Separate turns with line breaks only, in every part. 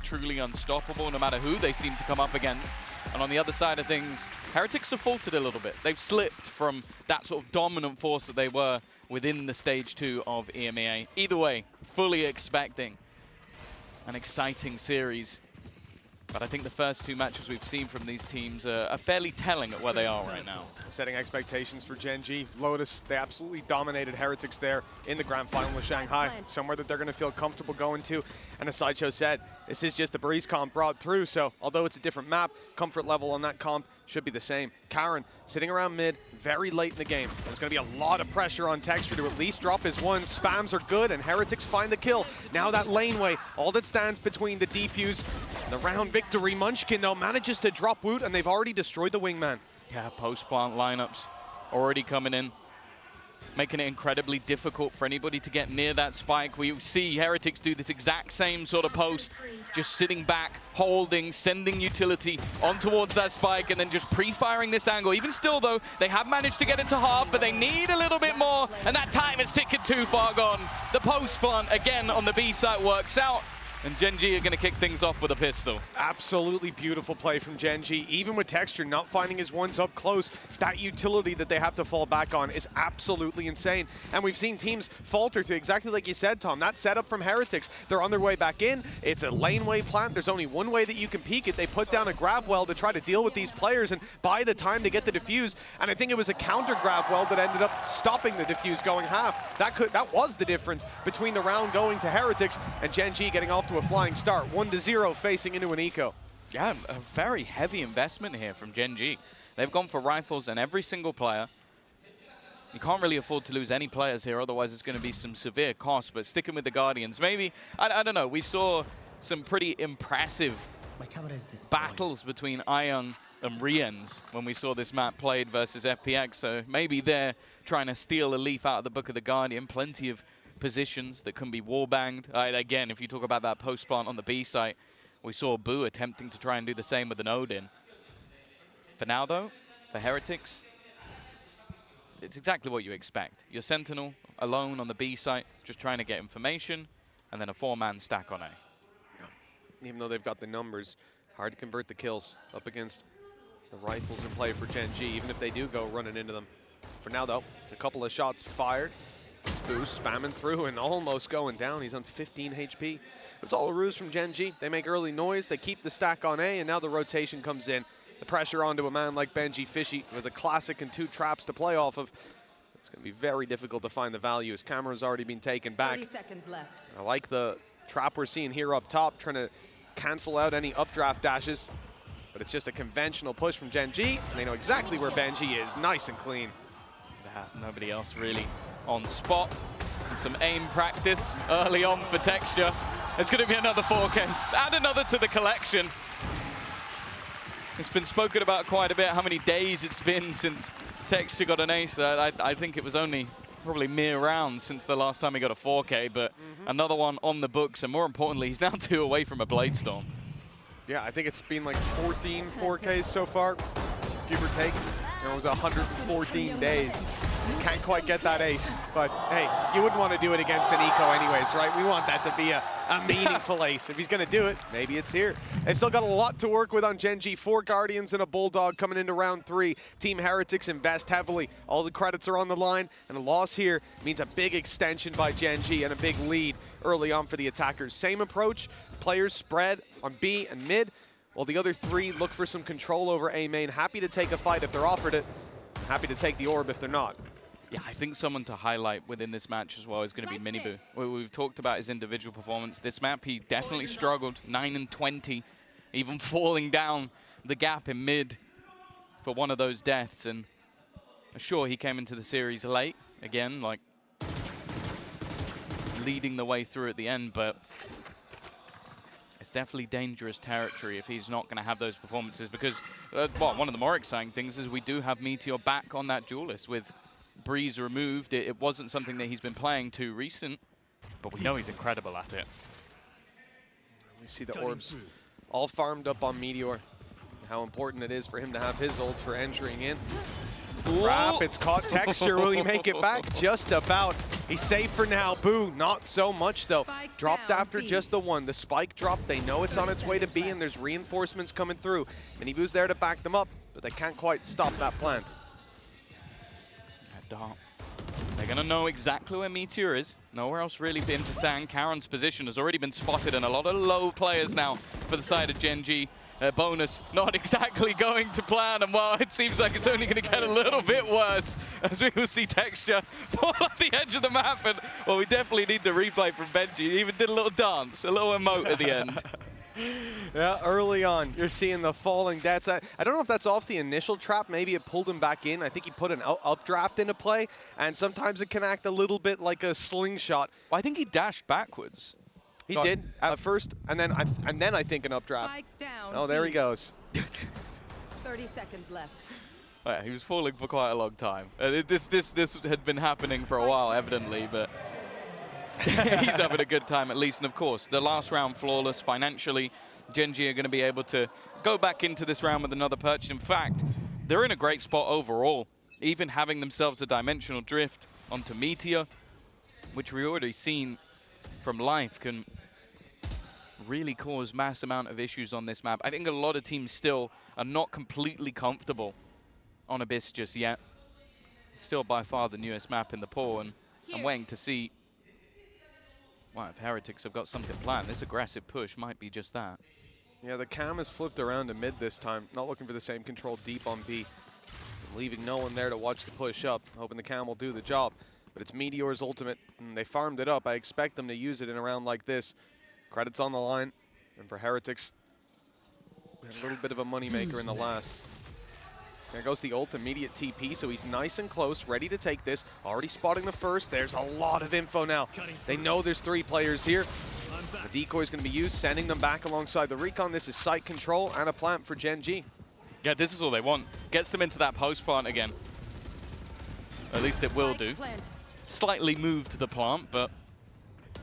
truly unstoppable no matter who they seem to come up against. And on the other side of things, Heretics have faltered a little bit. They've slipped from that sort of dominant force that they were within the stage 2 of EMEA. Either way, fully expecting an exciting series. But I think the first 2 matches we've seen from these teams are fairly telling at where they are right now.
Setting expectations for Gen.G. Lotus, they absolutely dominated Heretics there in the grand final with Shanghai. Somewhere that they're going to feel comfortable going to. And as Sideshow said, this is just a breeze comp brought through. So although it's a different map, comfort level on that comp should be the same. Karen sitting around mid very late in the game. There's going to be a lot of pressure on Texture to at least drop his one. Spams are good and Heretics find the kill. Now that laneway, all that stands between the defuse and the round victory. Munchkin though manages to drop Woot and they've already destroyed the wingman.
Yeah, post-plant lineups already coming in, making it incredibly difficult for anybody to get near that spike. We see Heretics do this exact same sort of post, just sitting back, holding, sending utility on towards that spike, and then just pre-firing this angle. Even still, though, they have managed to get into half, but they need a little bit more, and that time is ticking too far gone. The post-plant, again, on the B site works out. And Gen.G are going to kick things off with a pistol. Absolutely
beautiful play from Gen.G. Even with Texture not finding his ones up close, that utility that they have to fall back on is absolutely insane. And we've seen teams falter to exactly like you said, Tom. That setup from Heretics, they're on their way back in. It's a laneway plant. There's only one way that you can peek it. They put down a grav well to try to deal with these players and buy the time to get the defuse. And I think it was a counter grav well that ended up stopping the defuse going half. That was the difference between the round going to Heretics and Gen.G getting off to a flying start. 1-0 facing into an eco.
Yeah, a very heavy investment here from Gen.G. They've gone for rifles and every single player. You can't really afford to lose any players here, otherwise it's going to be some severe cost. But sticking with the Guardians, maybe, I don't know, we saw some pretty impressive battles between Ion and Riens when we saw this map played versus FPX. So maybe they're trying to steal a leaf out of the book of the Guardian. Plenty of positions that can be wallbanged. Again, if you talk about that post plant on the B site, we saw Boo attempting to try and do the same with an Odin. For now, though, for Heretics, it's exactly what you expect. Your Sentinel alone on the B site, just trying to get information, and then a 4-man stack on A.
Yeah. Even though they've got the numbers, hard to convert the kills up against the rifles in play for Gen.G, even if they do go running into them. For now, though, a couple of shots fired. It's Boo spamming through and almost going down. He's on 15 HP. It's all a ruse from Gen.G. They make early noise, they keep the stack on A, and now the rotation comes in. The pressure onto a man like Benji Fishy, who has a classic and 2 traps to play off of. It's going to be very difficult to find the value. His camera's already been taken back.
30 seconds left.
I like the trap we're seeing here up top, trying to cancel out any updraft dashes. But it's just a conventional push from Gen.G, and they know exactly where Benji is. Nice and clean.
Nobody else really on spot. And some aim practice early on for Texture. It's going to be another 4K. Add another to the collection. It's been spoken about quite a bit, how many days it's been since Texture got an ace. I think it was only probably mere rounds since the last time he got a 4K, but another one on the books, and more importantly, he's now 2 away from a Blade Storm.
Yeah, I think it's been like 14 4Ks so far, give or take. It was 114 days. Can't quite get that ace, but hey, you wouldn't want to do it against an eco anyways, right? We want that to be a meaningful ace. If he's going to do it, maybe it's here. They've still got a lot to work with on Gen.G. 4 Guardians and a Bulldog coming into round 3. Team Heretics invest heavily. All the credits are on the line, and a loss here means a big extension by Gen.G and a big lead early on for the attackers. Same approach, players spread on B and mid, while the other 3 look for some control over A main. Happy to take a fight if they're offered it. Happy to take the orb if they're not.
Yeah, I think someone to highlight within this match as well is going to be Miniboo. We've talked about his individual performance. This map, he definitely struggled. 9 and 20, even falling down the gap in mid for one of those deaths. And sure, he came into the series late, again, like leading the way through at the end, but it's definitely dangerous territory if he's not going to have those performances, because well, one of the more exciting things is we do have Meteor back on that duelist with Breeze removed. It wasn't something that he's been playing too recent, but we know he's incredible at it.
We see the orbs all farmed up on Meteor. How important it is for him to have his ult for entering in. Trap, it's caught. Texture, will he make it back? Just about. He's safe for now. Boo, not so much though. Dropped after just the one. The spike dropped. They know it's on its way to B, and there's reinforcements coming through. Minibu's there to back them up, but they can't quite stop that plant.
They're going to know exactly where Meteor is. Nowhere else really been to stand. Karen's position has already been spotted, and a lot of low players now for the side of Gen.G. Bonus not exactly going to plan, and well, it seems like it's only going to get a little bit worse as we will see Texture fall off the edge of the map. And well, we definitely need the replay from Benji. He even did a little dance, a little emote at the end.
Yeah, early on, you're seeing the falling deaths. I don't know if that's off the initial trap. Maybe it pulled him back in. I think he put an updraft into play, and sometimes it can act a little bit like a slingshot.
Well, I think he dashed backwards.
He did at first, and then I think an updraft. Oh, there he goes.
30 seconds left.
Oh, yeah, he was falling for quite a long time. This had been happening for a while, evidently, but he's having a good time at least. And of course, the last round flawless financially. Gen.G are going to be able to go back into this round with another purchase. In fact, they're in a great spot overall, even having themselves a dimensional drift onto Meteor, which we've already seen from Life can really cause mass amount of issues on this map. I think a lot of teams still are not completely comfortable on Abyss just yet. It's still by far the newest map in the pool, and I'm waiting to see, well, if Heretics have got something planned. This aggressive push might be just that.
Yeah, the cam is flipped around to mid this time, not looking for the same control deep on B, leaving no one there to watch the push up, hoping the cam will do the job. But it's Meteor's ultimate, and they farmed it up. I expect them to use it in a round like this. Credits on the line, and for Heretics, a little bit of a moneymaker in the last. There goes the ult, immediate TP, so he's nice and close, ready to take this. Already spotting the first. There's a lot of info now. They know there's 3 players here. The decoy is going to be used, sending them back alongside the recon. This is site control and a plant for Gen.G.
Yeah, this is all they want. Gets them into that post plant again. At least it will do. Slightly moved the plant, but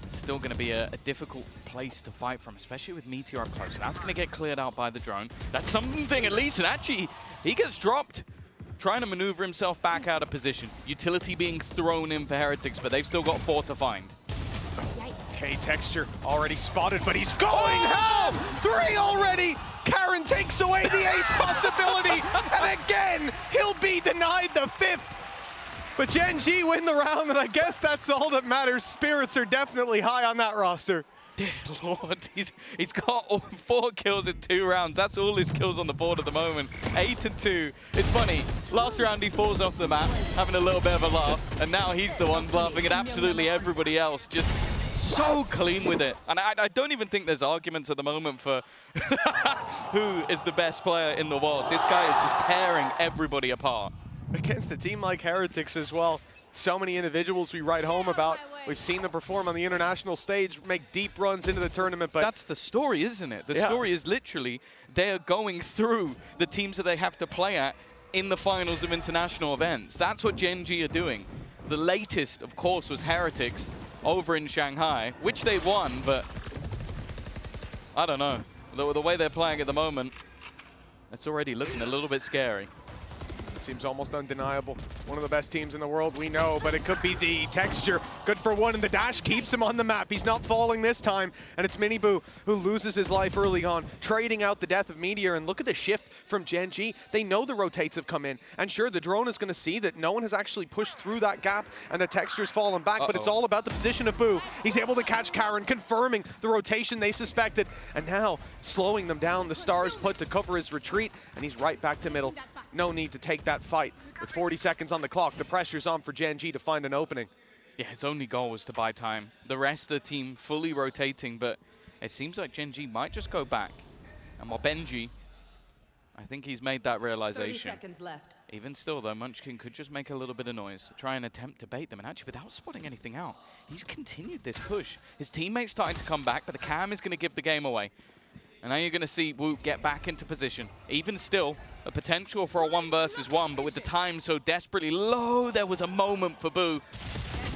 it's still going to be a difficult place to fight from, especially with Meteor up close. That's going to get cleared out by the drone. That's something at least, and actually, he gets dropped, trying to maneuver himself back out of position. Utility being thrown in for Heretics, but they've still got 4 to find.
Okay, Texture already spotted, but he's going home! 3 already! Karen takes away the ace possibility, and again, he'll be denied the 5th. But Gen.G win the round, and I guess that's all that matters. Spirits are definitely high on that roster.
Dear Lord, he's got all 4 kills in 2 rounds. That's all his kills on the board at the moment. 8 and 2. It's funny, last round he falls off the map, having a little bit of a laugh, and now he's the one laughing at absolutely everybody else. Just so clean with it. And I don't even think there's arguments at the moment for who is the best player in the world. This guy is just tearing everybody apart.
Against a team like Heretics as well. So many individuals we write home about. We've seen them perform on the international stage, make deep runs into the tournament, but
that's the story, isn't it? The story is literally they're going through the teams that they have to play at in the finals of international events. That's what Gen.G are doing. The latest, of course, was Heretics over in Shanghai, which they won, but I don't know. The way they're playing at the moment, it's already looking a little bit scary.
It seems almost undeniable. One of the best teams in the world, we know, but it could be the Texture. Good for one, and the dash keeps him on the map. He's not falling this time, and it's Minibu who loses his life early on, trading out the death of Meteor. And look at the shift from Gen.G. They know the rotates have come in, and sure, the drone is going to see that no one has actually pushed through that gap, and the Texture's fallen back, but it's all about the position of Boo. He's able to catch Karen, confirming the rotation they suspected, and now slowing them down. The Stars put to cover his retreat, and he's right back to middle. No need to take that fight. With 40 seconds on the clock, the pressure's on for Gen.G to find an opening.
Yeah, his only goal was to buy time. The rest of the team fully rotating, but it seems like Gen.G might just go back. And while Benji, I think he's made that realization.
30 seconds left.
Even still, though, Munchkin could just make a little bit of noise, try and attempt to bait them, and actually, without spotting anything out, he's continued this push. His teammates starting to come back, but the cam is going to give the game away. And now you're going to see Wu get back into position. Even still, a potential for a 1 versus 1, but with the time so desperately low, there was a moment for Boo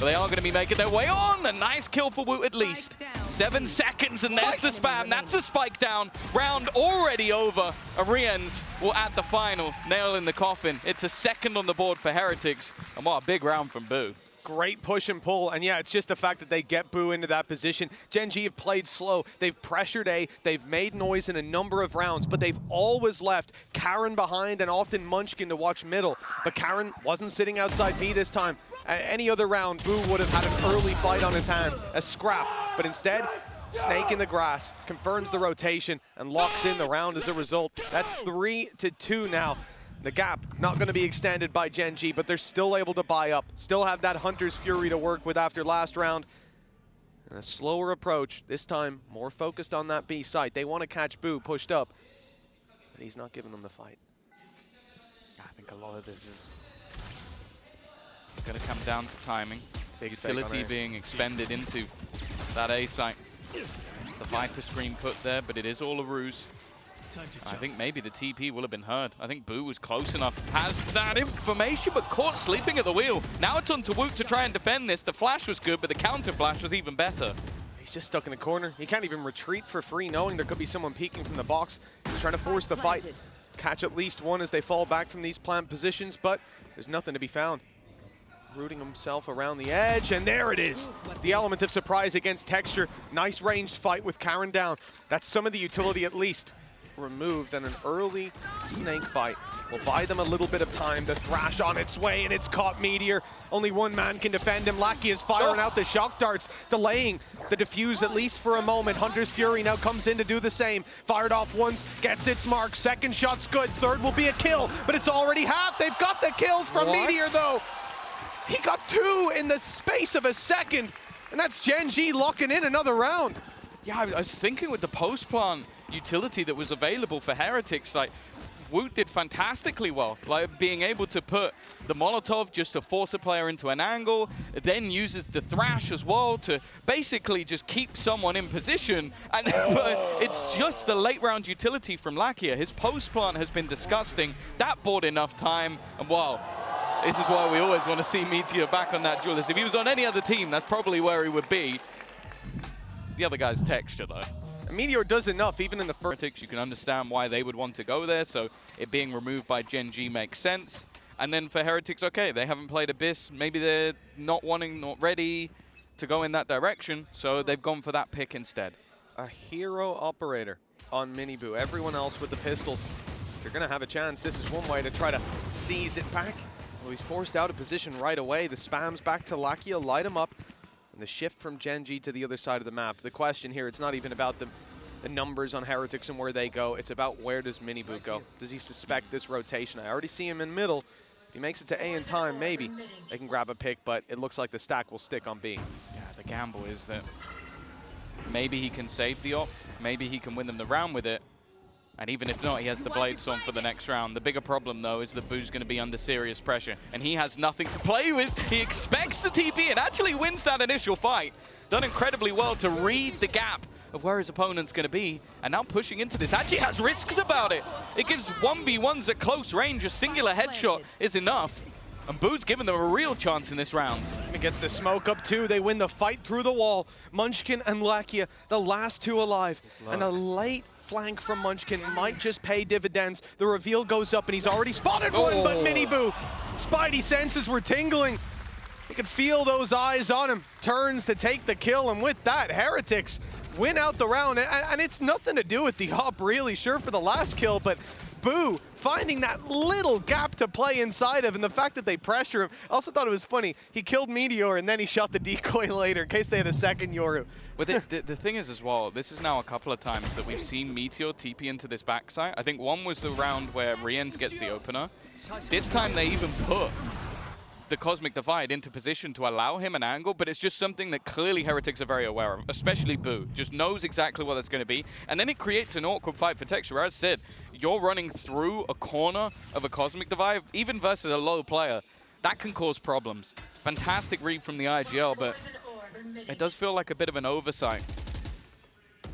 But they are going to be making their way on. A nice kill for Woot at least. 7 seconds, and there's the spam. That's a spike down. Round already over. Arians will add the final nail in the coffin. It's a second on the board for Heretics. And what a big round from Boo.
Great push and pull, and yeah, it's just the fact that they get Boo into that position. Gen.G have played slow, they've pressured A, they've made noise in a number of rounds, but they've always left Karen behind and often Munchkin to watch middle. But Karen wasn't sitting outside B this time. Any other round, Boo would have had an early fight on his hands, a scrap, but instead, Snake in the grass confirms the rotation and locks in the round as a result. That's 3-2 now. The gap not going to be extended by Gen.G, but they're still able to buy up. Still have that Hunter's Fury to work with after last round. And a slower approach, this time more focused on that B site. They want to catch Boo pushed up, but he's not giving them the fight.
I think a lot of this is going to come down to timing.
Big
Utility being expended into that A site. The Viper screen put there, but it is all a ruse. I think maybe the TP will have been heard. I think Boo was close enough, has that information, but caught sleeping at the wheel. Now it's on to Woot to try and defend this. The flash was good, but the counter flash was even better.
He's just stuck in the corner. He can't even retreat for free, knowing there could be someone peeking from the box. He's trying to force the fight. Catch at least one as they fall back from these plant positions, but there's nothing to be found. Rooting himself around the edge, and there it is. The element of surprise against Texture. Nice ranged fight with Karen down. That's some of the utility at least removed, and an early snake bite will buy them a little bit of time. The thrash on its way, and it's caught Meteor. Only one man can defend him. Lackey is firing out the shock darts, delaying the defuse at least for a moment. Hunter's Fury now comes in to do the same. Fired off once, gets its mark. Second shot's good. Third will be a kill, but it's already half. They've got the kills from Meteor though. He got 2 in the space of a second, and that's Gen.G locking in another round.
Yeah, I was thinking with the post-plant utility that was available for Heretics, like, Woot did fantastically well, like being able to put the Molotov just to force a player into an angle, then uses the Thrash as well to basically just keep someone in position. And but it's just the late round utility from Lakia. His post-plant has been disgusting. That bought enough time, and wow. This is why we always want to see Meteor back on that duelist. If he was on any other team, that's probably where he would be. The other guy's Texture, though.
And Meteor does enough, even in the first.
Heretics, you can understand why they would want to go there, so it being removed by Gen.G makes sense. And then for Heretics, okay, they haven't played Abyss. Maybe they're not ready to go in that direction, so they've gone for that pick instead.
A hero operator on Miniboo. Everyone else with the pistols. They're going to have a chance. This is one way to try to seize it back. Well, he's forced out of position right away. The spam's back to Lakia, light him up. And the shift from Gen.G to the other side of the map. The question here, it's not even about the numbers on Heretics and where they go. It's about where does Miniboo go? Does he suspect this rotation? I already see him in middle. If he makes it to A in time, maybe they can grab a pick, but it looks like the stack will stick on B.
Yeah, the gamble is that maybe he can save the op, maybe he can win them the round with it. And even if not, he has the Blades on for the next round. The bigger problem, though, is that Boo's going to be under serious pressure. And he has nothing to play with. He expects the TP and actually wins that initial fight. Done incredibly well to read the gap of where his opponent's going to be. And now pushing into this. Actually has risks about it. It gives 1v1s at close range. A singular headshot is enough. And Boo's given them a real chance in this round.
He gets the smoke up too. They win the fight through the wall. Munchkin and Lakia, the last two alive. And a late flank from Munchkin might just pay dividends. The reveal goes up and he's already spotted one, but Miniboo. Spidey senses were tingling. He could feel those eyes on him. Turns to take the kill, and with that, Heretics win out the round. And it's nothing to do with the op, really. Sure for the last kill, but Boo finding that little gap to play inside of, and the fact that they pressure him. I also thought it was funny. He killed Meteor, and then he shot the decoy later in case they had a second Yoru.
But the thing is as well, this is now a couple of times that we've seen Meteor TP into this backside. I think one was the round where Riens gets the opener. This time they even put the Cosmic Divide into position to allow him an angle, but it's just something that clearly Heretics are very aware of, especially Boo. Just knows exactly what that's going to be. And then it creates an awkward fight for Texture. As I said, you're running through a corner of a Cosmic Divide, even versus a low player. That can cause problems. Fantastic read from the IGL, but it does feel like a bit of an oversight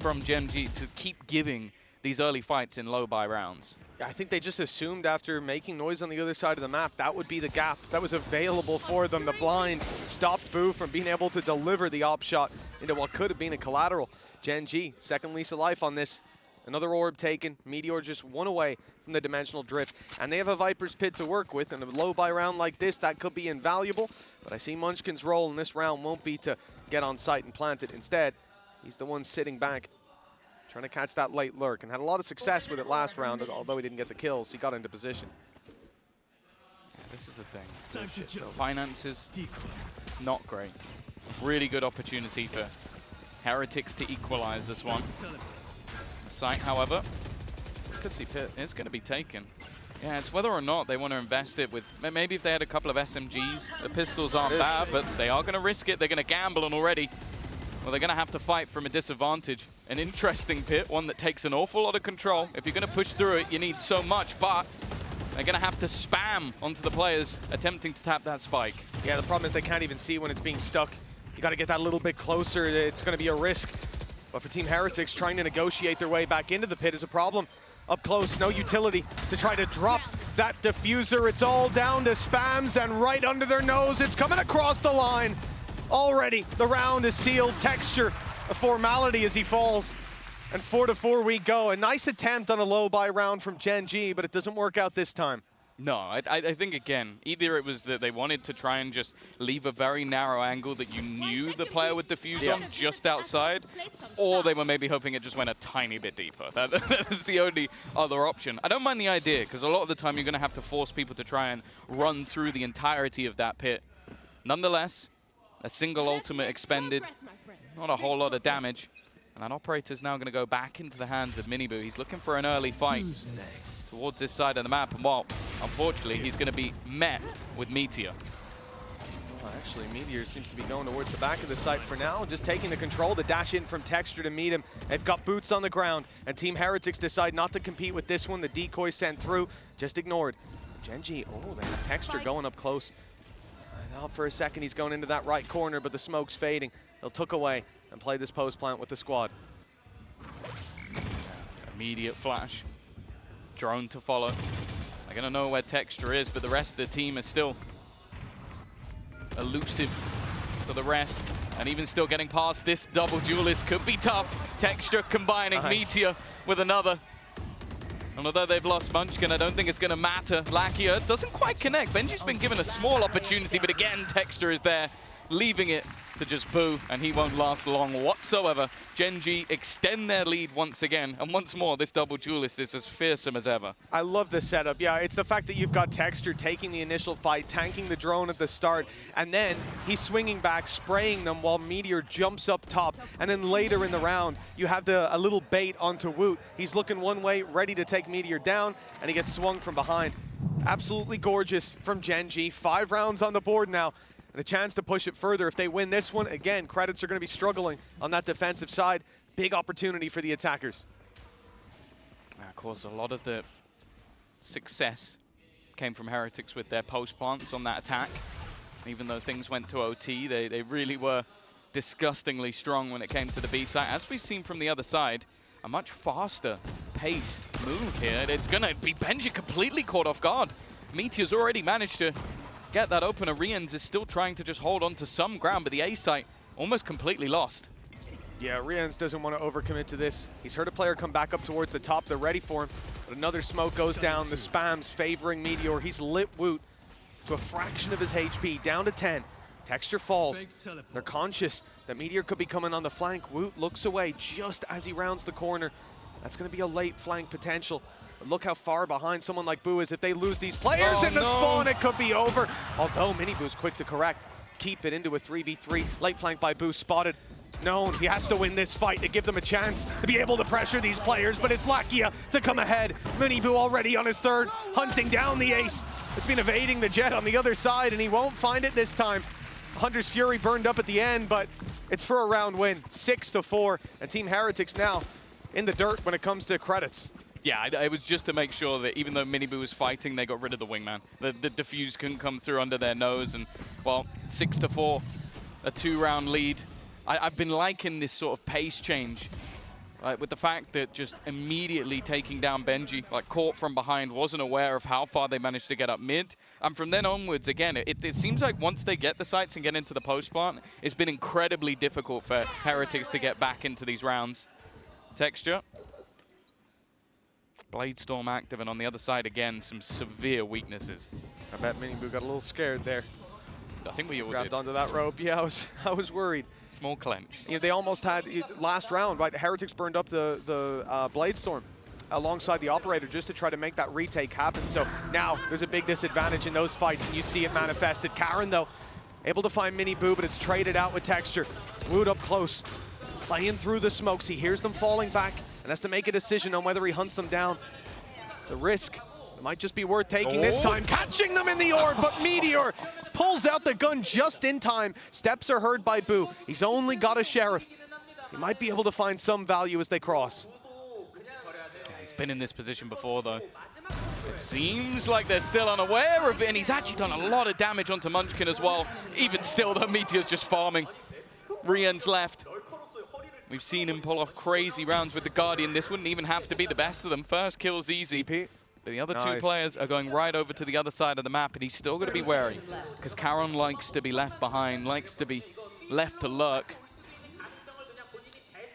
from Gen.G to keep giving these early fights in low-buy rounds.
Yeah, I think they just assumed after making noise on the other side of the map, that would be the gap that was available for them. The blind stopped Boo from being able to deliver the op shot into what could have been a collateral. Gen.G, second lease of life on this. Another orb taken. Meteor just one away from the dimensional drift. And they have a Viper's Pit to work with. And a low-buy round like this, that could be invaluable. But I see Munchkin's role in this round won't be to get on site and plant it. Instead, he's the one sitting back, trying to catch that late lurk. And had a lot of success with it last round, although he didn't get the kills. He got into position.
Yeah, this is the thing. Finances, not great. Really good opportunity for Heretics to equalize this one. Site, however,
Could see Pit.
it's going to be taken. Yeah, it's whether or not they want to invest it with, maybe if they had a couple of SMGs, the pistols aren't bad, but they are going to risk it. They're going to gamble, and already, well, they're going to have to fight from a disadvantage. An interesting Pit, one that takes an awful lot of control. If you're going to push through it, you need so much, but they're going to have to spam onto the players attempting to tap that spike.
Yeah, the problem is they can't even see when it's being stuck. You got to get that a little bit closer. It's going to be a risk. But for Team Heretics, trying to negotiate their way back into the pit is a problem. Up close, no utility to try to drop that diffuser. It's all down to spams, and right under their nose, it's coming across the line. Already, the round is sealed. Texture, a formality as he falls. And 4-4 we go. A nice attempt on a low-buy round from Gen.G, but it doesn't work out this time.
No, I think, again, either it was that they wanted to try and just leave a very narrow angle that you knew the player would defuse on just outside, or they were maybe hoping it just went a tiny bit deeper. That's the only other option. I don't mind the idea, because a lot of the time you're going to have to force people to try and run through the entirety of that pit. Nonetheless, a single ultimate expended, not a whole lot of damage. And that operator's now going to go back into the hands of Miniboo. He's looking for an early fight towards this side of the map. And well, unfortunately, he's going to be met with Meteor.
Well, actually, Meteor seems to be going towards the back of the site for now, just taking the control to dash in from Texture to meet him. They've got boots on the ground, and Team Heretics decide not to compete with this one. The decoy sent through, just ignored. Gen.G, oh, they have Texture going up close. Now for a second, he's going into that right corner, but the smoke's fading. They'll tuck away and play this post plant with the squad.
Immediate flash. Drone to follow. They're going to know where Texture is, but the rest of the team is still elusive for the rest. And even still getting past this double duelist could be tough. Texture combining Meteor with another. And although they've lost Munchkin, I don't think it's going to matter. Lakia doesn't quite connect. Benji's been given a small opportunity, but again, Texture is there, leaving it to just Boo, and he won't last long whatsoever. Gen.G extend their lead once again, and once more, this double duelist is as fearsome as ever.
I love the setup. Yeah, it's the fact that you've got Texture taking the initial fight, tanking the drone at the start, and then he's swinging back, spraying them while Meteor jumps up top. And then later in the round, you have a little bait onto Woot. He's looking one way, ready to take Meteor down, and he gets swung from behind. Absolutely gorgeous from Gen.G. 5 rounds on the board now. And a chance to push it further. If they win this one, again, credits are going to be struggling on that defensive side. Big opportunity for the attackers.
Of course, a lot of the success came from Heretics with their post plants on that attack. Even though things went to OT, they really were disgustingly strong when it came to the B side. As we've seen from the other side, a much faster paced move here. It's going to be Benji completely caught off guard. Meteor's already managed to get that open. Arians is still trying to just hold on to some ground, but the A site almost completely lost.
Yeah, Rians doesn't want to overcommit to this. He's heard a player come back up towards the top. They're ready for him. But another smoke goes down. The spams favoring Meteor. He's lit Woot to a fraction of his HP, down to 10. Texture falls. They're conscious that Meteor could be coming on the flank. Woot looks away just as he rounds the corner. That's going to be a late flank potential. But look how far behind someone like Boo is. If they lose these players in the spawn, it could be over. Although Miniboo's quick to correct. Keep it into a 3v3. Late flank by Boo, spotted. Known he has to win this fight to give them a chance to be able to pressure these players, but it's Lakia to come ahead. Miniboo already on his third, hunting down the ace. It's been evading the jet on the other side, and he won't find it this time. Hunter's Fury burned up at the end, but it's for a round win, 6-4, and Team Heretics now in the dirt when it comes to credits.
Yeah, it was just to make sure that even though Miniboo was fighting, they got rid of the wingman. The defuse couldn't come through under their nose, and, well, 6-4, a 2-round lead. I've been liking this sort of pace change Like, with the fact that just immediately taking down Gen.G, like caught from behind, wasn't aware of how far they managed to get up mid. And from then onwards, again, it seems like once they get the sites and get into the post plant, it's been incredibly difficult for Heretics to get back into these rounds. Texture. Bladestorm active, and on the other side, again, some severe weaknesses.
I bet Miniboo got a little scared there.
I think we all
grabbed
did.
onto that rope. Yeah, I was worried.
Small clench.
You know, they almost had last round, right? Heretics burned up the Bladestorm alongside the operator just to try to make that retake happen. So now there's a big disadvantage in those fights, and you see it manifested. Karin, though, able to find Miniboo, but it's traded out with Texture. Wooed up close, playing through the smokes. He hears them falling back and has to make a decision on whether he hunts them down. It's a risk. It might just be worth taking this time. Catching them in the orb, but Meteor pulls out the gun just in time. Steps are heard by Boo. He's only got a Sheriff. He might be able to find some value as they cross.
Yeah, he's been in this position before, though. It seems like they're still unaware of it, and he's actually done a lot of damage onto Munchkin as well. Even still, though, Meteor's just farming. Rien's left. We've seen him pull off crazy rounds with the Guardian. This wouldn't even have to be the best of them. First kill's easy. But the other two players are going right over to the other side of the map, and he's still going to be wary, because Karin likes to be left behind, likes to be left to lurk.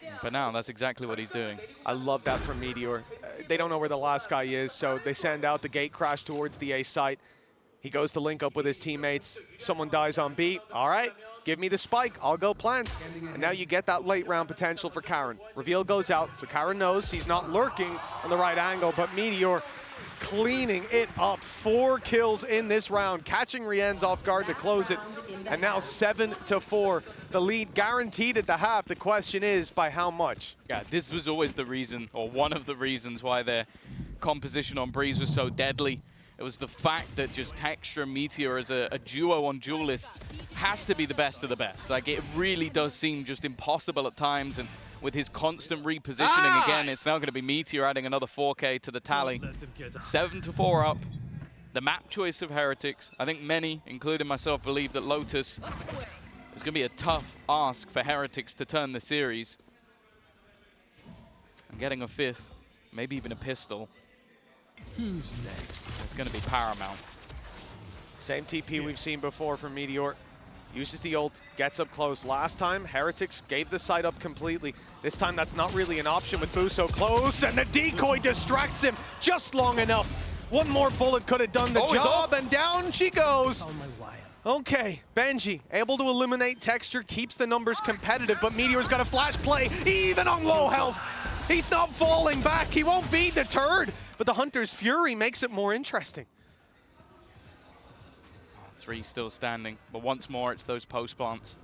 And for now, that's exactly what he's doing.
I love that from Meteor. They don't know where the last guy is, so they send out the gate crash towards the A site. He goes to link up with his teammates. Someone dies on B. All right, give me the spike. I'll go plant. And now you get that late round potential for Karin. Reveal goes out, so Karin knows he's not lurking on the right angle, but Meteor cleaning it up. 4 kills in this round, catching Rien's off guard to close it. And now 7-4. The lead guaranteed at the half. The question is, by how much?
Yeah, this was always the reason, or one of the reasons, why their composition on Breeze was so deadly. It was the fact that just Texture and Meteor as a duo on Duelist has to be the best of the best. Like, it really does seem just impossible at times, and with his constant repositioning again, it's now going to be Meteor adding another 4K to the tally. 7-4 up. The map choice of Heretics. I think many, including myself, believe that Lotus is going to be a tough ask for Heretics to turn the series. And getting a 5th, maybe even a pistol,
Who's next?
it's going to be paramount.
Same TP we've seen before from Meteor. Uses the ult, gets up close. Last time, Heretics gave the site up completely. This time, that's not really an option with Boo so close, and the decoy distracts him just long enough. One more bullet could have done the job, and down she goes. Okay, Gen.G able to eliminate Texture, keeps the numbers competitive, but Meteor's got a flash play, even on low health. He's not falling back, he won't be deterred, but the Hunter's Fury makes it more interesting.
3 still standing, but once more it's those post plants.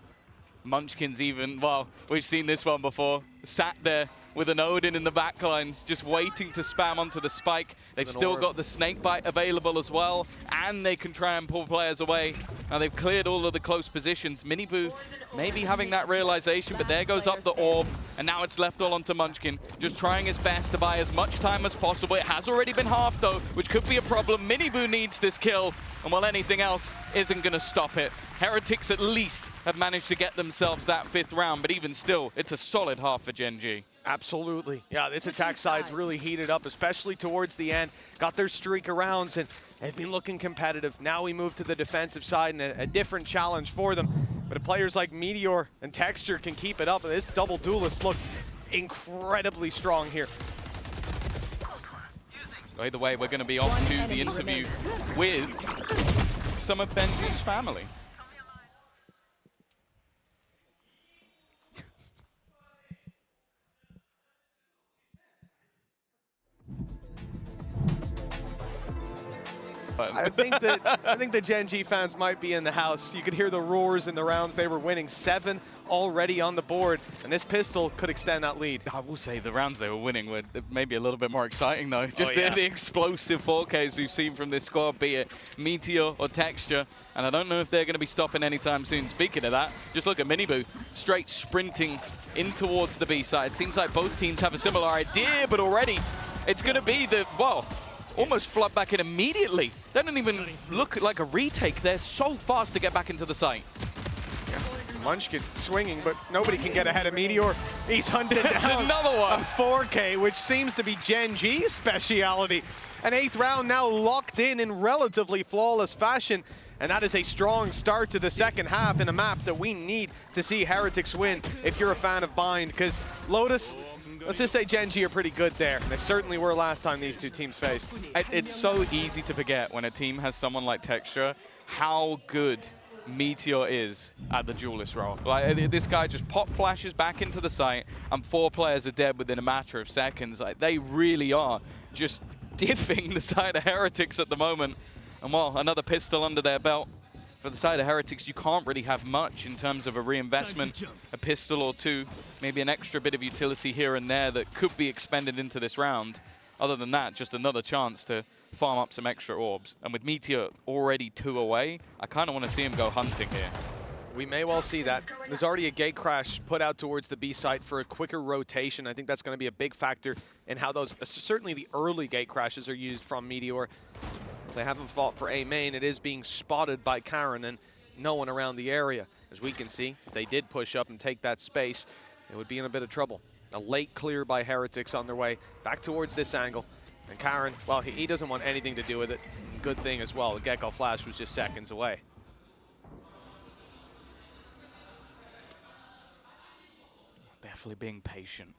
Munchkin's even, well, we've seen this one before, sat there with an Odin in the backlines, just waiting to spam onto the spike. They've still got the snake bite available as well, and they can try and pull players away. Now they've cleared all of the close positions. Miniboo maybe having that realization, but there goes up the orb, and now it's left all onto Munchkin, just trying his best to buy as much time as possible. It has already been half though, which could be a problem. Miniboo needs this kill, and while anything else isn't going to stop it. Heretics at least have managed to get themselves that 5th round, but even still, it's a solid half for Gen.G.
Absolutely. Yeah, this attack side's really heated up, especially towards the end. Got their streak of rounds, and they've been looking competitive. Now we move to the defensive side, and a different challenge for them. But if players like Meteor and Texture can keep it up, this double duelist look incredibly strong here.
Either way, we're going to be off to the interview with some of Gen.G's family.
I think the Gen.G fans might be in the house. You could hear the roars in the rounds they were winning. 7 already on the board, and this pistol could extend that lead.
I will say the rounds they were winning were maybe a little bit more exciting though. Just the explosive 4Ks we've seen from this squad, be it Meteor or Texture, and I don't know if they're going to be stopping anytime soon. Speaking of that, just look at Miniboo, straight sprinting in towards the B side. It seems like both teams have a similar idea, but already it's going to be the, well, almost flood back in immediately. They don't even look like a retake. They're so fast to get back into the site.
Munchkin swinging, but nobody can get ahead of Meteor. He's hunted down
another one.
a 4K, which seems to be Gen.G's speciality. An 8th round now locked in relatively flawless fashion. And that is a strong start to the second half in a map that we need to see Heretics win if you're a fan of Bind. Because Lotus, let's just say Gen.G are pretty good there. And they certainly were last time these two teams faced.
It's so easy to forget when a team has someone like Texture, how good Meteor is at the duelist role. Like, this guy just pop flashes back into the site, and 4 players are dead within a matter of seconds. Like, they really are just diffing the side of Heretics at the moment. And well, another pistol under their belt. For the side of Heretics, you can't really have much in terms of a reinvestment, a pistol or two, maybe an extra bit of utility here and there that could be expended into this round. Other than that, just another chance to farm up some extra orbs. And with Meteor already 2 away, I kind of want to see him go hunting here.
We may well see that. There's already a gate crash put out towards the B site for a quicker rotation. I think that's going to be a big factor in how those, certainly the early gate crashes are used from Meteor. They haven't fought for A main. It is being spotted by Karen and no one around the area. As we can see, if they did push up and take that space, it would be in a bit of trouble. A late clear by Heretics on their way back towards this angle. And Karen, well, he doesn't want anything to do with it. Good thing as well. The Gecko Flash was just seconds away.
Definitely being patient.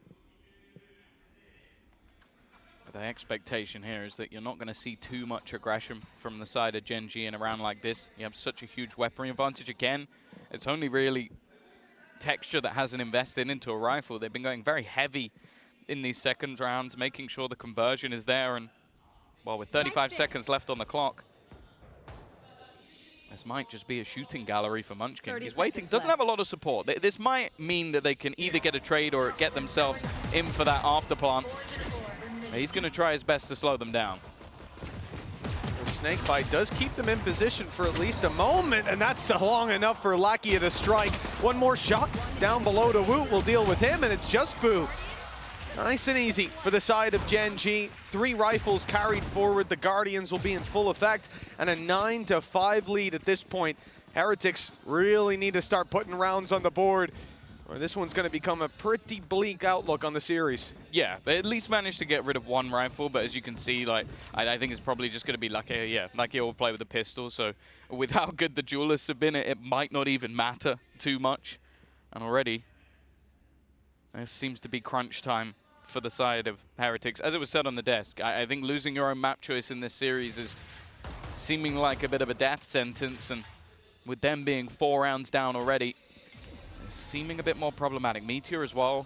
But the expectation here is that you're not going to see too much aggression from the side of Gen.G in a round like this. You have such a huge weaponry advantage again. It's only really Texture that hasn't invested into a rifle. They've been going very heavy in these second rounds, making sure the conversion is there. And, well, with 35 seconds left on the clock, this might just be a shooting gallery for Munchkin. He's waiting, doesn't have a lot of support. This might mean that they can either get a trade or get themselves in for that after plant. He's going to try his best to slow them down.
The snake bite does keep them in position for at least a moment, and that's long enough for Lakia to strike. One more shot down below to Woot. We'll deal with him, and it's just Boo. Nice and easy for the side of Gen.G. 3 rifles carried forward. The Guardians will be in full effect, and a 9-5 lead at this point. Heretics really need to start putting rounds on the board, or this one's going to become a pretty bleak outlook on the series.
Yeah, they at least managed to get rid of 1 rifle, but as you can see, like I think it's probably just going to be Lakia. Yeah, Lakia will play with a pistol, so with how good the duelists have been, it might not even matter too much. And already, there seems to be crunch time for the side of Heretics. As it was said on the desk, I think losing your own map choice in this series is seeming like a bit of a death sentence, and with them being 4 rounds down already, it's seeming a bit more problematic. Meteor as well,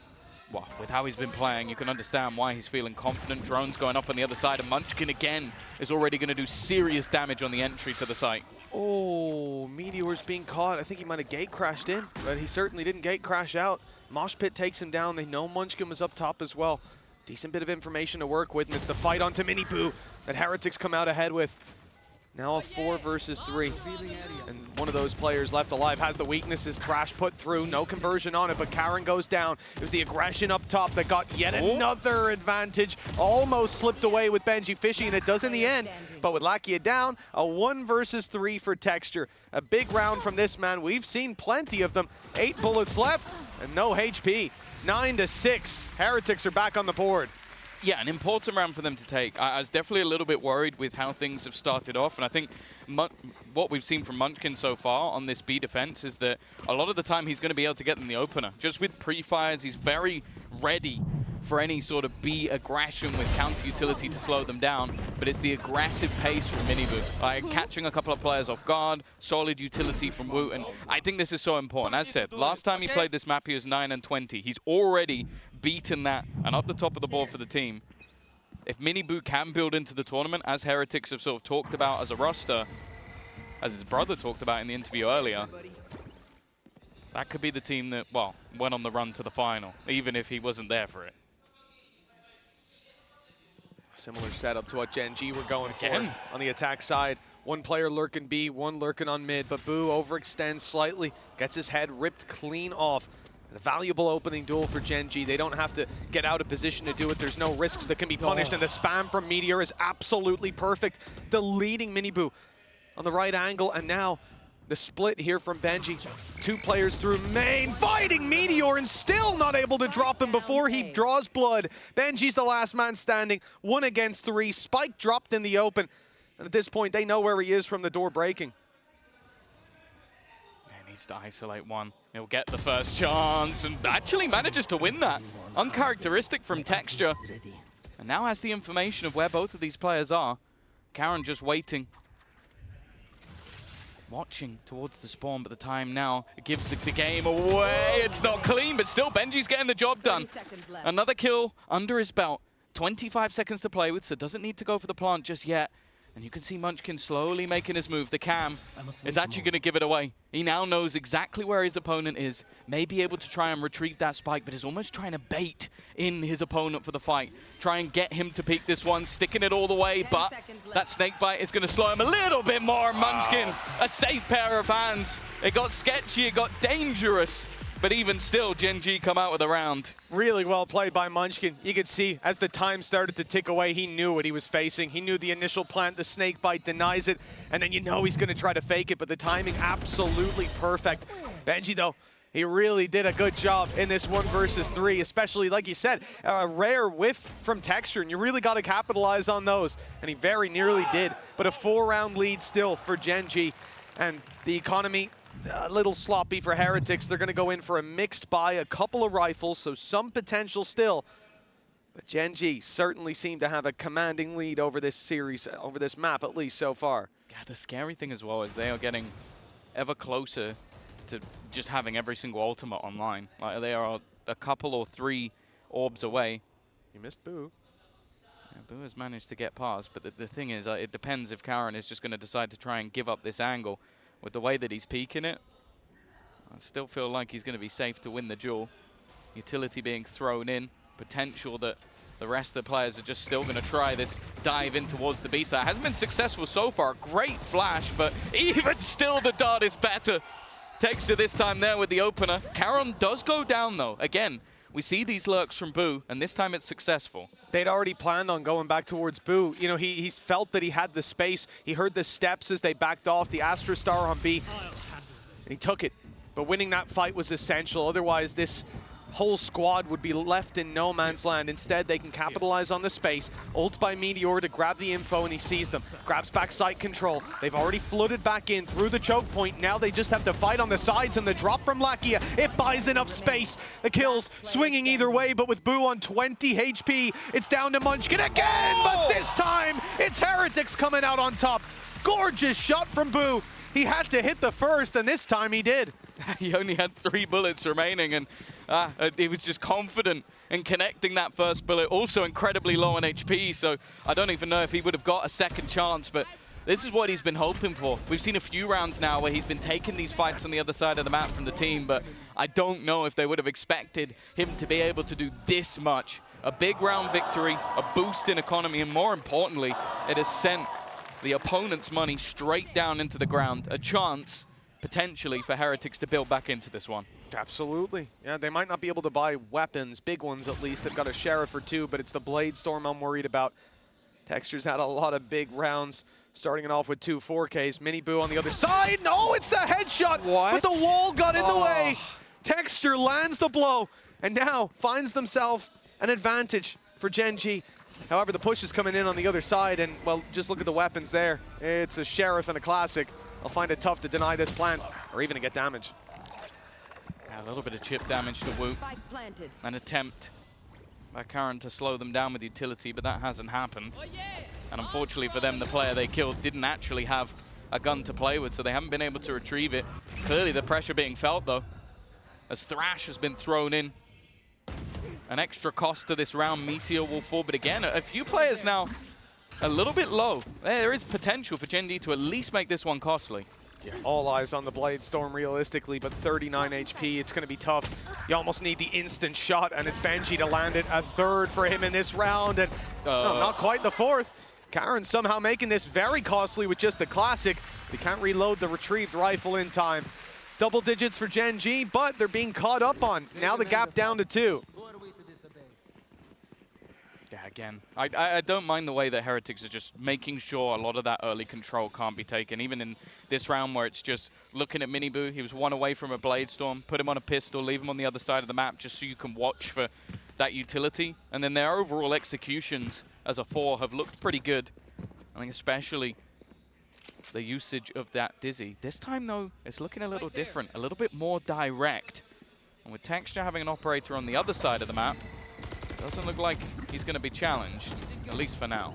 with how he's been playing, you can understand why he's feeling confident. Drones going up on the other side, and Munchkin again is already going to do serious damage on the entry to the site.
Oh, Meteor's being caught. I think he might have gate crashed in, but he certainly didn't gate crash out. Mosh Pit takes him down. They know Munchkin was up top as well. Decent bit of information to work with, and it's the fight onto Mini Boo that Heretics come out ahead with. Now a 4 versus 3. And one of those players left alive has the weaknesses. Crash put through, no conversion on it, but Karen goes down. It was the aggression up top that got yet another advantage. Almost slipped away with Benji fishing, and it does in the end. But with Lakia down, a 1 versus 3 for Texture. A big round from this man. We've seen plenty of them. 8 bullets left and no HP. 9-6. Heretics are back on the board.
Yeah, an important round for them to take. I was definitely a little bit worried with how things have started off, and I think what we've seen from Munchkin so far on this B defense is that a lot of the time he's going to be able to get them the opener. Just with pre-fires, he's very ready for any sort of B aggression with counter utility to slow them down, but it's the aggressive pace from Minibu. Catching a couple of players off guard, solid utility from Woot, and I think this is so important. As said, last time he played this map, he was 9-20. He's already beaten that and up the top of the board for the team. If Minibu can build into the tournament, as Heretics have sort of talked about as a roster, as his brother talked about in the interview earlier, that could be the team that, well, went on the run to the final, even if he wasn't there for it.
Similar setup to what Gen.G were going for on the attack side. One player lurking B, one lurking on mid, but Boo overextends slightly, gets his head ripped clean off. A valuable opening duel for Gen.G. They don't have to get out of position to do it. There's no risks that can be punished, and the spam from Meteor is absolutely perfect, deleting Minibu on the right angle, and now The split here from Gen.G. 2 players through main, fighting Meteor and still not able to drop him before he draws blood. Gen.G's the last man standing, 1 against 3. Spike dropped in the open. And at this point, they know where he is from the door breaking.
He needs to isolate one. He'll get the first chance and actually manages to win that. Uncharacteristic from Texture. And now has the information of where both of these players are. Karen just waiting. Watching towards the spawn, but the time now gives the game away. It's not clean, but still Gen.G's getting the job done. Another kill under his belt. 25 seconds to play with, so doesn't need to go for the plant just yet. And you can see Munchkin slowly making his move. The cam is actually going to give it away. He now knows exactly where his opponent is. May be able to try and retrieve that spike, but is almost trying to bait in his opponent for the fight. Try and get him to peek this one, sticking it all the way, but that snake bite is going to slow him a little bit more. Munchkin, a safe pair of hands. It got sketchy, it got dangerous. But even still, Gen.G come out with a round.
Really well played by Munchkin. You could see as the time started to tick away, he knew what he was facing. He knew the initial plant, the snake bite denies it, and then you know he's going to try to fake it, but the timing absolutely perfect. Gen.G though, he really did a good job in this 1 versus 3, especially like you said, a rare whiff from Texture, and you really got to capitalize on those, and he very nearly did. But a 4-round lead still for Gen.G, and the economy a little sloppy for Heretics. They're going to go in for a mixed buy, a couple of rifles, so some potential still. But Gen.G certainly seem to have a commanding lead over this series, over this map at least so far.
Yeah, the scary thing as well is they are getting ever closer to just having every single ultimate online. Like they are a couple or 3 orbs away.
You missed Boo.
Yeah, Boo has managed to get past, but the thing is, it depends if Karen is just going to decide to try and give up this angle. With the way that he's peeking it, I still feel like he's going to be safe to win the duel. Utility being thrown in, potential that the rest of the players are just still going to try this dive in towards the B side. Hasn't been successful so far. Great flash, but even still the dart is better. Texture this time there with the opener. Karen does go down though. Again, we see these lurks from Boo, and this time it's successful.
They'd already planned on going back towards Boo. You know, he felt that he had the space. He heard the steps as they backed off, the Astra Star on B, and he took it. But winning that fight was essential. Otherwise, this whole squad would be left in no man's land. Instead, they can capitalize on the space. Ult by Meteor to grab the info, and he sees them. Grabs back site control. They've already flooded back in through the choke point. Now they just have to fight on the sides, and the drop from Lakia, it buys enough space. The kills swinging either way, but with Boo on 20 HP, it's down to Munchkin again, but this time, it's Heretics coming out on top. Gorgeous shot from Boo. He had to hit the first, and this time he did.
He only had 3 bullets remaining, and he was just confident in connecting that first bullet. Also incredibly low on HP, so I don't even know if he would have got a second chance, but this is what he's been hoping for. We've seen a few rounds now where he's been taking these fights on the other side of the map from the team, but I don't know if they would have expected him to be able to do this much. A big round victory, a boost in economy, and more importantly, it has sent the opponent's money straight down into the ground. A chance, potentially, for Heretics to build back into this one.
Absolutely. Yeah, they might not be able to buy weapons, big ones at least. They've got a Sheriff or 2, but it's the Blade Storm I'm worried about. Texture's had a lot of big rounds, starting it off with 2 4Ks. Mini Boo on the other side. No, it's the headshot,
what?
but the wall got in the way. Texture lands the blow, and now finds themselves an advantage for Gen.G. However, the push is coming in on the other side, and, well, just look at the weapons there. It's a Sheriff and a Classic. I'll find it tough to deny this plant, or even to get damage.
Yeah, a little bit of chip damage to Wu. An attempt by Karen to slow them down with utility, but that hasn't happened. And unfortunately for them, the player they killed didn't actually have a gun to play with, so they haven't been able to retrieve it. Clearly the pressure being felt, though, as Thrash has been thrown in. An extra cost to this round. Meteor will fall, but again, a few players now a little bit low. There is potential for Gen.G to at least make this one costly.
Yeah, all eyes on the Blade Storm realistically, but 39 HP, it's going to be tough. You almost need the instant shot, and it's Gen.G to land it. A 3rd for him in this round, and no, not quite the 4th. Karen somehow making this very costly with just the Classic. They can't reload the retrieved rifle in time. Double digits for Gen.G, but they're being caught up on. Now the gap down to 2.
Yeah, again. I don't mind the way that Heretics are just making sure a lot of that early control can't be taken. Even in this round where it's just looking at Miniboo, he was one away from a Blade Storm, put him on a pistol, leave him on the other side of the map just so you can watch for that utility. And then their overall executions as a 4 have looked pretty good. I think especially the usage of that Dizzy. This time though, it's looking a little different, a little bit more direct. And with Texture having an operator on the other side of the map, doesn't look like he's going to be challenged, at least for now.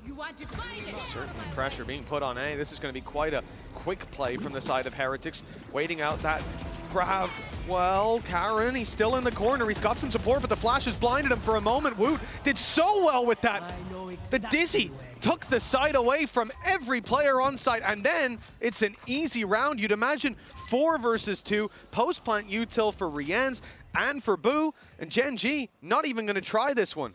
Certainly pressure being put on A. This is going to be quite a quick play from the side of Heretics. Waiting out that grab. Well, Karen, he's still in the corner. He's got some support, but the flash has blinded him for a moment. Woot did so well with that. The Dizzy took the side away from every player on site, and then it's an easy round. You'd imagine 4 versus 2, post-plant util for Rian's and for Boo, and Gen.G not even going to try this one.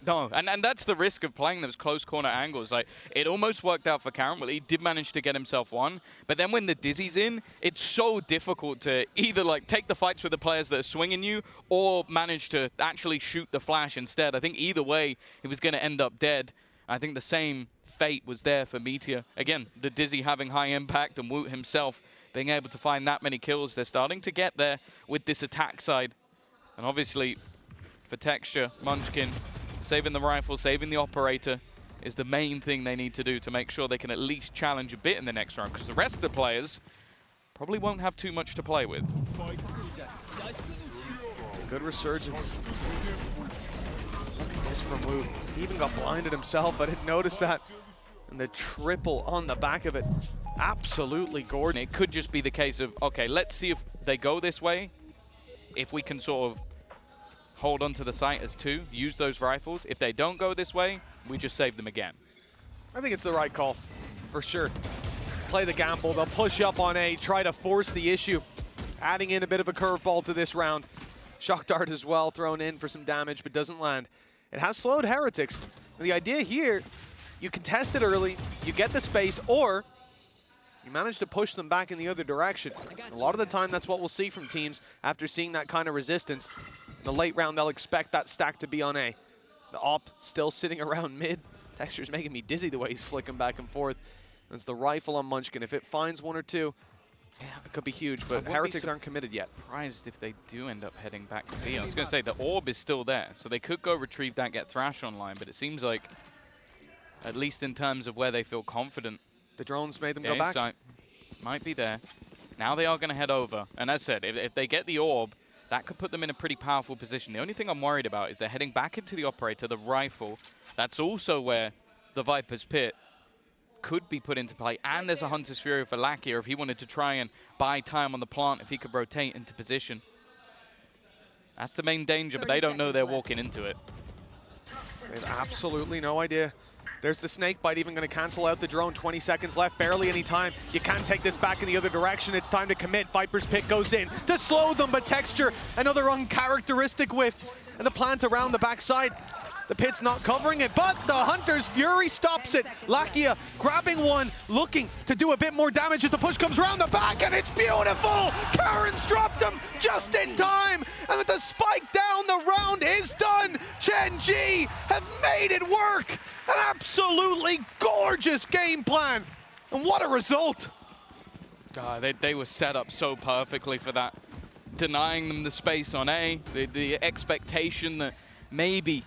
No, and that's the risk of playing those close corner angles. Like, it almost worked out for Karen. Well, he did manage to get himself one, but then when the Dizzy's in, it's so difficult to either like take the fights with the players that are swinging you or manage to actually shoot the flash instead. I think either way, he was going to end up dead. I think the same fate was there for Meteor. Again, the Dizzy having high impact and Woot himself being able to find that many kills. They're starting to get there with this attack side. And obviously, for Texture, Munchkin, saving the rifle, saving the operator is the main thing they need to do to make sure they can at least challenge a bit in the next round, because the rest of the players probably won't have too much to play with.
Good resurgence. Look at this from Wu. He even got blinded himself. I didn't notice that. And the triple on the back of it. Absolutely gorgeous.
It could just be the case of, okay, let's see if they go this way. If we can sort of hold onto the site as 2, use those rifles. If they don't go this way, we just save them again.
I think it's the right call, for sure. Play the gamble, they'll push up on A, try to force the issue. Adding in a bit of a curveball to this round. Shock Dart as well, thrown in for some damage, but doesn't land. It has slowed Heretics. And the idea here, you contest it early, you get the space, or you manage to push them back in the other direction. A lot of the time, that's what we'll see from teams after seeing that kind of resistance. In the late round, they'll expect that stack to be on A. The op still sitting around mid. Texture's making me dizzy the way he's flicking back and forth. It's the rifle on Munchkin. If it finds 1 or 2, yeah, it could be huge, but Heretics aren't committed yet.
Surprised if they do end up heading back to B. I was going to say, the orb is still there, so they could go retrieve that, get Thrash online, but it seems like, at least in terms of where they feel confident,
the drones made them go back.
Site might be there. Now they are going to head over, and as said, if they get the orb, that could put them in a pretty powerful position. The only thing I'm worried about is they're heading back into the operator, the rifle. That's also where the Viper's Pit could be put into play. And there's a Hunter's Fury for Lakia if he wanted to try and buy time on the plant, if he could rotate into position. That's the main danger, but they don't know they're walking into it.
They have absolutely no idea. There's the snake bite, even going to cancel out the drone. 20 seconds left, barely any time. You can't take this back in the other direction. It's time to commit. Viper's Pit goes in to slow them, but Texture, another uncharacteristic whiff. And the plant around the backside. The pit's not covering it, but the Hunter's Fury stops it. Lakia grabbing one, looking to do a bit more damage as the push comes around the back, and it's beautiful! Karen's dropped him just in time, and with the spike down, the round is done! Gen.G have made it work! An absolutely gorgeous game plan, and what a result!
They were set up so perfectly for that. Denying them the space on A, the expectation that maybe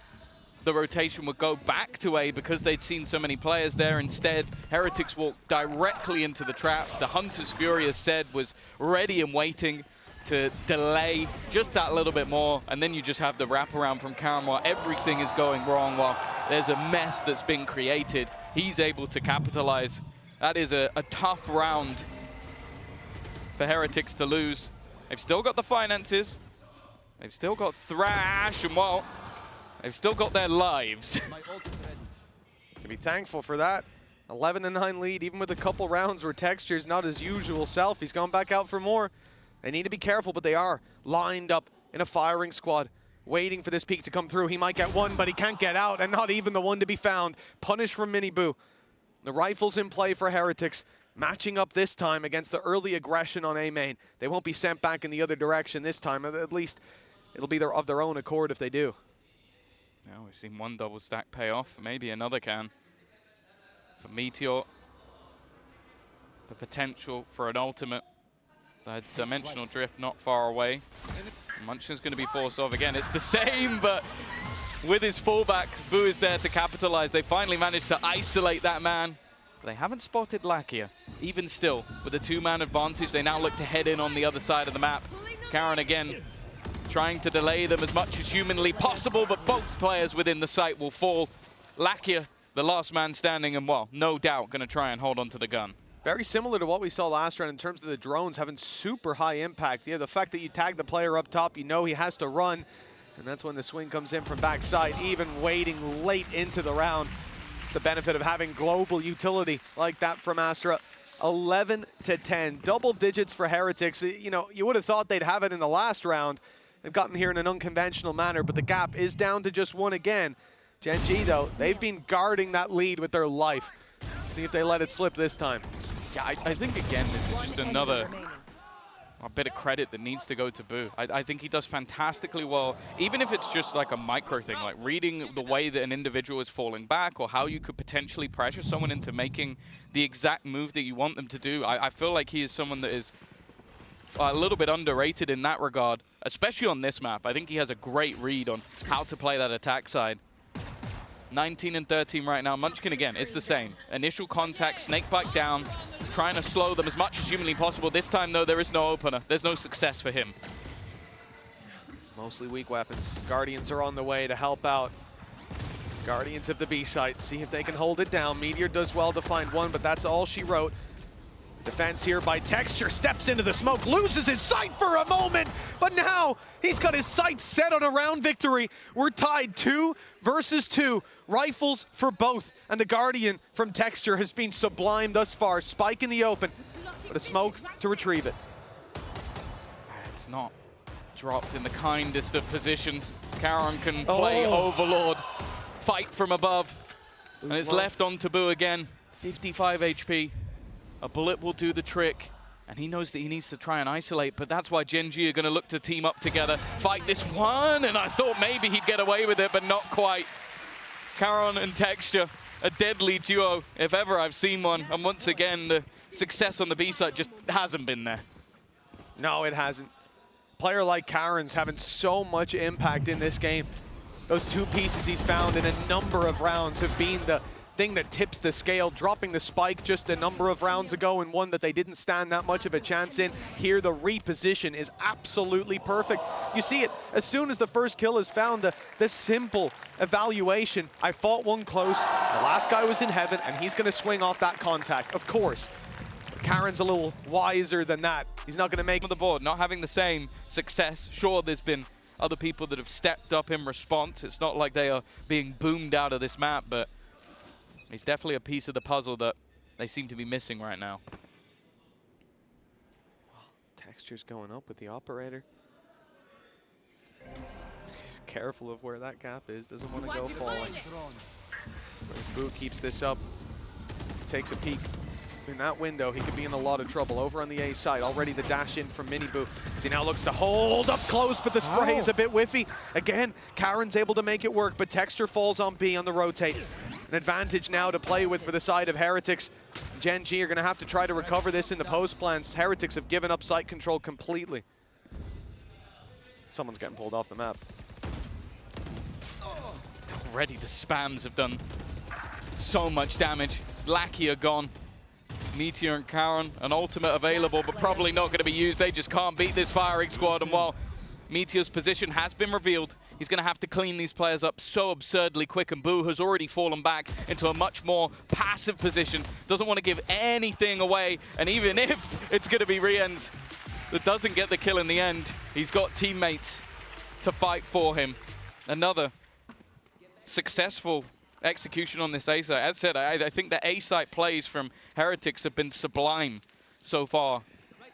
the rotation would go back to A because they'd seen so many players there. Instead, Heretics walked directly into the trap. The Hunter's Fury, as said, was ready and waiting to delay just that little bit more. And then you just have the wraparound from Karen while everything is going wrong, while there's a mess that's been created. He's able to capitalize. That is a tough round for Heretics to lose. They've still got the finances. They've still got Thrash, and well, they've still got their lives.
Can be thankful for that. 11-9 lead, even with a couple rounds where Texture's not his usual self. He's gone back out for more. They need to be careful, but they are lined up in a firing squad, waiting for this peak to come through. He might get one, but he can't get out, and not even the one to be found. Punish from Miniboo. The rifle's in play for Heretics, matching up this time against the early aggression on A main. They won't be sent back in the other direction this time, at least it'll be of their own accord if they do.
Now we've seen one double stack pay off, maybe another can. For Meteor, the potential for an ultimate. The dimensional drift not far away. Munchin's going to be forced off again. It's the same, but with his fallback, Boo is there to capitalize. They finally managed to isolate that man. They haven't spotted Lakia. Even still, with a two-man advantage, they now look to head in on the other side of the map. Karon again trying to delay them as much as humanly possible, but both players within the site will fall. Lakia, the last man standing, and well, no doubt going to try and hold on to the gun.
Very similar to what we saw last round in terms of the drones having super high impact. Yeah, the fact that you tag the player up top, you know he has to run, and that's when the swing comes in from backside, even waiting late into the round. It's the benefit of having global utility like that from Astra. 11 to 10, double digits for Heretics. You know, you would have thought they'd have it in the last round. They've gotten here in an unconventional manner, but the gap is down to just one again. Gen.G, though, they've been guarding that lead with their life. See if they let it slip this time.
Yeah, I think, again, this is just another bit of credit that needs to go to Boo. I think he does fantastically well, even if it's just like a micro thing, like reading the way that an individual is falling back or how you could potentially pressure someone into making the exact move that you want them to do. I feel like he is someone that is a little bit underrated in that regard, especially on this map. I think he has a great read on how to play that attack side. 19 and 13 right now. Munchkin again, it's the same. Initial contact, snakebite down, trying to slow them as much as humanly possible. This time, though, there is no opener. There's no success for him.
Mostly weak weapons. Guardians are on the way to help out. Guardians of the B site, see if they can hold it down. Meteor does well to find one, but that's all she wrote. Defense here by Texture, steps into the smoke, loses his sight for a moment, but now he's got his sights set on a round victory. We're tied 2 versus 2, rifles for both, and the Guardian from Texture has been sublime thus far. Spike in the open, but a smoke to retrieve it.
It's not dropped in the kindest of positions. Karon can play Overlord, fight from above, and it's left on to Boo again. 55 HP. A bullet will do the trick, and he knows that he needs to try and isolate, but that's why Gen.G are going to look to team up together, fight this one, and I thought maybe he'd get away with it, but not quite. Karon and Texture, a deadly duo, if ever I've seen one, and once again, the success on the B side just hasn't been there.
No, it hasn't. Player like Karon's having so much impact in this game. Those 2 pieces he's found in a number of rounds have been the thing that tips the scale, dropping the spike just a number of rounds ago in one that they didn't stand that much of a chance in. Here, the reposition is absolutely perfect. You see it as soon as the first kill is found, the simple evaluation. I fought one close, the last guy was in heaven, and he's going to swing off that contact, of course. But Karon's a little wiser than that. He's not going to make
on the board, not having the same success. Sure, there's been other people that have stepped up in response. It's not like they are being boomed out of this map, but he's definitely a piece of the puzzle that they seem to be missing right now.
Texture's going up with the operator. He's careful of where that gap is, doesn't want to go falling. Boo keeps this up, takes a peek. In that window, he could be in a lot of trouble. Over on the A side, already the dash in from Mini Boo, as he now looks to hold up close, but the spray is a bit whiffy. Again, Karon's able to make it work, but Texture falls on B on the rotate. An advantage now to play with for the side of Heretics. Gen.G are going to have to try to recover this in the post plans. Heretics have given up site control completely. Someone's getting pulled off the map.
Already the spams have done so much damage. Lakia gone. Meteor and Karon, an ultimate available, but probably not going to be used. They just can't beat this firing squad, and while Meteor's position has been revealed, he's going to have to clean these players up so absurdly quick, and Boo has already fallen back into a much more passive position. Doesn't want to give anything away, and even if it's going to be Rienz that doesn't get the kill in the end, he's got teammates to fight for him. Another successful execution on this A site. As said, I think the A site plays from Heretics have been sublime so far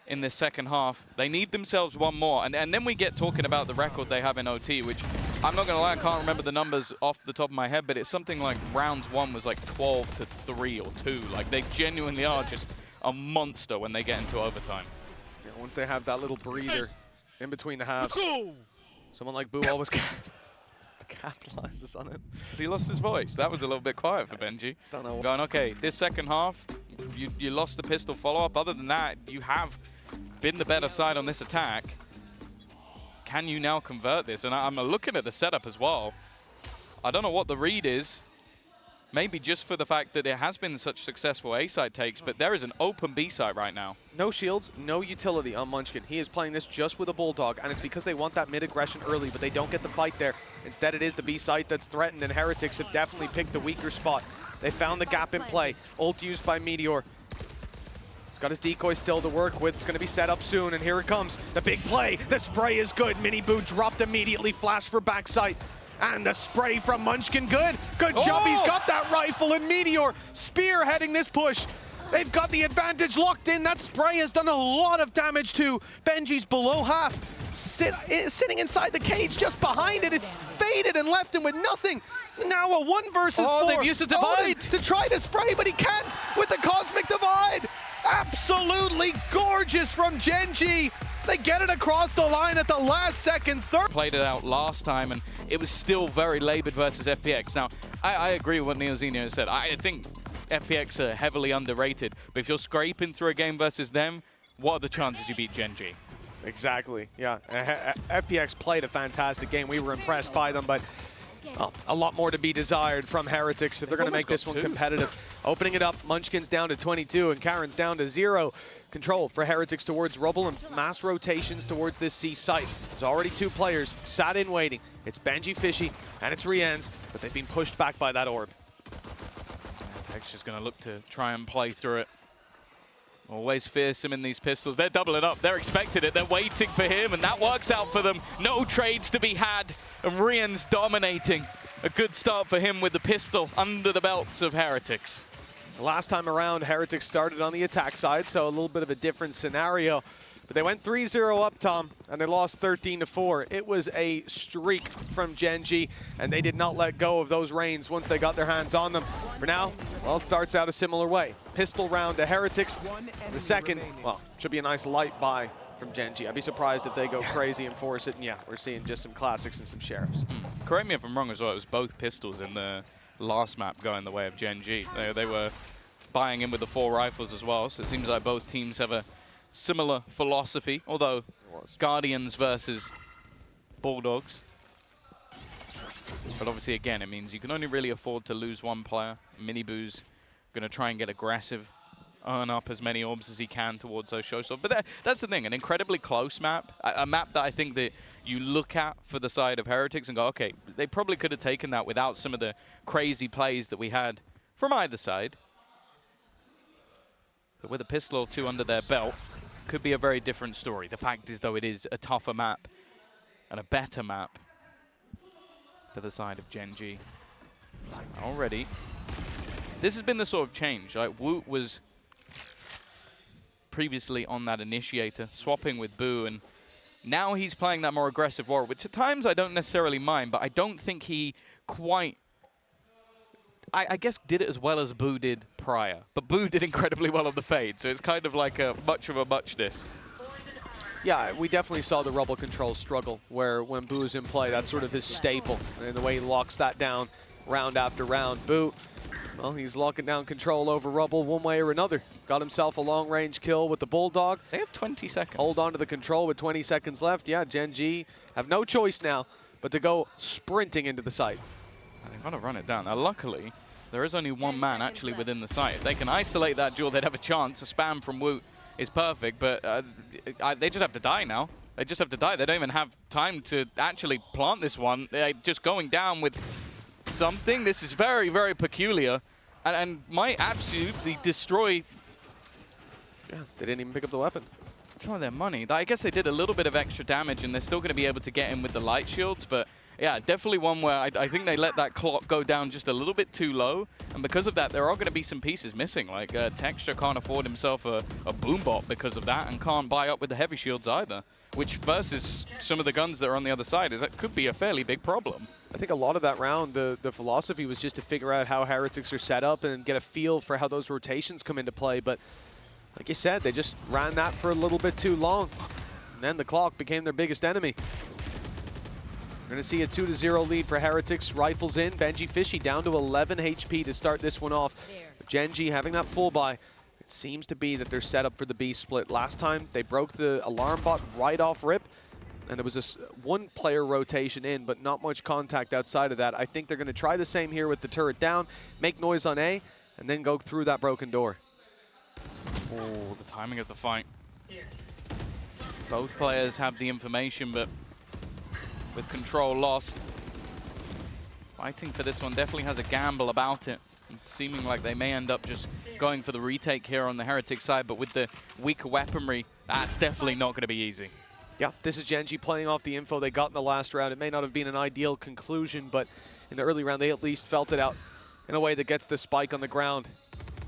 in this second half. They need themselves one more, and then we get talking about the record they have in OT, which I'm not gonna lie, I can't remember the numbers off the top of my head, but it's something like rounds 1 was like 12-3 or 2. Like, they genuinely are just a monster when they get into overtime.
Yeah, once they have that little breather in between the halves. Someone like Boo always capitalizes on it.
Has he lost his voice? That was a little bit quiet for Gen.G.
Don't know.
Going, okay, this second half, you lost the pistol follow-up. Other than that, you have been the better side on this attack. Can you now convert this? And I'm looking at the setup as well. I don't know what the read is. Maybe just for the fact that it has been such successful A-side takes, but there is an open B-side right now.
No shields, no utility on Munchkin. He is playing this just with a Bulldog, and it's because they want that mid-aggression early, but they don't get the fight there. Instead, it is the B-site that's threatened, and Heretics have definitely picked the weaker spot. They found the gap in play. Ult used by Meteor. He's got his decoy still to work with. It's going to be set up soon, and here it comes. The big play. The spray is good. Mini Boo dropped immediately. Flash for backside. And the spray from Munchkin, good. Good job, he's got that rifle, and Meteor spearheading this push. They've got the advantage locked in. That spray has done a lot of damage to Benji's below half. Sitting inside the cage just behind it. It's faded and left him with nothing. Now a 1 versus 4.
They've used the divide
to try to spray, but he can't with the cosmic divide. Absolutely gorgeous from Gen.G. They get it across the line at the last second.
Played it out last time, and it was still very labored versus FPX. Now, I agree with what Neozinho said. I think FPX are heavily underrated, but if you're scraping through a game versus them, what are the chances you beat Gen.G?
Exactly, yeah. FPX played a fantastic game. We were impressed by them, but a lot more to be desired from Heretics if they're going to make this one competitive. Opening it up, Munchkin's down to 22 and Karen's down to 0. Control for Heretics towards Rubble and mass rotations towards this C site. There's already 2 players sat in waiting. It's Benji Fishy and it's Rien's, but they've been pushed back by that orb.
Tech's just going to look to try and play through it. Always fearsome in these pistols. They're doubling up. They're expecting it. They're waiting for him, and that works out for them. No trades to be had, and Rien's dominating. A good start for him with the pistol under the belts of Heretics.
Last time around, Heretics started on the attack side, so a little bit of a different scenario. But they went 3-0 up, Tom, and they lost 13-4. It was a streak from Gen.G, and they did not let go of those reins once they got their hands on them. For now, well, it starts out a similar way. Pistol round to Heretics. The second, well, should be a nice light buy from Gen.G. I'd be surprised if they go crazy and force it. And yeah, we're seeing just some classics and some sheriffs.
Correct me if I'm wrong as well, it was both pistols in the last map going the way of Gen.G. They were buying in with the 4 rifles as well, so it seems like both teams have a similar philosophy, although Guardians versus Bulldogs. But obviously, again, it means you can only really afford to lose 1 player. Mini Boo's going to try and get aggressive, earn up as many orbs as he can towards those showstoppers. But that's the thing, an incredibly close map, a map that I think that you look at for the side of Heretics and go, okay, they probably could have taken that without some of the crazy plays that we had from either side. But with a pistol or 2 under their belt, could be a very different story. The fact is, though, it is a tougher map and a better map for the side of Gen.G. Already, this has been the sort of change. Like, Woot was previously on that initiator, swapping with Boo, and now he's playing that more aggressive warrior, which at times I don't necessarily mind, but I don't think he quite, I guess, did it as well as Boo did prior. But Boo did incredibly well on the fade, so it's kind of like a much of a muchness.
Yeah, we definitely saw the Rubble control struggle, where when Boo's in play, that's sort of his staple, and the way he locks that down round after round. Boo, well, he's locking down control over Rubble one way or another. Got himself a long-range kill with the Bulldog.
They have 20 seconds.
Hold on to the control with 20 seconds left. Yeah, Gen.G have no choice now but to go sprinting into the site.
They've got to run it down. Now, luckily, there is only 1 man actually within the site. If they can isolate that duel, they'd have a chance. A spam from Woot is perfect, but they just have to die now. They just have to die. They don't even have time to actually plant this one. They're just going down with something. This is very, very peculiar and might absolutely destroy.
Yeah, they didn't even pick up the weapon.
Try their money. I guess they did a little bit of extra damage, and they're still going to be able to get in with the light shields, but yeah, definitely one where I think they let that clock go down just a little bit too low, and because of that, there are going to be some pieces missing. Like, Texture can't afford himself a boom bot because of that, and can't buy up with the heavy shields either, which versus some of the guns that are on the other side, that could be a fairly big problem.
I think a lot of that round, the philosophy was just to figure out how Heretics are set up and get a feel for how those rotations come into play, but like you said, they just ran that for a little bit too long, and then the clock became their biggest enemy. We're going to see a 2-0 lead for Heretics. Rifles in. Gen.G Fishy down to 11 HP to start this one off. Gen.G having that full buy. It seems to be that they're set up for the B split. Last time, they broke the alarm bot right off rip. And there was a one-player rotation in, but not much contact outside of that. I think they're going to try the same here with the turret down, make noise on A, and then go through that broken door.
Oh, the timing of the fight. Both players have the information, but with control lost. Fighting for this one definitely has a gamble about it. It's seeming like they may end up just going for the retake here on the Heretic side, but with the weaker weaponry, that's definitely not going to be easy.
Yeah, this is Gen.G playing off the info they got in the last round. It may not have been an ideal conclusion, but in the early round, they at least felt it out in a way that gets the spike on the ground,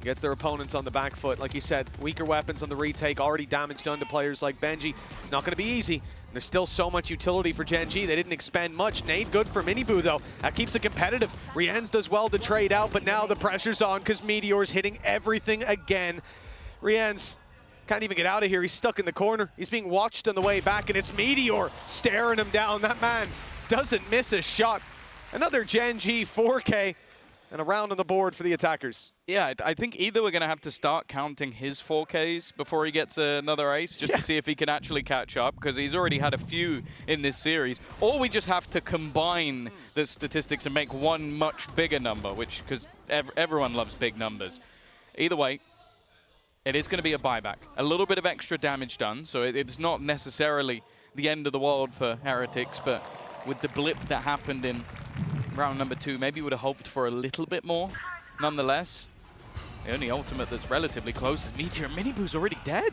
gets their opponents on the back foot. Like you said, weaker weapons on the retake, already damage done to players like Gen.G. It's not going to be easy. There's still so much utility for Gen.G. They didn't expend much. Nade good for Miniboo, though. That keeps it competitive. Rienz does well to trade out, but now the pressure's on because Meteor's hitting everything again. Rienz can't even get out of here. He's stuck in the corner. He's being watched on the way back, and it's Meteor staring him down. That man doesn't miss a shot. Another Gen.G 4K and a round on the board for the attackers.
Yeah, I think either we're going to have to start counting his 4Ks before he gets another ace, just to see if he can actually catch up, because he's already had a few in this series, or we just have to combine the statistics and make one much bigger number, which, because everyone loves big numbers. Either way, it is going to be a buyback. A little bit of extra damage done, so it's not necessarily the end of the world for Heretics, but with the blip that happened in round number 2, maybe would have hoped for a little bit more. Nonetheless, the only ultimate that's relatively close is Meteor. Miniboo's already dead.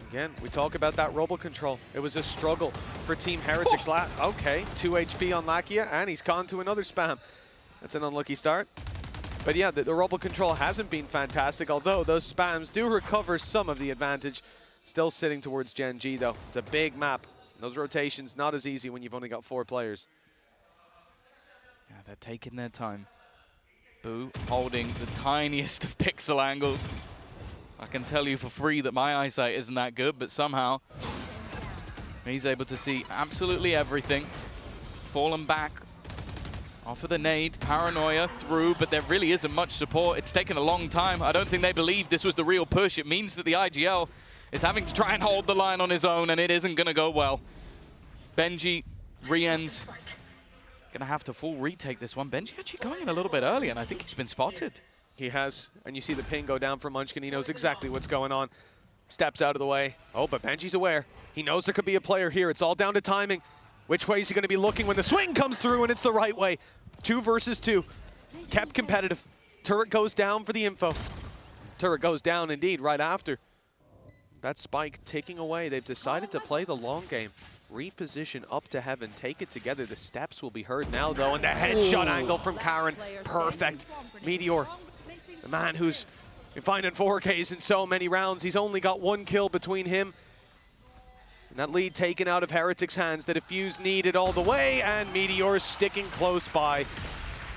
Again, we talk about that robo control. It was a struggle for Team Heretics. Okay, 2 HP on Lakia, and he's gone to another spam. That's an unlucky start. But yeah, the robo control hasn't been fantastic, although those spams do recover some of the advantage. Still sitting towards Gen.G, though. It's a big map. Those rotations, not as easy when you've only got 4 players.
Yeah, they're taking their time. Boo holding the tiniest of pixel angles. I can tell you for free that my eyesight isn't that good, but somehow he's able to see absolutely everything. Fallen back off of the nade, paranoia through, but there really isn't much support. It's taken a long time. I don't think they believe this was the real push. It means that the IGL is having to try and hold the line on his own, and it isn't going to go well. Gen.G, Rienz, gonna have to full retake this one. Gen.G actually going in a little bit early, and I think he's been spotted.
He has, and you see the ping go down from Munchkin. He knows exactly what's going on. Steps out of the way. Oh, but Gen.G's aware. He knows there could be a player here. It's all down to timing. Which way is he gonna be looking when the swing comes through, and it's the right way. 2 versus 2. Kept competitive. Turret goes down for the info. Turret goes down indeed right after. That spike ticking away. They've decided to play the long game. Reposition up to heaven, take it together. The steps will be heard now, though, and the headshot angle from Karen, perfect. Meteor, the man who's been finding 4Ks in so many rounds. He's only got 1 kill between him. And that lead taken out of Heretics' hands. The defuse needed all the way, and Meteor sticking close by.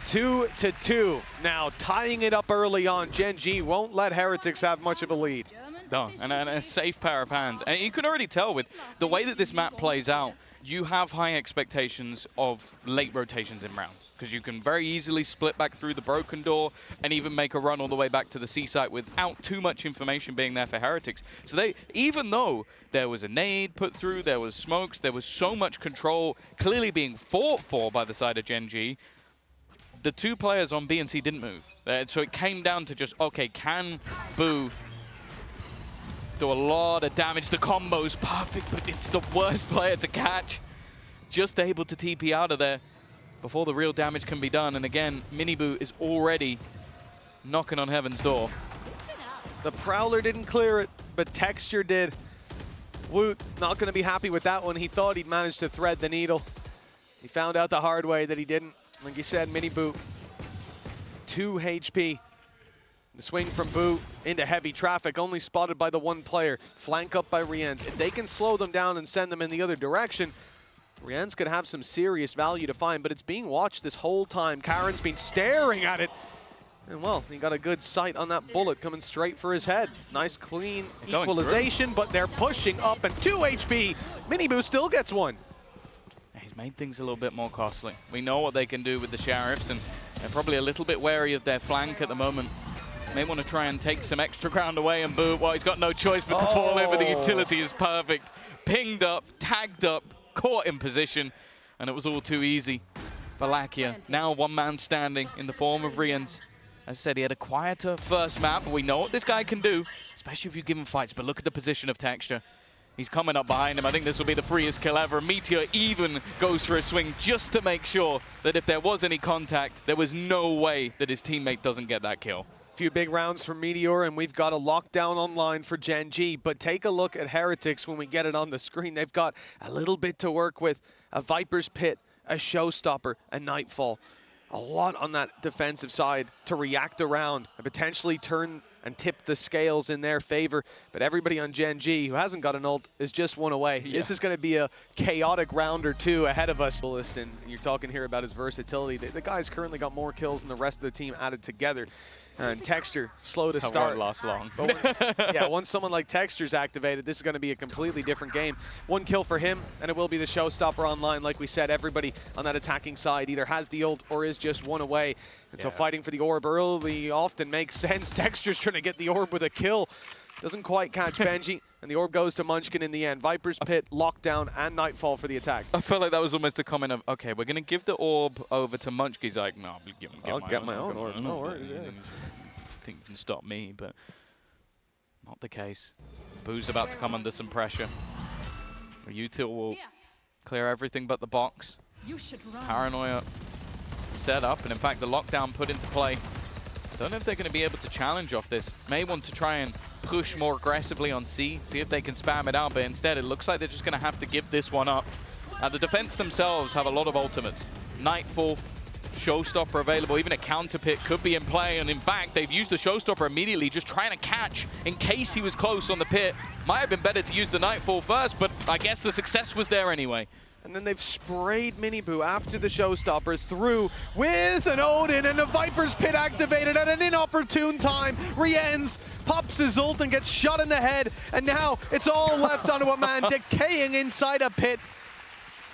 2-2. Now tying it up early on. Gen.G won't let Heretics have much of a lead.
No, and a safe pair of hands. And you can already tell with the way that this map plays out, you have high expectations of late rotations in rounds, because you can very easily split back through the broken door and even make a run all the way back to the C site without too much information being there for Heretics. So they, even though there was a nade put through, there was smokes, there was so much control clearly being fought for by the side of Gen.G, the 2 players on B and C didn't move. So it came down to just, okay, can Boo do a lot of damage? The combo's perfect, but it's the worst player to catch. Just able to TP out of there before the real damage can be done. And again, Miniboo is already knocking on heaven's door.
The Prowler didn't clear it, but Texture did. Woot not going to be happy with that one. He thought he'd managed to thread the needle. He found out the hard way that he didn't. Like you said, Miniboo, 2 HP. The swing from Boo into heavy traffic, only spotted by the 1 player. Flank up by Rienz. If they can slow them down and send them in the other direction, Rienz could have some serious value to find, but it's being watched this whole time. Karen's been staring at it. And well, he got a good sight on that bullet coming straight for his head. Nice clean equalization, but they're pushing up, and 2 HP. Miniboo still gets 1.
It's made things a little bit more costly. We know what they can do with the Sheriffs, and they're probably a little bit wary of their flank at the moment. May want to try and take some extra ground away, and Boo, well, he's got no choice but to fall in, but the utility is perfect. Pinged up, tagged up, caught in position, and it was all too easy. Valakia, now one man standing in the form of Rians. As I said, he had a quieter first map, but we know what this guy can do, especially if you give him fights, but look at the position of Texture. He's coming up behind him. I think this will be the freest kill ever. Meteor even goes for a swing just to make sure that if there was any contact, there was no way that his teammate doesn't get that kill.
Few big rounds from Meteor, and we've got a lockdown online for Gen.G. But take a look at Heretics when we get it on the screen. They've got a little bit to work with. A Viper's Pit, a Showstopper, a Nightfall. A lot on that defensive side to react around and potentially turn and tip the scales in their favor. But everybody on Gen.G who hasn't got an ult is just one away. Yeah. This is going to be a chaotic round or two ahead of us. And you're talking here about his versatility. The guy's currently got more kills than the rest of the team added together. And Texture, slow to start.
Won't last long.
But once someone like Texture's activated, this is going to be a completely different game. One kill for him, and it will be the Showstopper online. Like we said, everybody on that attacking side either has the ult or is just one away. And so fighting for the orb early often makes sense. Texture's trying to get the orb with a kill. Doesn't quite catch Benji, and the orb goes to Munchkin in the end. Viper's Pit, Lockdown, and Nightfall for the attack.
I felt like that was almost a comment of, okay, we're going to give the orb over to Munchkin. He's like, no,
I'll get my own orb. No worries, yeah.
I think you can stop me, but not the case. Boo's about to come under some pressure. Util will clear everything but the box. Paranoia set up, and in fact, the lockdown put into play. Don't know if they're going to be able to challenge off this. May want to try and push more aggressively on C, see if they can spam it out, but instead it looks like they're just going to have to give this one up. Now, the defense themselves have a lot of ultimates. Nightfall, Showstopper available, even a counter pit could be in play, and in fact, they've used the Showstopper immediately, just trying to catch in case he was close on the pit. Might have been better to use the Nightfall first, but I guess the success was there anyway.
And then they've sprayed Miniboo after the Showstopper through with an Odin, and the Viper's Pit activated at an inopportune time. Riens pops his ult and gets shot in the head, and now it's all left onto a man decaying inside a pit.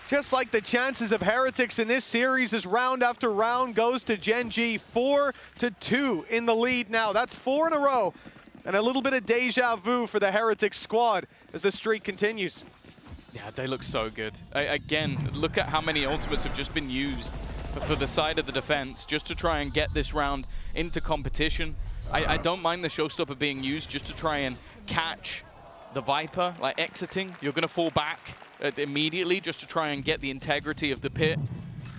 Just like the chances of Heretics in this series as round after round goes to Gen.G. 4-2 in the lead now. That's 4 in a row, and a little bit of deja vu for the Heretics squad as the streak continues.
Yeah, they look so good. Again, look at how many ultimates have just been used for the side of the defense just to try and get this round into competition. I don't mind the Showstopper being used just to try and catch the Viper, like exiting. You're going to fall back immediately just to try and get the integrity of the pit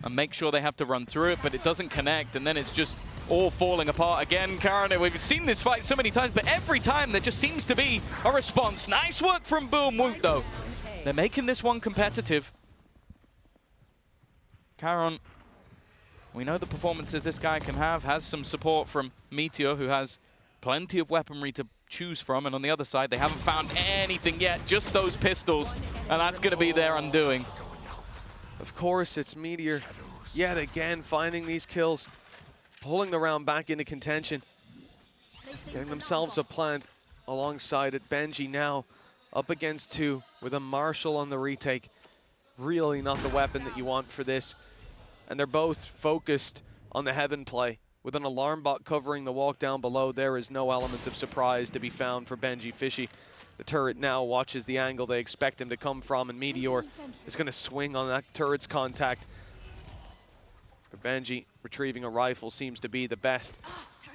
and make sure they have to run through it, but it doesn't connect, and then it's just all falling apart again. Karen, we've seen this fight so many times, but every time there just seems to be a response. Nice work from Boom Woot, though. They're making this one competitive. Karen, we know the performances this guy can have, has some support from Meteor, who has plenty of weaponry to choose from, and on the other side, they haven't found anything yet, just those pistols, and that's going to be their undoing.
Of course, it's Meteor yet again finding these kills, pulling the round back into contention, getting themselves a plant alongside it. Benji now up against 2 with a Marshall on the retake. Really not the weapon that you want for this. And they're both focused on the Heaven play. With an alarm bot covering the walk down below, there is no element of surprise to be found for Benji Fishy. The turret now watches the angle they expect him to come from, and Meteor is going to swing on that turret's contact. For Benji, retrieving a rifle seems to be the best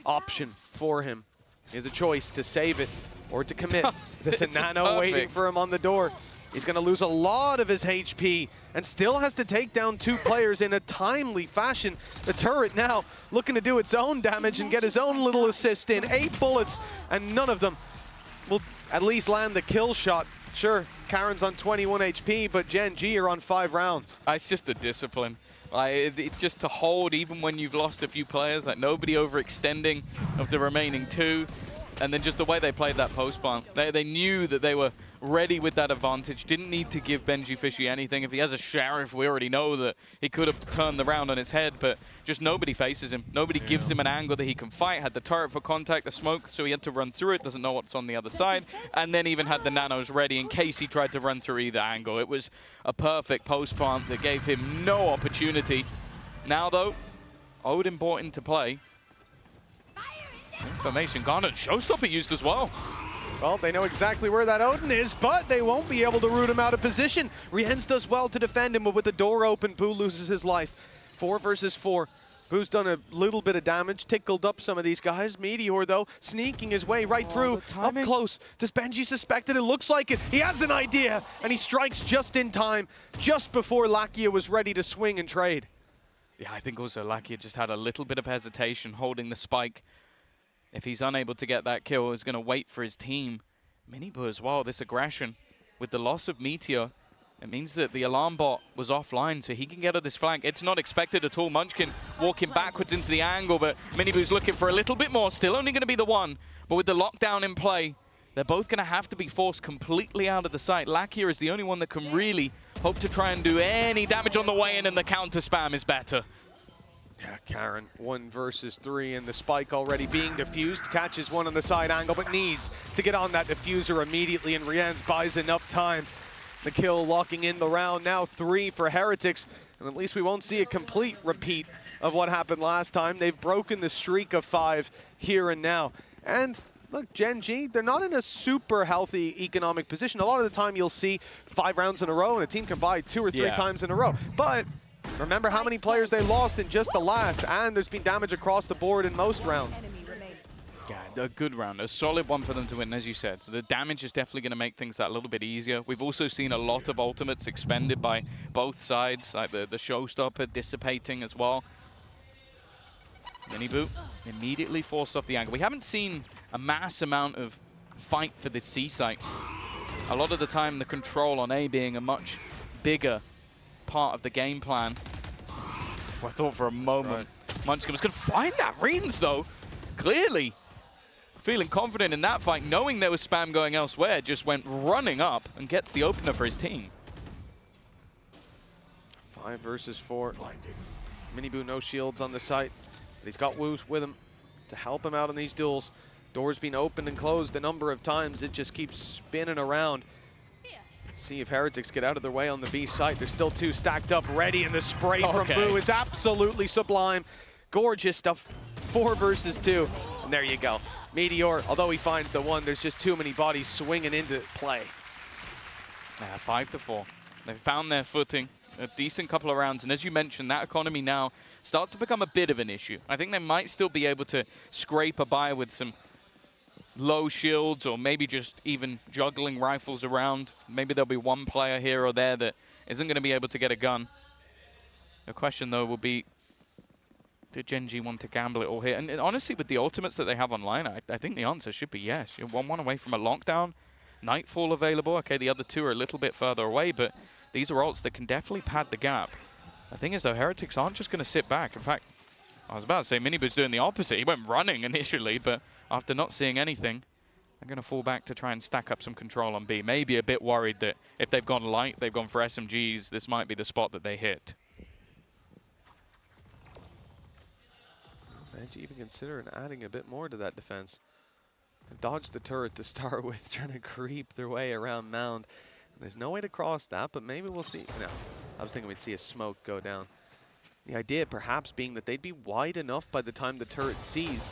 option for him. He has a choice to save it or to commit. There's a nano waiting for him on the door. He's going to lose a lot of his HP and still has to take down 2 players in a timely fashion. The turret now looking to do its own damage and get his own little assist in. 8 bullets, and none of them will at least land the kill shot. Sure, Karen's on 21 HP, but Gen.G are on 5 rounds.
It's just the discipline. Just to hold even when you've lost a few players, like nobody overextending of the remaining 2. And then just the way they played that post bomb. They knew that they were ready with that advantage. Didn't need to give Gen.G Fishy anything. If he has a Sheriff, we already know that he could have turned the round on his head, but just nobody faces him. Nobody gives him an angle that he can fight. Had the turret for contact, the smoke, so he had to run through it. Doesn't know what's on the other side. And then even had the nanos ready in case he tried to run through either angle. It was a perfect post plant that gave him no opportunity. Now though, Odin brought into play. Information gone and Showstopper used as well.
Well, they know exactly where that Odin is, but they won't be able to root him out of position. Rienz does well to defend him, but with the door open, Boo loses his life. 4 versus 4. Boo's done a little bit of damage, tickled up some of these guys. Meteor, though, sneaking his way right through, up close. Does Gen.G suspect it? It looks like it. He has an idea, and he strikes just in time, just before Lakia was ready to swing and trade.
Yeah, I think also Lakia just had a little bit of hesitation holding the spike. If he's unable to get that kill, he's going to wait for his team. Minibu as well, this aggression. With the loss of Meteor, it means that the alarm bot was offline, so he can get at this flank. It's not expected at all. Munchkin walking backwards into the angle, but Minibu's looking for a little bit more. Still only going to be the one, but with the lockdown in play, they're both going to have to be forced completely out of the site. Lakia is the only one that can really hope to try and do any damage on the way in, and the counter spam is better.
Yeah, Karen, 1 versus 3, and the spike already being diffused. Catches one on the side angle, but needs to get on that diffuser immediately, and Rienz buys enough time. The kill locking in the round, now 3 for Heretics, and at least we won't see a complete repeat of what happened last time. They've broken the streak of 5 here and now. And look, Gen.G, they're not in a super healthy economic position. A lot of the time you'll see 5 rounds in a row, and a team can buy 2 or 3 times in a row. But remember how many players they lost in just the last, and there's been damage across the board in most rounds.
Yeah, a good round, a solid one for them to win, as you said. The damage is definitely going to make things that little bit easier. We've also seen a lot of ultimates expended by both sides, like the Showstopper dissipating as well. Minibu immediately forced off the angle. We haven't seen a mass amount of fight for this C site. A lot of the time, the control on A being a much bigger part of the game plan. I thought for a moment Munchkin was going to find that. Reens, though, clearly feeling confident in that fight, knowing there was spam going elsewhere, just went running up and gets the opener for his team.
5 versus 4. Minibu no shields on the site, but he's got Wu with him to help him out in these duels. Doors being opened and closed a number of times. It just keeps spinning around. See if Heretics get out of their way on the B site. There's still 2 stacked up ready, and the spray from Boo is absolutely sublime. Gorgeous stuff. 4 versus 2. And there you go. Meteor, although he finds the 1, there's just too many bodies swinging into play.
Yeah, 5 to 4. They've found their footing. A decent couple of rounds, and as you mentioned, that economy now starts to become a bit of an issue. I think they might still be able to scrape a by with some low shields, or maybe just even juggling rifles around. Maybe there'll be one player here or there that isn't going to be able to get a gun. The question, though, will be, did Gen.G want to gamble it all here? And honestly, with the ultimates that they have online, I think the answer should be yes. You're 1-1 away from a lockdown. Nightfall available. Okay, the other 2 are a little bit further away, but these are ults that can definitely pad the gap. The thing is, though, Heretics aren't just going to sit back. In fact, I was about to say Minibu's doing the opposite. He went running initially, but after not seeing anything, they're going to fall back to try and stack up some control on B. Maybe a bit worried that if they've gone light, they've gone for SMGs, this might be the spot that they hit.
Gen.G even considering adding a bit more to that defense. Dodge the turret to start with, trying to creep their way around Mound. There's no way to cross that, but maybe we'll see. No, I was thinking we'd see a smoke go down. The idea perhaps being that they'd be wide enough by the time the turret sees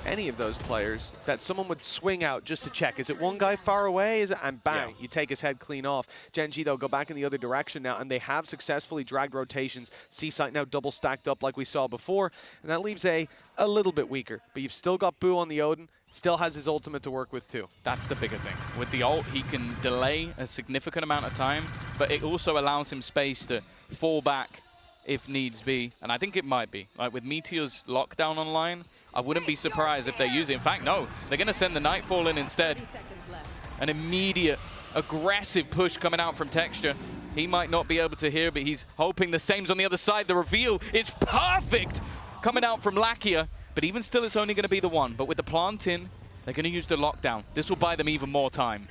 any of those players that someone would swing out just to check. Is it one guy far away? Is it? And bang, you take his head clean off. Gen.G, though, go back in the other direction now, and they have successfully dragged rotations. C-site now double stacked up like we saw before, and that leaves A a little bit weaker. But you've still got Boo on the Odin. Still has his ultimate to work with, too.
That's the bigger thing. With the ult, he can delay a significant amount of time, but it also allows him space to fall back if needs be. And I think it might be. Like with Meteor's lockdown online, I wouldn't be surprised if they use it. In fact, no. They're going to send the Nightfall in instead. An immediate, aggressive push coming out from Texture. He might not be able to hear, but he's hoping the same's on the other side. The reveal is perfect coming out from Lakia. But even still, it's only going to be the 1. But with the plant in, they're going to use the lockdown. This will buy them even more time.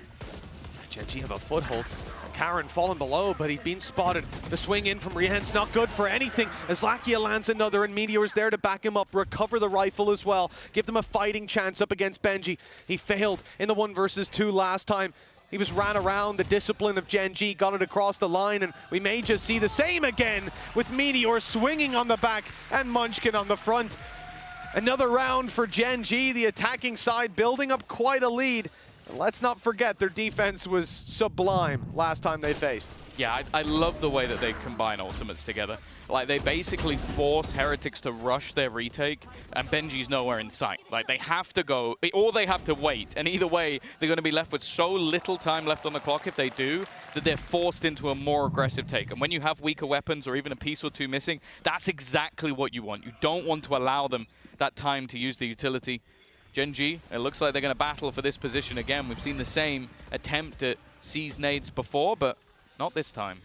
Gen.G have a foothold. Karen falling below, but he's been spotted. The swing in from Rihan's not good for anything as Lakia lands another, and Meteor's there to back him up, recover the rifle as well, give them a fighting chance up against Benji. He failed in the 1 versus 2 last time. He was ran around the discipline of Gen.G, got it across the line, and we may just see the same again with Meteor swinging on the back and Munchkin on the front. Another round for Gen.G, the attacking side building up quite a lead. And let's not forget their defense was sublime last time they faced.
Yeah, I love the way that they combine ultimates together. Like, they basically force Heretics to rush their retake, and Benji's nowhere in sight. Like, they have to go, or they have to wait. And either way, they're going to be left with so little time left on the clock if they do, that they're forced into a more aggressive take. And when you have weaker weapons or even a piece or two missing, that's exactly what you want. You don't want to allow them that time to use the utility. Gen.G, it looks like they're going to battle for this position again. We've seen the same attempt at seize nades before, but not this time.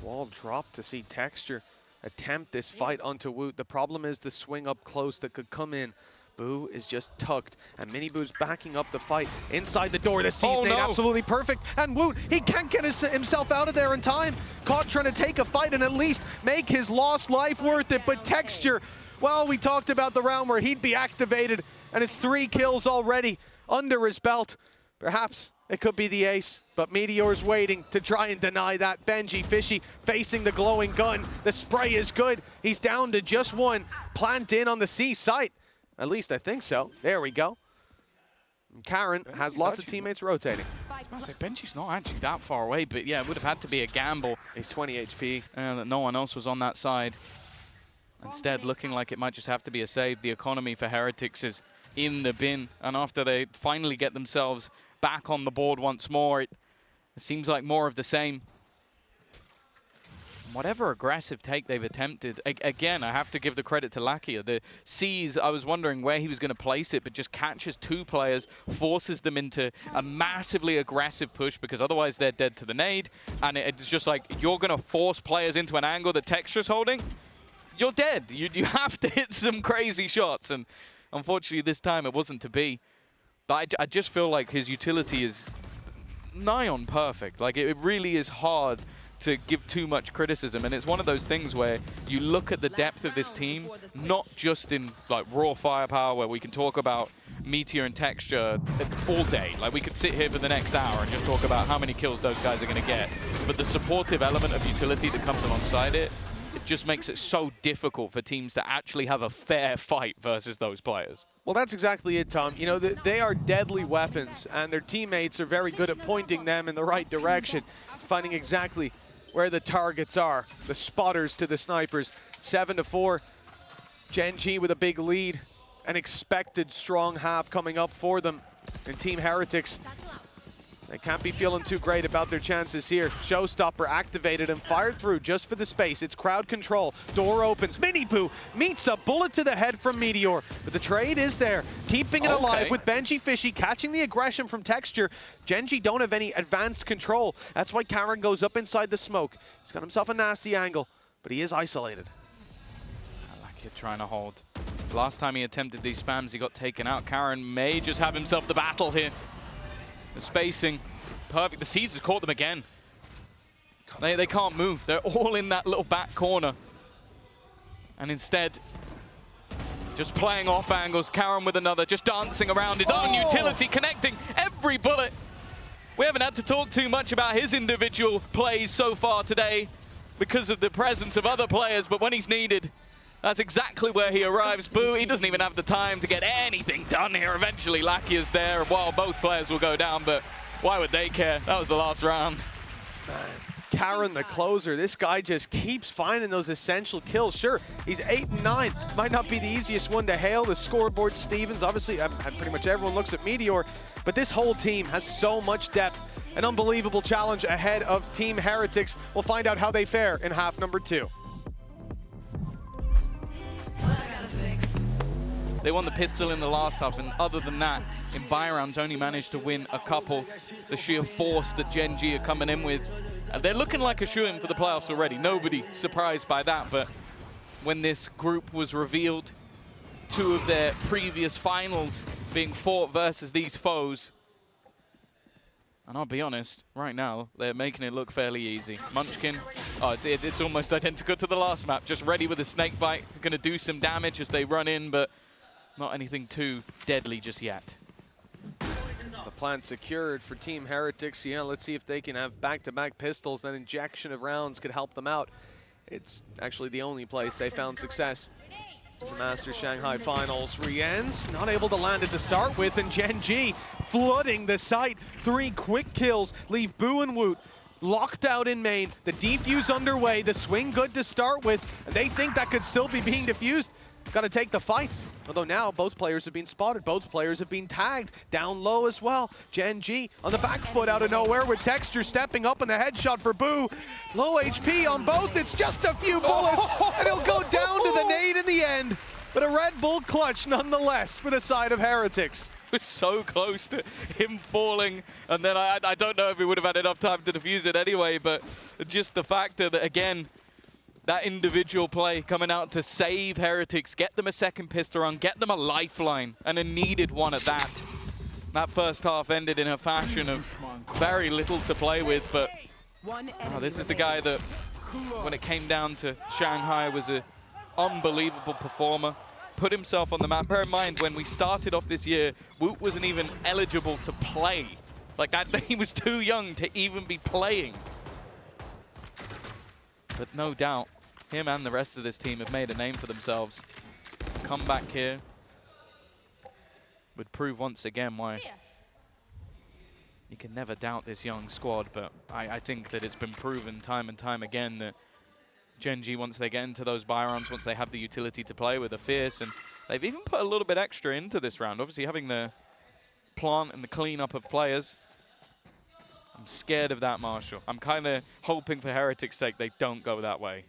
Wall dropped to see Texture attempt this fight onto Woot. The problem is the swing up close that could come in. Boo is just tucked, and Mini Boo's backing up the fight inside the door. The seize nade absolutely perfect, and Woot, he can't get himself out of there in time. Caught trying to take a fight and at least make his lost life worth it, but Texture, well, we talked about the round where he'd be activated, and it's 3 kills already under his belt. Perhaps it could be the ace, but Meteor's waiting to try and deny that. Benji Fishy facing the glowing gun. The spray is good. He's down to just 1. Plant in on the C site. At least I think so. There we go. And Karen has lots of teammates rotating.
I was about to say, Benji's not actually that far away, but yeah, it would have had to be a gamble.
He's 20 HP.
And that no one else was on that side. Instead, looking like it might just have to be a save. The economy for Heretics is in the bin. And after they finally get themselves back on the board once more, it seems like more of the same. Whatever aggressive take they've attempted, again, I have to give the credit to Lakia. The C's, I was wondering where he was going to place it, but just catches 2 players, forces them into a massively aggressive push, because otherwise they're dead to the nade. And it's just like, you're going to force players into an angle that Texture's holding, you're dead. You have to hit some crazy shots, and unfortunately this time it wasn't to be. But I just feel like his utility is nigh on perfect. Like, it really is hard to give too much criticism, and it's one of those things where you look at the depth of this team, not just in like raw firepower where we can talk about Meteor and Texture all day. Like, we could sit here for the next hour and just talk about how many kills those guys are going to get, but the supportive element of utility that comes alongside it, it just makes it so difficult for teams to actually have a fair fight versus those players.
Well, that's exactly it, Tom. You know, they are deadly weapons, and their teammates are very good at pointing them in the right direction, finding exactly where the targets are. The spotters to the snipers. 7-4. Gen.G with a big lead. An expected strong half coming up for them. And Team Heretics, they can't be feeling too great about their chances here. Showstopper activated and fired through just for the space. It's crowd control. Door opens. Mini Boo meets a bullet to the head from Meteor. But the trade is there. Keeping it alive with Benji Fishy catching the aggression from Texture. Gen.G don't have any advanced control. That's why Karen goes up inside the smoke. He's got himself a nasty angle, but he is isolated.
I like it trying to hold. Last time he attempted these spams, he got taken out. Karen may just have himself the battle here. The spacing, perfect. The Caesars caught them again. They can't move. They're all in that little back corner. And instead, just playing off angles. Karen with another, just dancing around his own utility, connecting every bullet. We haven't had to talk too much about his individual plays so far today because of the presence of other players, but when he's needed, that's exactly where he arrives. Boo, he doesn't even have the time to get anything done here. Eventually, Lakia's there, and while both players will go down, but why would they care? That was the last round.
Man, Karen, the closer, this guy just keeps finding those essential kills. Sure, he's 8 and 9. Might not be the easiest one to hail. The scoreboard Stevens, obviously, pretty much everyone looks at Meteor, but this whole team has so much depth. An unbelievable challenge ahead of Team Heretics. We'll find out how they fare in half number 2.
They won the pistol in the last half, and other than that, in buy rounds only managed to win a couple. The sheer force that Gen.G are coming in with, they're looking like a shoo-in for the playoffs already. Nobody surprised by that, but when this group was revealed, 2 of their previous finals being fought versus these foes, And I'll be honest, right now, they're making it look fairly easy. Munchkin, oh, it's almost identical to the last map. Just ready with a snake bite. Going to do some damage as they run in, but not anything too deadly just yet.
The plant secured for Team Heretics. Yeah, let's see if they can have back-to-back pistols. That injection of rounds could help them out. It's actually the only place they found success. The Masters Shanghai Finals. Rien's not able to land it to start with, and Gen.G flooding the site. 3 quick kills leave Boo and Woot locked out in main. The defuse underway, the swing good to start with, and they think that could still be being defused. Got to take the fights. Although now both players have been spotted, both players have been tagged down low as well. Gen.G on the back foot out of nowhere with Texture stepping up in the headshot for Boo. Low HP on both, it's just a few bullets and he'll go down to the nade in the end. But a Red Bull clutch nonetheless for the side of Heretics.
We're so close to him falling, and then I don't know if we would have had enough time to defuse it anyway, but just the fact that, again, that individual play coming out to save Heretics, get them a second pistol run, get them a lifeline, and a needed one at that. That first half ended in a fashion of very little to play with, but this is the guy that, when it came down to Shanghai, was an unbelievable performer. Put himself on the map. Bear in mind, when we started off this year, Woot wasn't even eligible to play. Like, he was too young to even be playing. But no doubt, him and the rest of this team have made a name for themselves. Come back here would prove once again why you can never doubt this young squad, but I think that it's been proven time and time again that Gen.G, once they get into those buy rounds, once they have the utility to play with, are fierce, and they've even put a little bit extra into this round. Obviously having the plant and the cleanup of players. I'm scared of that, Marshall. I'm kind of hoping for Heretics' sake they don't go that way.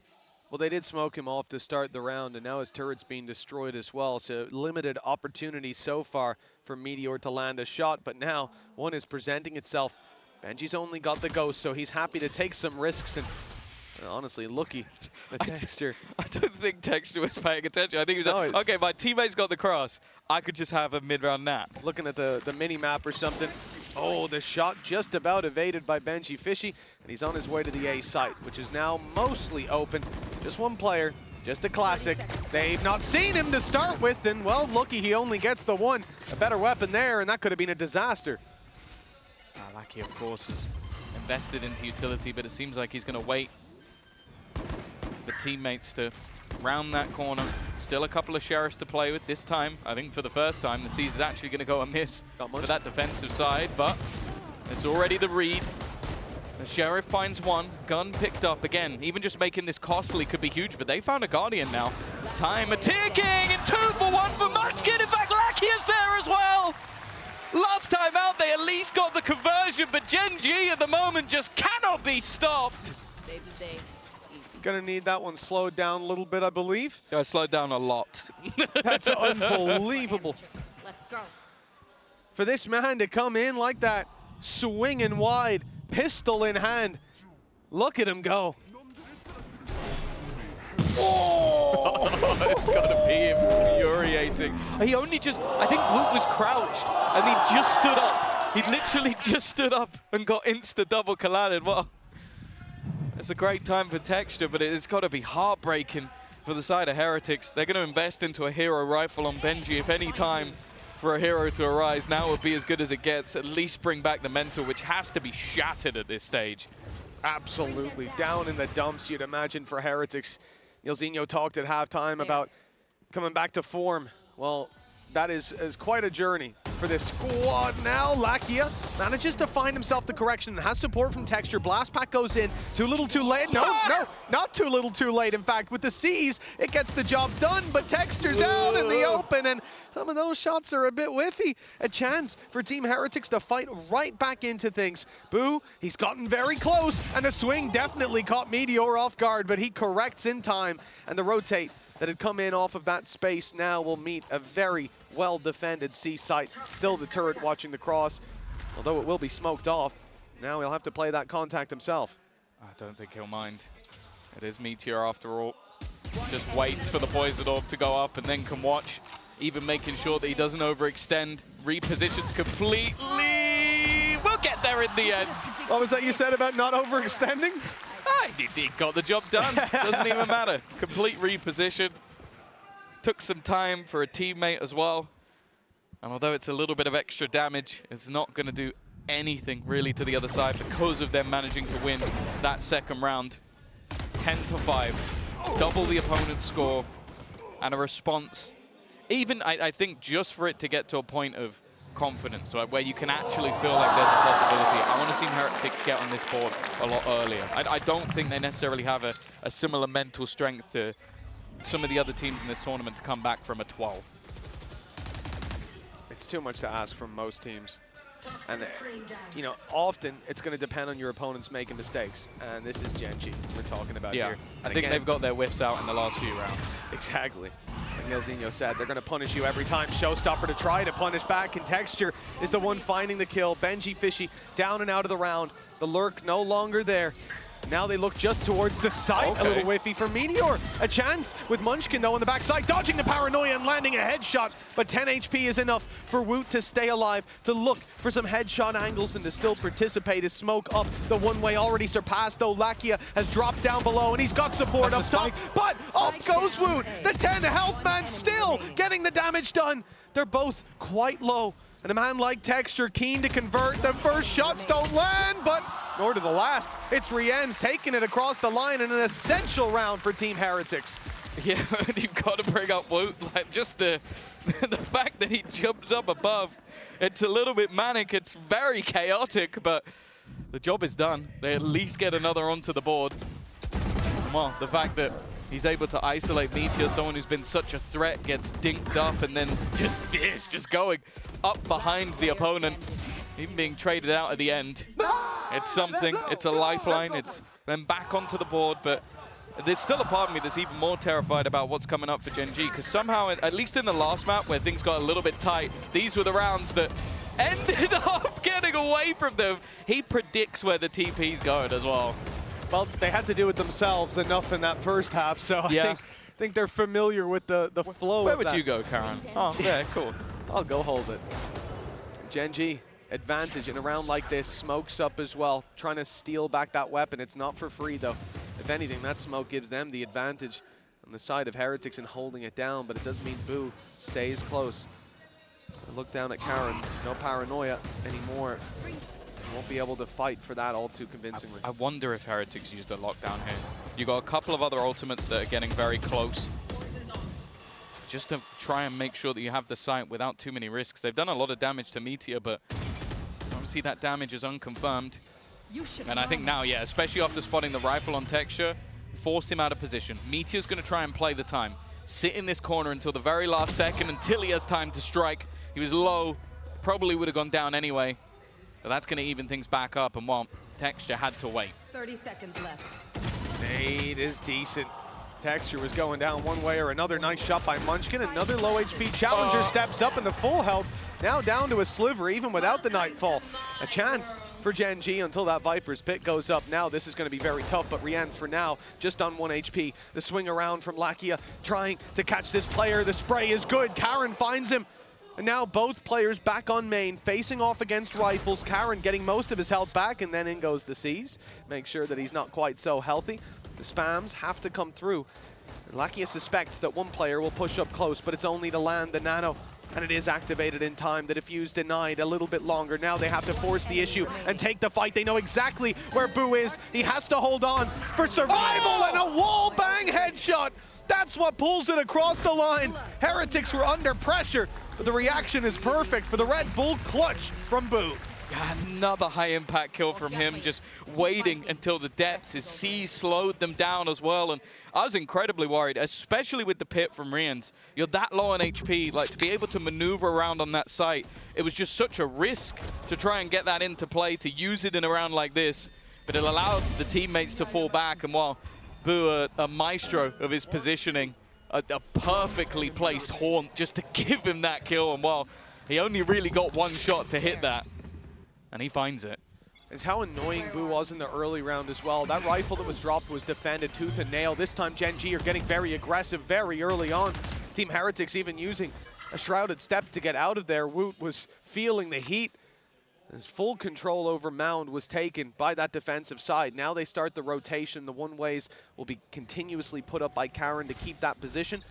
Well, they did smoke him off to start the round, and now his turret's being destroyed as well, so limited opportunity so far for Meteor to land a shot, but now one is presenting itself. Benji's only got the ghost, so he's happy to take some risks, and honestly, Lucky, the Texture.
I don't think Texture was paying attention. I think he was like, okay, my teammate's got the cross. I could just have a mid-round nap.
Looking at the mini-map or something. Oh, the shot just about evaded by Benji Fishy, and he's on his way to the A site, which is now mostly open. Just one player, just a classic. They've not seen him to start with, and well, Lucky, he only gets the one. A better weapon there, and that could have been a disaster.
Lucky, of course, is invested into utility, but it seems like he's going to wait the teammates to round that corner. Still a couple of Sheriffs to play with this time. I think for the first time, the C's is actually going to go amiss for that defensive side, but it's already the read. The Sheriff finds one, gun picked up again. Even just making this costly could be huge, but they found a Guardian now. Time a ticking, and 2 for 1 for Munchkin. In fact, Lackey is there as well. Last time out, they at least got the conversion, but Gen.G at the moment just cannot be stopped.
Save the day.
Gonna need that one slowed down a little bit, I believe.
Yeah, I slowed down a lot.
That's unbelievable.
Let's go.
For this man to come in like that, swinging wide, pistol in hand. Look at him go.
Oh! It's gotta be infuriating. He only just, I think Woot was crouched and he just stood up. He literally just stood up and got insta double collided. Well, it's a great time for Texture, but it's got to be heartbreaking for the side of Heretics. They're going to invest into a hero rifle on Benji. If any time for a hero to arise, now would be as good as it gets. At least bring back the mental, which has to be shattered at this stage.
Absolutely. Down in the dumps, you'd imagine, for Heretics. Nilzinho talked at halftime about coming back to form. Well, that is quite a journey for this squad now. Lakia manages to find himself the correction and has support from Texture. Blast Pack goes in. Too little too late. No, not too little too late. In fact, with the C's, it gets the job done, but Texture's out in the open, and some of those shots are a bit whiffy. A chance for Team Heretics to fight right back into things. Boo, he's gotten very close, and the swing definitely caught Meteor off guard, but he corrects in time, and the rotate that had come in off of that space now will meet a very well-defended C site. Still the turret watching the cross, although it will be smoked off. Now he'll have to play that contact himself.
I don't think he'll mind. It is Meteor after all. Just waits for the poison orb to go up and then can watch, even making sure that he doesn't overextend. Repositions completely. We'll get there in the end.
What was that you said about not overextending?
He got the job done. Doesn't even matter. Complete reposition. Took some time for a teammate as well. And although it's a little bit of extra damage, it's not going to do anything really to the other side because of them managing to win that second round. 10-5. Double the opponent's score. And a response. Even, I think, just for it to get to a point of confidence, right, where you can actually feel like there's a possibility. I want to see Heretics get on this board a lot earlier. I don't think they necessarily have a similar mental strength to some of the other teams in this tournament to come back from a 12.
It's too much to ask from most teams. And, you know, often it's going to depend on your opponents making mistakes. And this is Gen.G we're talking about here.
I think they've got their whiffs out in the last few rounds.
Exactly. Like Zinho said, they're going to punish you every time. Showstopper to try to punish back, and Texture is the one finding the kill. Benji Fishy down and out of the round. The lurk no longer there. Now they look just towards the side. Okay. A little whiffy for Meteor. A chance with Munchkin though on the backside, dodging the paranoia and landing a headshot. But 10 HP is enough for Woot to stay alive, to look for some headshot angles and to still participate. His smoke up the one-way already surpassed though. Lakia has dropped down below and he's got support up top. But up goes Woot. The 10 health man still getting the damage done. They're both quite low. And a man like Texture keen to convert. The first shots don't land, but nor to the last. It's Rien's taking it across the line in an essential round for Team Heretics.
Yeah, you've got to bring up Woot. Like, just the fact that he jumps up above, it's a little bit manic. It's very chaotic, but the job is done. They at least get another onto the board. Well, the fact that he's able to isolate Meteor, someone who's been such a threat, gets dinked up and then just going up behind the opponent, even being traded out at the end. It's something, it's a lifeline, it's then back onto the board, but there's still a part of me that's even more terrified about what's coming up for Gen.G, because somehow, at least in the last map where things got a little bit tight, these were the rounds that ended up getting away from them. He predicts where the TP's going as well.
Well, they had to do it themselves enough in that first half, so
yeah.
I think they're familiar with the flow
Where
of
would
that.
you go, Karen? Oh, yeah, cool.
I'll go hold it. Gen.G, advantage in a round like this, smokes up as well, trying to steal back that weapon. It's not for free, though. If anything, that smoke gives them the advantage on the side of Heretics in holding it down, but it does mean Boo stays close. Look down at Karen, no paranoia anymore. Won't be able to fight for that all too convincingly.
I wonder if Heretics used a lockdown here. You got a couple of other ultimates that are getting very close. Just to try and make sure that you have the sight without too many risks. They've done a lot of damage to Meteor, but obviously that damage is unconfirmed. And I think now, yeah, especially after spotting the rifle on Texture, force him out of position. Meteor's going to try and play the time. Sit in this corner until the very last second, until he has time to strike. He was low, probably would have gone down anyway. But that's going to even things back up, and well, Texture had to wait.
30 seconds left.
Nade is decent. Texture was going down one way or another. Nice shot by Munchkin. Another low HP challenger steps up in the full health. Now down to a sliver, even without the Nightfall. A chance for Gen.G until that Viper's Pit goes up. Now this is going to be very tough, but Rien's for now just on 1 HP. The swing around from Lakia trying to catch this player. The spray is good. Karen finds him. And now both players back on main, facing off against rifles. Karen getting most of his health back, and then in goes the C's. Make sure that he's not quite so healthy. The spams have to come through. And Lakia suspects that one player will push up close, but it's only to land the nano. And it is activated in time. The defuse denied a little bit longer. Now they have to force the issue and take the fight. They know exactly where Boo is. He has to hold on for survival, and a wall bang headshot. That's what pulls it across the line. Heretics were under pressure, but the reaction is perfect for the Red Bull clutch from Boo.
Another high impact kill from him, just waiting until the depths. His C slowed them down as well, and I was incredibly worried, especially with the pit from Rien's. You're that low on HP, like to be able to maneuver around on that site, it was just such a risk to try and get that into play, to use it in a round like this, but it allowed the teammates to fall back, and while Boo, a maestro of his positioning, a perfectly placed haunt just to give him that kill, and well, he only really got one shot to hit that. And he finds it.
It's how annoying Boo was in the early round as well. That rifle that was dropped was defended tooth and nail. This time Gen.G are getting very aggressive very early on. Team Heretics even using a shrouded step to get out of there. Woot was feeling the heat. His full control over Mound was taken by that defensive side. Now they start the rotation. The one-ways will be continuously put up by Karen to keep that position,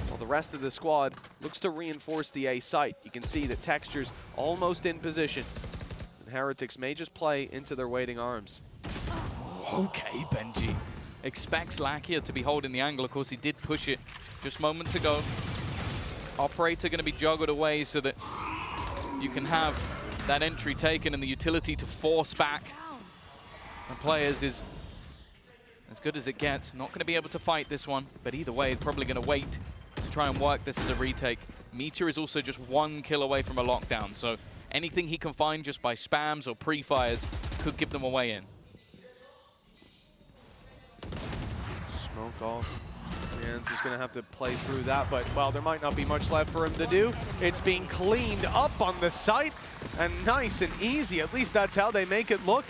while the rest of the squad looks to reinforce the A site. You can see that Texture's almost in position, and Heretics may just play into their waiting arms.
Okay, Gen.G expects Lakia to be holding the angle. Of course, he did push it just moments ago. Operator going to be juggled away so that you can have that entry taken, and the utility to force back the players is as good as it gets. Not going to be able to fight this one, but either way, probably going to wait to try and work this as a retake. Meteor is also just 1 kill away from a lockdown, so anything he can find just by spams or pre-fires could give them a way in.
Smoke off. Jans is going to have to play through that, but, well, there might not be much left for him to do. It's being cleaned up on the site, and nice and easy. At least that's how they make it look.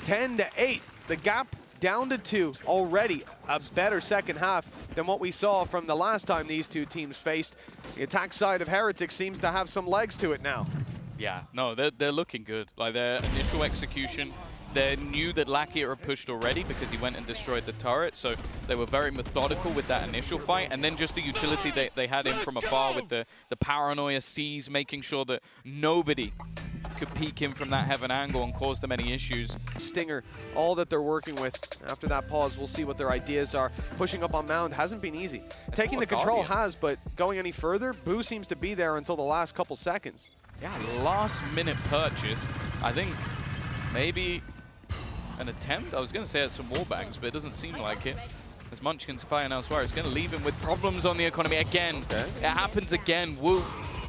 10-8. The gap down to 2 already. A better second half than what we saw from the last time these two teams faced. The attack side of Heretics seems to have some legs to it now.
Yeah, no, they're looking good. Like, their initial execution, they knew that Lakia had pushed already because he went and destroyed the turret, so they were very methodical with that initial fight, and then just the utility they had in from afar with the paranoia C's, making sure that nobody could peek in from that heaven angle and cause them any issues.
Stinger, all that they're working with. After that pause, we'll see what their ideas are. Pushing up on Mound hasn't been easy. Taking the control has, but going any further, Boo seems to be there until the last couple seconds.
Yeah, last minute purchase. I think maybe an attempt? I was going to say at some wallbangs, but it doesn't seem like it. As Munchkin's playing elsewhere, it's going to leave him with problems on the economy again. Okay. It happens again. Wu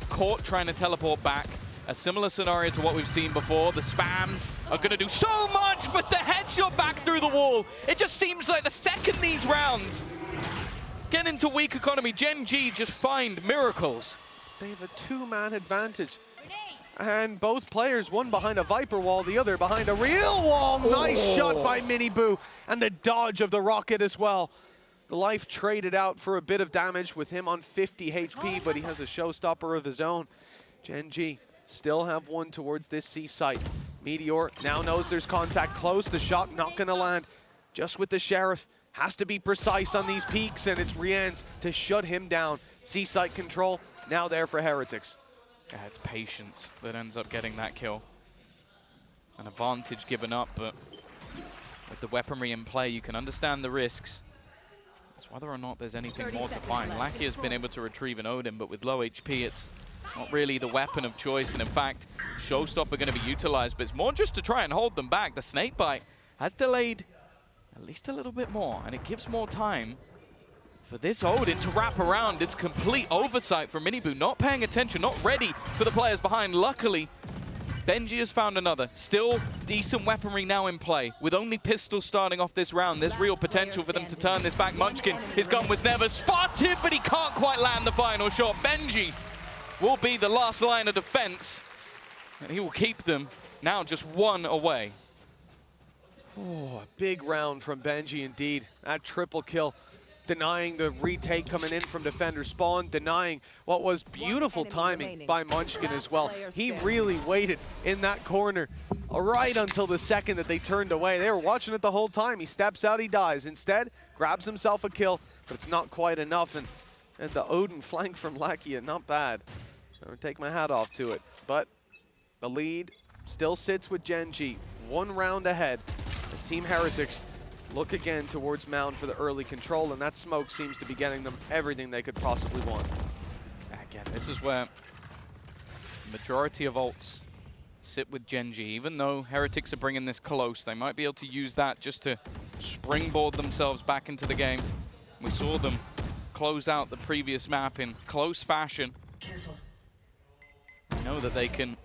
caught trying to teleport back. A similar scenario to what we've seen before. The spams are going to do so much, but the headshot back through the wall. It just seems like the second these rounds get into weak economy, Gen.G just find miracles.
They have a 2-man advantage. And both players, one behind a Viper wall, the other behind a real wall. Nice shot by Mini Boo. And the dodge of the rocket as well. The life traded out for a bit of damage with him on 50 HP, but he has a showstopper of his own. Gen.G still have one towards this C site. Meteor now knows there's contact close. The shot not going to land. Just with the Sheriff. Has to be precise on these peaks, and it's Rian's to shut him down. C site control now there for Heretics.
Yeah, it's patience that ends up getting that kill. An advantage given up, but with the weaponry in play, you can understand the risks. It's whether or not there's anything more to find. Lakia has been able to retrieve an Odin, but with low HP, it's not really the weapon of choice. And in fact, Showstopper going to be utilized, but it's more just to try and hold them back. The Snakebite has delayed at least a little bit more, and it gives more time for this Odin to wrap around. It's complete oversight from Miniboo, not paying attention, not ready for the players behind. Luckily, Gen.G has found another. Still decent weaponry now in play. With only pistols starting off this round, there's real potential for them to turn this back. Munchkin, his gun was never spotted, but he can't quite land the final shot. Gen.G will be the last line of defense, and he will keep them now just 1 away.
Oh, a big round from Gen.G indeed. That triple kill. Denying the retake coming in from defender spawn, denying what was beautiful timing by Munchkin as well. He really waited in that corner right until the second that they turned away. They were watching it the whole time. He steps out, he dies. Instead, grabs himself a kill, but it's not quite enough. And the Odin flank from Lakia, not bad. I would take my hat off to it. But the lead still sits with Gen.G. 1 round ahead as Team Heretics look again towards Mound for the early control, and that smoke seems to be getting them everything they could possibly want.
Again, this is where the majority of ults sit with Gen.G. Even though Heretics are bringing this close, they might be able to use that just to springboard themselves back into the game. We saw them close out the previous map in close fashion. I know that they can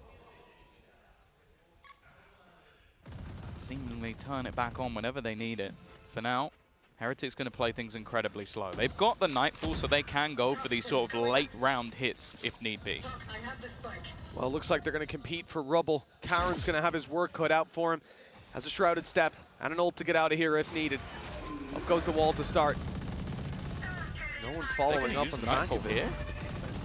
seemingly turn it back on whenever they need it. For now, Heretics going to play things incredibly slow. They've got the Nightfall, so they can go for these sort of late round hits if need be.
Well, it looks like they're going to compete for rubble. Karen's going to have his work cut out for him. Has a shrouded step and an ult to get out of here if needed. Up goes the wall to start. No one following up on the back of it.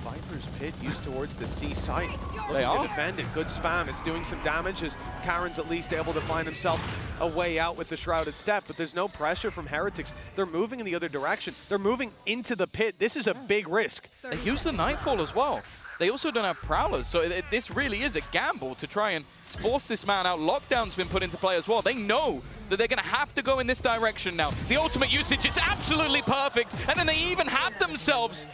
Viper's Pit used towards the C site.
They
Looking
are.
to defend it. Good spam. It's doing some damage as Karen's at least able to find himself a way out with the Shrouded Step, but there's no pressure from Heretics. They're moving in the other direction. They're moving into the pit. This is a big risk.
They use the Nightfall as well. They also don't have Prowlers, so this really is a gamble to try and force this man out. Lockdown's been put into play as well. They know that they're going to have to go in this direction now. The ultimate usage is absolutely perfect, and then they even have themselves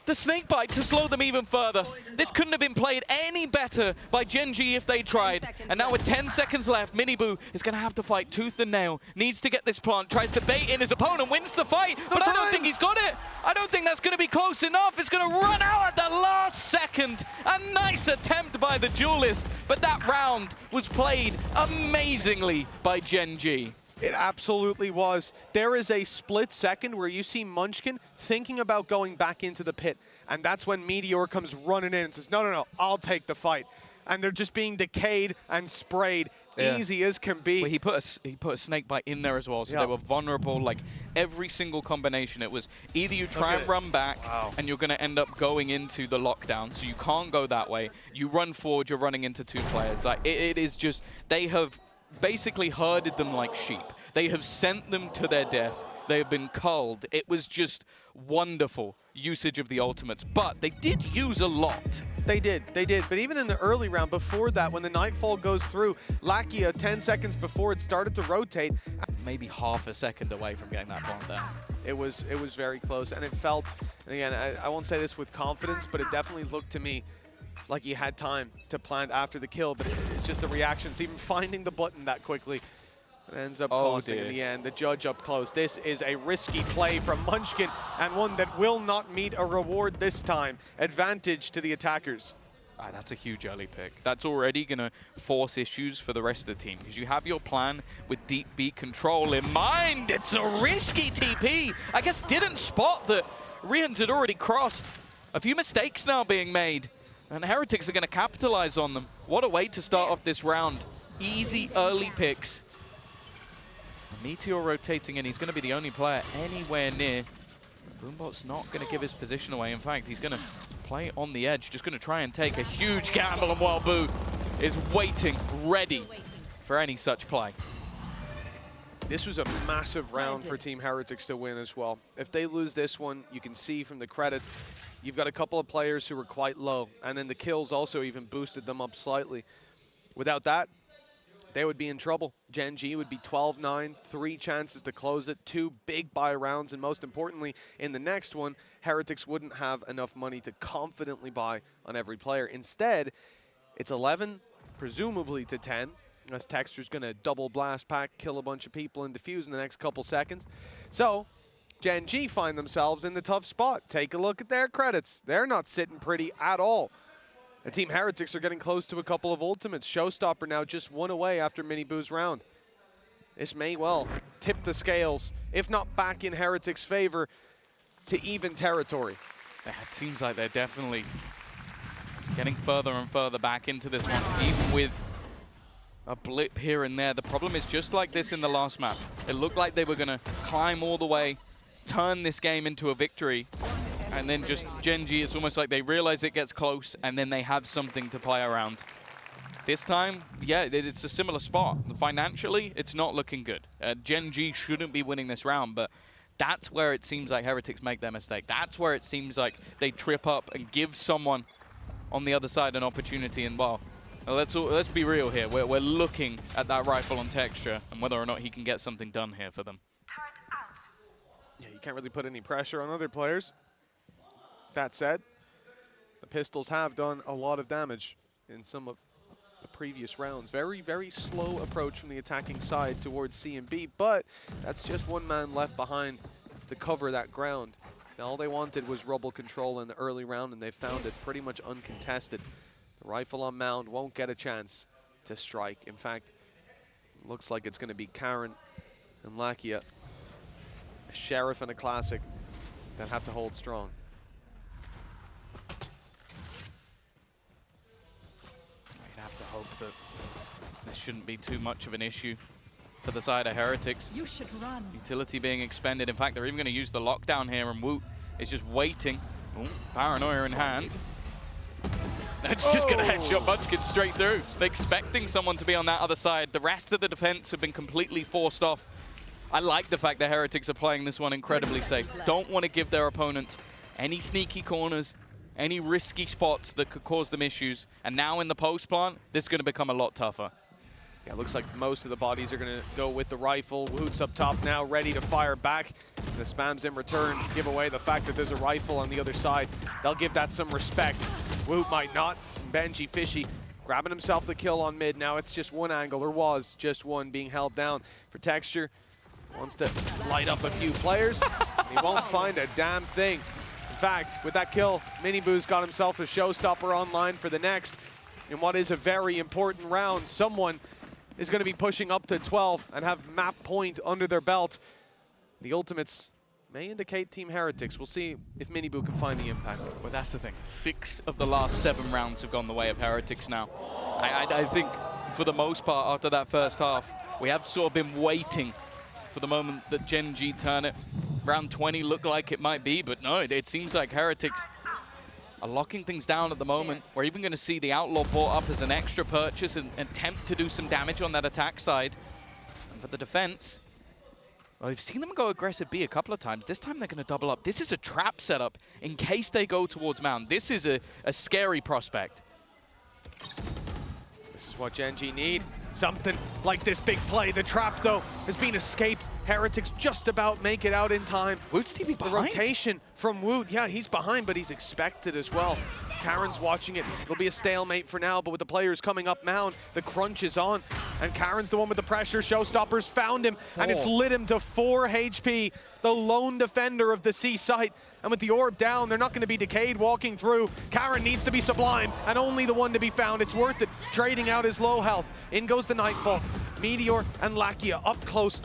the snakebite to slow them even further. This couldn't have been played any better by Gen.G if they tried. And now with 10 seconds left, Miniboo is going to have to fight tooth and nail. Needs to get this plant, tries to bait in his opponent, wins the fight, but I don't think he's got it. I don't think that's going to be close enough. It's going to run out at the last second. A nice attempt by the duelist, but that round was played amazingly by Gen.G.
It absolutely was. There is a split second where you see Munchkin thinking about going back into the pit, and that's when Meteor comes running in and says, no, no, no, I'll take the fight. And they're just being decayed and sprayed, easy as can be.
Well, he put a snake bite in there as well, so they were vulnerable. Like every single combination, it was either you try and run back, and you're going to end up going into the lockdown, so you can't go that way. You run forward, you're running into two players. Like it is just, they have basically herded them like sheep. They have sent them to their death. They have been culled. It was just wonderful usage of the ultimates, but they did use a lot.
They did. But even in the early round, before that, when the Nightfall goes through, Lakia, 10 seconds before it started to rotate.
Maybe half a second away from getting that bomb down.
It was very close, and it felt, and again, I won't say this with confidence, but it definitely looked to me like he had time to plant after the kill, but it's just the reactions, even finding the button that quickly. It ends up costing in the end. The judge up close. This is a risky play from Munchkin, and one that will not meet a reward this time. Advantage to the attackers.
That's a huge early pick. That's already going to force issues for the rest of the team, because you have your plan with deep beat control in mind. It's a risky TP. I guess didn't spot that Rians had already crossed. A few mistakes now being made, and Heretics are going to capitalize on them. What a way to start off this round. Easy early picks. Meteor rotating in. He's going to be the only player anywhere near. Boombot's not going to give his position away. In fact, he's going to play on the edge, just going to try and take a huge gamble, and while Boo is waiting, ready for any such play.
This was a massive round for Team Heretics to win as well. If they lose this one, you can see from the credits, you've got a couple of players who were quite low, and then the kills also even boosted them up slightly. Without that, they would be in trouble. Gen.G would be 12-9, 3 chances to close it, 2 big buy rounds, and most importantly, in the next one, Heretics wouldn't have enough money to confidently buy on every player. Instead, it's 11, presumably to 10, as Texture's gonna double blast pack, kill a bunch of people, and defuse in the next couple seconds. So, Gen.G find themselves in the tough spot. Take a look at their credits. They're not sitting pretty at all. And Team Heretics are getting close to a couple of ultimates. Showstopper now just 1 away after Miniboo's round. This may well tip the scales, if not back in Heretics' favor, to even territory.
It seems like they're definitely getting further and further back into this one, even with a blip here and there. The problem is just like this in the last map. It looked like they were going to climb all the way, turn this game into a victory, and then just Gen.G, it's almost like they realize it gets close, and then they have something to play around. This time, yeah, it's a similar spot. Financially, it's not looking good. Gen.G shouldn't be winning this round, but that's where it seems like Heretics make their mistake. That's where it seems like they trip up and give someone on the other side an opportunity. And well, let's be real here. We're looking at that rifle on Texture and whether or not he can get something done here for them.
Yeah, you can't really put any pressure on other players. That said, the pistols have done a lot of damage in some of the previous rounds. Very, very slow approach from the attacking side towards C and B, but that's just one man left behind to cover that ground. Now, all they wanted was rubble control in the early round, and they found it pretty much uncontested. The rifle on Mound won't get a chance to strike. In fact, it looks like it's going to be Karen and Lakia, a Sheriff and a Classic, that have to hold strong.
Hope that this shouldn't be too much of an issue for the side of Heretics.
You should run.
Utility being expended. In fact, they're even going to use the lockdown here, and Woot is just waiting Ooh, paranoia in hand. That's just going to headshot Munchkin straight through. They're expecting someone to be on that other side. The rest of the defense have been completely forced off. I like the fact that Heretics are playing this one incredibly safe. Don't want to give their opponents any sneaky corners, any risky spots that could cause them issues. And now in the post plant, this is going to become a lot tougher.
Yeah, it looks like most of the bodies are going to go with the rifle. Woot's up top now, ready to fire back. The spams in return give away the fact that there's a rifle on the other side. They'll give that some respect. Woot might not. Gen.G Fishy grabbing himself the kill on mid. Now it's just one angle, or was just one, being held down for Texture. Wants to light up a few players. He won't find a damn thing. In fact, with that kill, Miniboo's got himself a showstopper online for the next. In what is a very important round, someone is going to be pushing up to 12 and have map point under their belt. The ultimates may indicate Team Heretics. We'll see if Miniboo can find the impact.
Well, that's the thing. 6 of the last 7 rounds have gone the way of Heretics now. I think, for the most part, after that first half, we have sort of been waiting for the moment that Gen.G turn it. Round 20 looked like it might be, but no, it seems like Heretics are locking things down at the moment. We're even going to see the Outlaw bought up as an extra purchase and attempt to do some damage on that attack side. And for the defense, well, we've seen them go aggressive B a couple of times. This time they're going to double up. This is a trap setup in case they go towards Mound. This is a scary prospect.
This is what Gen.G need. Something like this big play. The trap, though, has been escaped. Heretics just about make it out in time.
Woot's TV behind.
The rotation from Woot, yeah, he's behind, but he's expected as well. Karen's watching it. It'll be a stalemate for now, but with the players coming up Mound, the crunch is on. And Karen's the one with the pressure. Showstoppers found him, and it's lit him to 4 HP. The lone defender of the C site. And with the orb down, they're not going to be decayed walking through. Karen needs to be sublime, and only the one to be found. It's worth it, trading out his low health. In goes the Nightfall. Meteor and Lakia up close.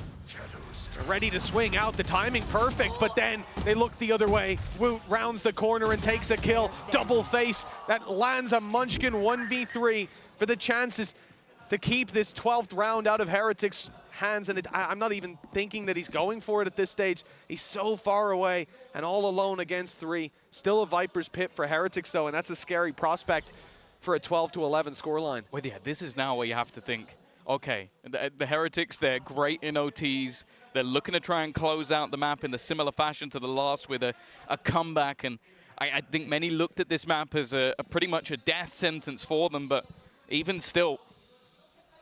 Ready to swing out, the timing perfect, but then they look the other way. Woot rounds the corner and takes a kill. Double face, that lands a Munchkin 1v3 for the chances to keep this 12th round out of Heretics' hands. And I'm not even thinking that he's going for it at this stage. He's so far away and all alone against 3. Still a Viper's Pit for Heretics though, and that's a scary prospect for a 12-11 scoreline.
Well, yeah, this is now where you have to think, okay, the Heretics, they're great in OTs. They're looking to try and close out the map in the similar fashion to the last with a comeback. And I think many looked at this map as a pretty much a death sentence for them. But even still,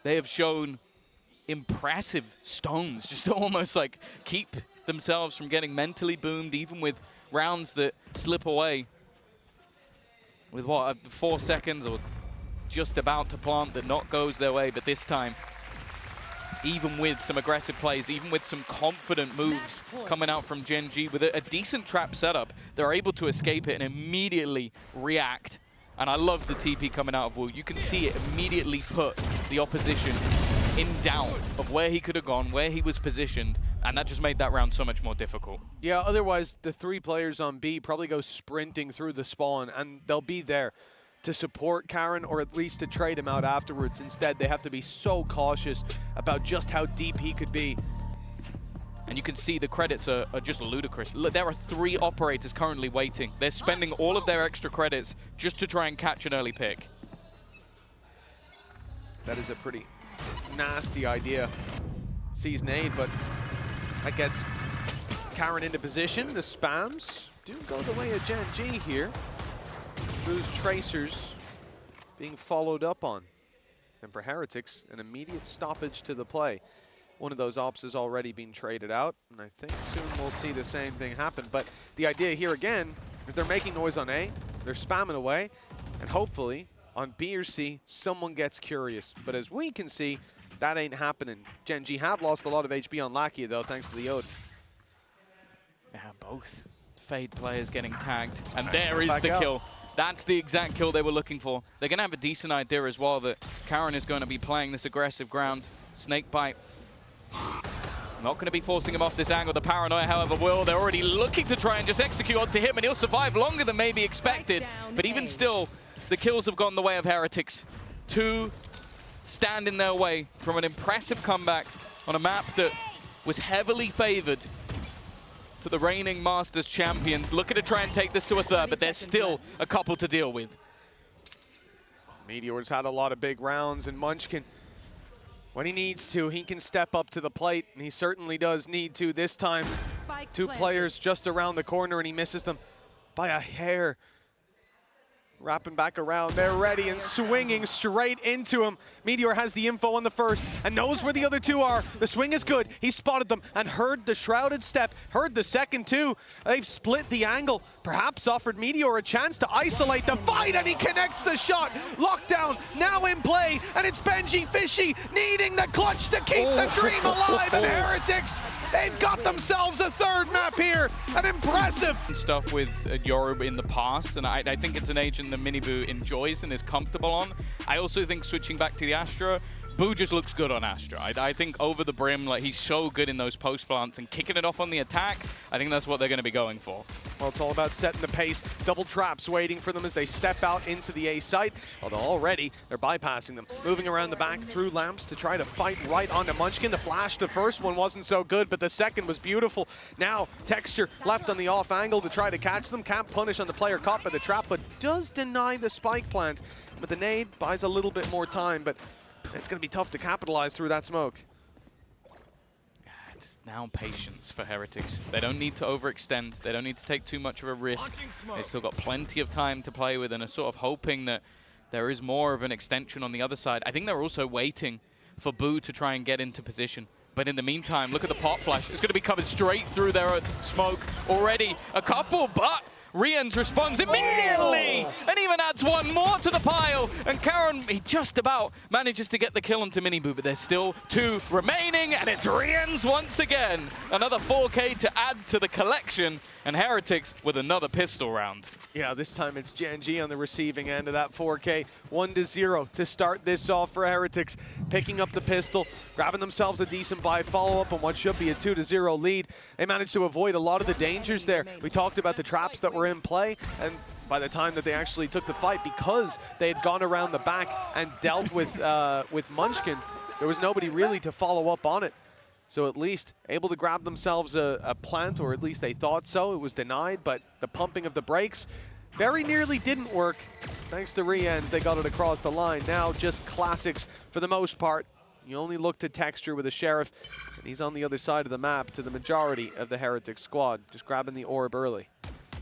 they have shown impressive stones, just to almost like keep themselves from getting mentally boomed, even with rounds that slip away. With what, 4 seconds or just about to plant that not goes their way, but this time, even with some aggressive plays, even with some confident moves coming out from Gen.G with a decent trap setup, they're able to escape it and immediately react. And I love the TP coming out of Woot. You can see it immediately put the opposition in doubt of where he could have gone, where he was positioned, and that just made that round so much more difficult.
Yeah, otherwise the 3 players on B probably go sprinting through the spawn, and they'll be there to support Karen or at least to trade him out afterwards. Instead, they have to be so cautious about just how deep he could be.
And you can see the credits are just ludicrous. Look, there are 3 operators currently waiting. They're spending all of their extra credits just to try and catch an early pick.
That is a pretty nasty idea. Sees nade, but that gets Karen into position. The spams do go the way of Gen.G here. Those tracers being followed up on. And for Heretics, an immediate stoppage to the play. One of those ops has already been traded out, and I think soon we'll see the same thing happen. But the idea here again is they're making noise on A, they're spamming away, and hopefully on B or C, someone gets curious. But as we can see, that ain't happening. Gen.G have lost a lot of HP on Lakia though, thanks to the Ode.
Yeah, both Fade players getting tagged, and there is the kill. That's the exact kill they were looking for. They're going to have a decent idea as well that Karen is going to be playing this aggressive ground. Snakebite. Not going to be forcing him off this angle. The paranoia, however, will. They're already looking to try and just execute onto him, and he'll survive longer than maybe expected. But even still, the kills have gone the way of Heretics. 2 stand in their way from an impressive comeback on a map that was heavily favored to the reigning Masters champions, looking to try and take this to a third, but there's still a couple to deal with.
Meteor's had a lot of big rounds, and Munchkin, when he needs to, he can step up to the plate, and he certainly does need to this time. Two players just around the corner, and he misses them by a hair. Wrapping back around, they're ready and swinging straight into him. Meteor has the info on the first and knows where the other two are. The swing is good. He spotted them and heard the shrouded step, heard the second too. They've split the angle, perhaps offered Meteor a chance to isolate the fight, and he connects the shot. Lockdown now in play, and it's Gen.G Fishy needing the clutch to keep the dream alive. And Heretics, they've got themselves a third map here, and impressive.
Stuff with Yoru in the past, and I think it's an agent that Miniboo enjoys and is comfortable on. I also think switching back to the Astra, Boo just looks good on Astra. I think over the brim, like, he's so good in those post plants and kicking it off on the attack. I think that's what they're going to be going for.
Well, it's all about setting the pace. Double traps waiting for them as they step out into the A site. Although already they're bypassing them. Moving around the back through lamps to try to fight right onto Munchkin. The flash, the first one wasn't so good, but the second was beautiful. Now Texture left on the off angle to try to catch them. Can't punish on the player caught by the trap, but does deny the spike plant. But the nade buys a little bit more time, but it's going to be tough to capitalize through that smoke.
It's now patience for Heretics. They don't need to overextend. They don't need to take too much of a risk. They've still got plenty of time to play with and are sort of hoping that there is more of an extension on the other side. I think they're also waiting for Boo to try and get into position. But in the meantime, look at the pot flash. It's going to be coming straight through their smoke already. A couple, but Rians responds immediately and even adds one more to the pile. And Karen, he just about manages to get the kill onto Miniboo, but there's still two remaining, and it's Rians once again. Another 4K to add to the collection, and Heretics with another pistol round. Yeah,
this time it's Gen.G on the receiving end of that 4K. 1-0 to start this off for Heretics. Picking up the pistol, grabbing themselves a decent buy follow-up on what should be a 2-0 lead. They managed to avoid a lot of the dangers there. We talked about the traps that were in play, and by the time that they actually took the fight, because they had gone around the back and dealt with Munchkin, there was nobody really to follow up on it. So at least able to grab themselves a plant, or at least they thought so. It was denied, but the pumping of the brakes very nearly didn't work. Thanks to Rians, they got it across the line. Now just classics for the most part. You only look to Texture with a Sheriff, and he's on the other side of the map to the majority of the Heretic squad, just grabbing the orb early.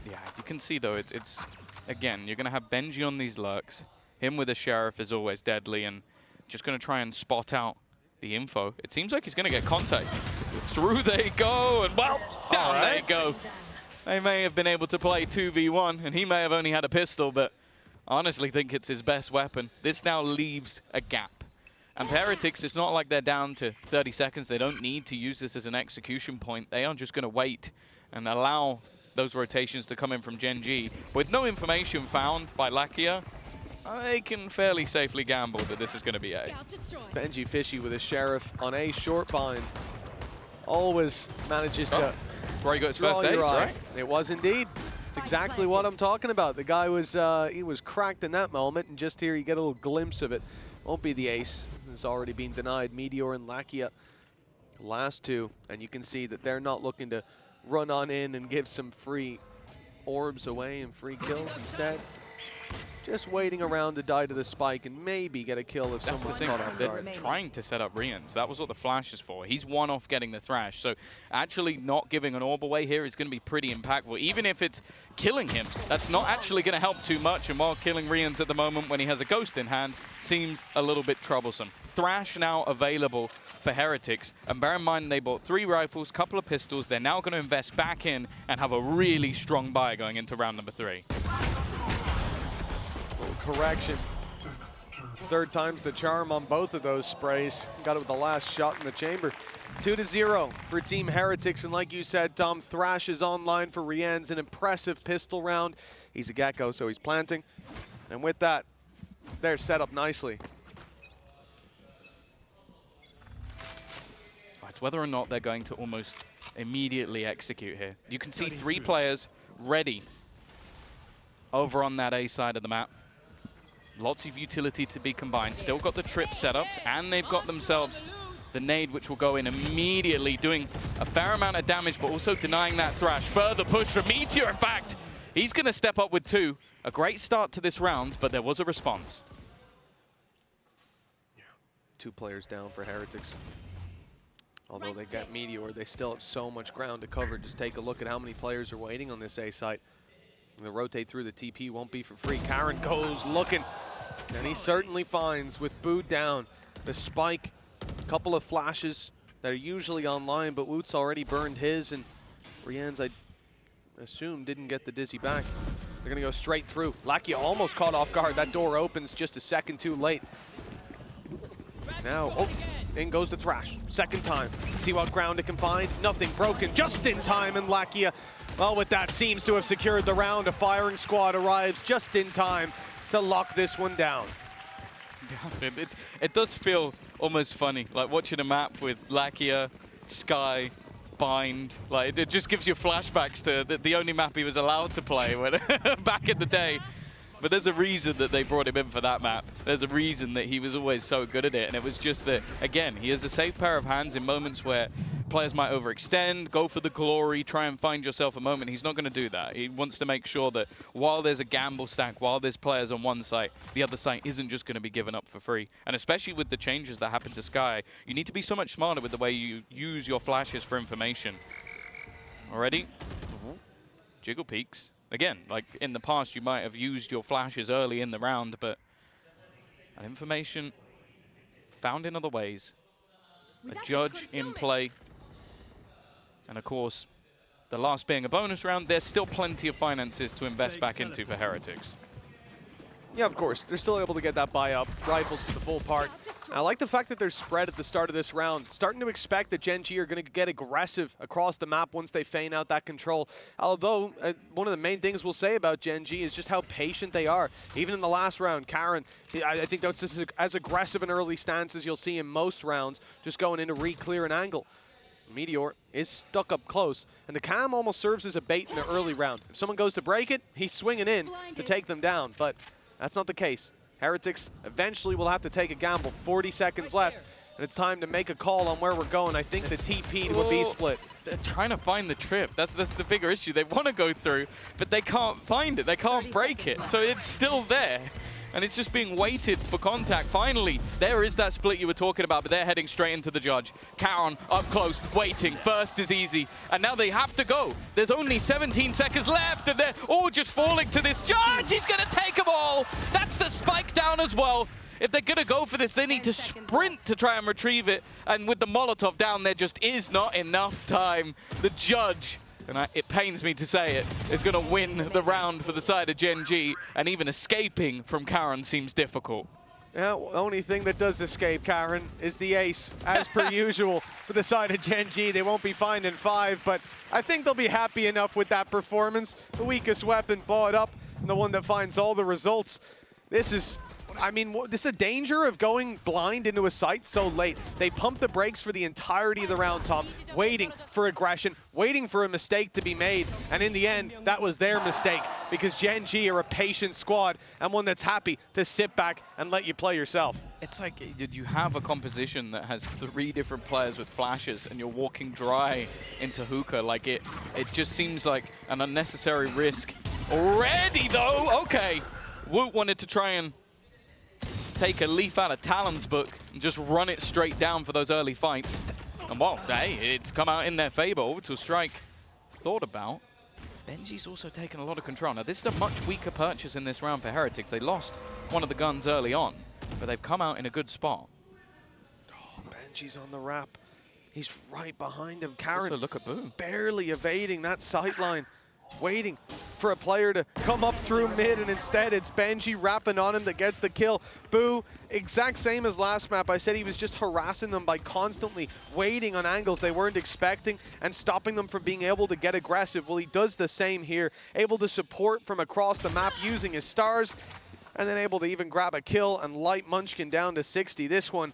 Yeah, you can see though, it's again, you're going to have Gen.G on these lurks. Him with a Sheriff is always deadly, and just going to try and spot out the info. It seems like he's going to get contact. Through they go, and well, down they go. They may have been able to play 2v1, and he may have only had a pistol, but I honestly think it's his best weapon. This now leaves a gap. And for Heretics, it's not like they're down to 30 seconds. They don't need to use this as an execution point. They are just going to wait and allow those rotations to come in from Gen.G. With no information found by Lakia, I can fairly safely gamble that this is going to be A.
Gen.G Fishy with a Sheriff on A short bind. Always manages to...
That's where he got his first ace, right?
It was indeed. It's exactly what I'm talking about. The guy was, he was cracked in that moment, and just here you get a little glimpse of it. Won't be the ace. It's already been denied. Meteor and Lakia, last two, and you can see that they're not looking to run on in and give some free orbs away and free kills instead. Just waiting around to die to the spike and maybe get a kill if someone's caught off guard.
They're trying to set up Rians. That was what the flash is for. He's one off getting the thrash. So actually not giving an orb away here is going to be pretty impactful. Even if it's killing him, that's not actually going to help too much. And while killing Rians at the moment when he has a ghost in hand seems a little bit troublesome. Thrash now available for Heretics. And bear in mind they bought 3 rifles, couple of pistols. They're now going to invest back in and have a really strong buy going into round number 3.
Correction. Third time's the charm on both of those sprays. Got it with the last shot in the chamber. 2-0 for Team Heretics, and like you said, Tom, Thrash is online for Rians, an impressive pistol round. He's a Gecko, so he's planting. And with that, they're set up nicely.
It's whether or not they're going to almost immediately execute here. You can see 3 players ready over on that A side of the map. Lots of utility to be combined. Still got the trip setups, and they've got themselves The nade, which will go in immediately, doing a fair amount of damage, but also denying that Thrash. Further push from Meteor, in fact. He's going to step up with 2. A great start to this round, but there was a response.
Yeah. 2 players down for Heretics. Although they got Meteor, they still have so much ground to cover. Just take a look at how many players are waiting on this A site. The rotate through the TP won't be for free. Karen goes looking, and he certainly finds, with Boo down, the spike. A couple of flashes that are usually online, but Woot's already burned his, and Rian's, I assume, didn't get the Dizzy back. They're gonna go straight through. Lakia almost caught off guard. That door opens just a second too late. Now, oh, in goes the Thrash. Second time. See what ground it can find. Nothing broken. Just in time, and Lakia, well, with that, seems to have secured the round. A firing squad arrives just in time to lock this one down.
Yeah, it does feel almost funny, like watching a map with Lakia, Sky, Bind. Like, it just gives you flashbacks to the only map he was allowed to play when back in the day. But there's a reason that they brought him in for that map. There's a reason that he was always so good at it. And it was just that, again, he has a safe pair of hands in moments where players might overextend, go for the glory, try and find yourself a moment. He's not going to do that. He wants to make sure that while there's a gamble stack, while there's players on one site, the other site isn't just going to be given up for free. And especially with the changes that happened to Sky, you need to be so much smarter with the way you use your flashes for information. Already? Jiggle peaks. Again, like in the past, you might have used your flashes early in the round, but that information found in other ways. A judge in play. And of course, the last being a bonus round, there's still plenty of finances to invest back into for Heretics.
Yeah, of course. They're still able to get that buy up. Rifles to the full part. I like the fact that they're spread at the start of this round. Starting to expect that Gen.G are going to get aggressive across the map once they feign out that control. Although, one of the main things we'll say about Gen.G is just how patient they are. Even in the last round, Karen, I think that's just as aggressive an early stance as you'll see in most rounds, just going in to re-clear an angle. Meteor is stuck up close, and the cam almost serves as a bait in the early round. If someone goes to break it, he's swinging in to take them down, but that's not the case. Heretics eventually will have to take a gamble. 40 seconds left, and it's time to make a call on where we're going. I think the TP to a B split.
They're trying to find the trip. That's the bigger issue. They want to go through, but they can't find it. They can't break it. So it's still there. And it's just being waited for contact. Finally, there is that split you were talking about, but they're heading straight into the judge. Karen up close, waiting. First is easy. And now they have to go. There's only 17 seconds left, and they're all just falling to this judge. He's going to take them all. That's the spike down as well. If they're going to go for this, they need to sprint to try and retrieve it. And with the Molotov down, there just is not enough time. The judge, and it pains me to say it, is going to win the round for the side of Gen.G, and even escaping from Karen seems difficult.
Yeah, only thing that does escape Karen is the ace, as per usual for the side of Gen.G. They won't be finding 5, but I think they'll be happy enough with that performance. The weakest weapon bought up, and the one that finds all the results. This is, I mean, this is a danger of going blind into a site so late. They pumped the brakes for the entirety of the round, Tom, waiting for aggression, waiting for a mistake to be made, and in the end, that was their mistake, because Gen.G are a patient squad and one that's happy to sit back and let you play yourself.
It's like you have a composition that has 3 different players with flashes, and you're walking dry into hookah. Like it just seems like an unnecessary risk. Already, though, okay. Woot wanted to try and take a leaf out of Talon's book and just run it straight down for those early fights. And well, hey, it's come out in their favor. Orbital Strike thought about. Benji's also taken a lot of control. Now, this is a much weaker purchase in this round for Heretics. They lost one of the guns early on, but they've come out in a good spot.
Oh, Benji's on the wrap. He's right behind him. Karen
Also, look at Boo.
barely evading that sightline, waiting for a player to come up through mid, and instead it's Gen.G rapping on him that gets the kill. Boo, exact same as last map. I said he was just harassing them by constantly waiting on angles they weren't expecting and stopping them from being able to get aggressive. Well, he does the same here, able to support from across the map using his stars, and then able to even grab a kill and light Munchkin down to 60. This one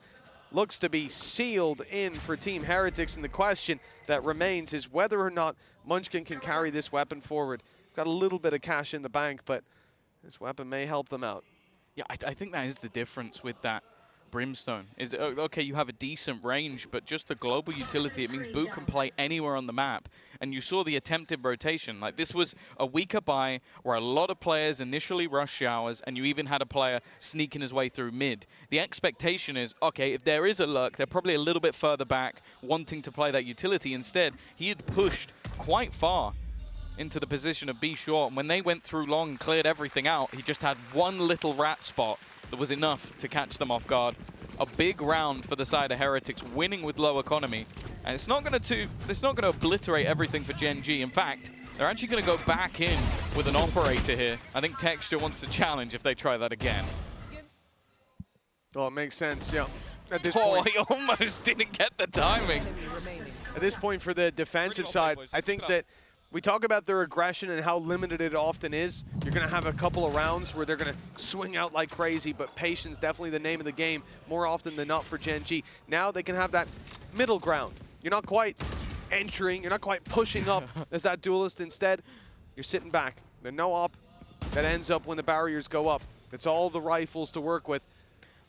looks to be sealed in for Team Heretics, and the question that remains is whether or not Munchkin can carry this weapon forward. Got a little bit of cash in the bank, but this weapon may help them out.
Yeah, I think that is the difference with that Brimstone. Is okay, you have a decent range, but just the global utility, it means Boo can play anywhere on the map. And you saw the attempted rotation. Like, this was a weaker buy where a lot of players initially rush showers, and you even had a player sneaking his way through mid. The expectation is, okay, if there is a lurk, they're probably a little bit further back, wanting to play that utility. Instead, he had pushed quite far into the position of B short, and when they went through long and cleared everything out, he just had one little rat spot that was enough to catch them off guard. A big round for the side of Heretics, winning with low economy, and it's not going to obliterate everything for Gen.G. In fact, they're actually going to go back in with an operator here. I think Texture wants to challenge if they try that again.
Well, it makes sense, yeah. At this
Oh,
point,
he almost didn't get the timing.
at this point for the defensive side, I think that we talk about their aggression and how limited it often is. You're going to have a couple of rounds where they're going to swing out like crazy, but patience definitely the name of the game more often than not for Gen.G. Now they can have that middle ground. You're not quite entering, you're not quite pushing up as that duelist. Instead, you're sitting back. There's no up that ends up when the barriers go up. It's all the rifles to work with.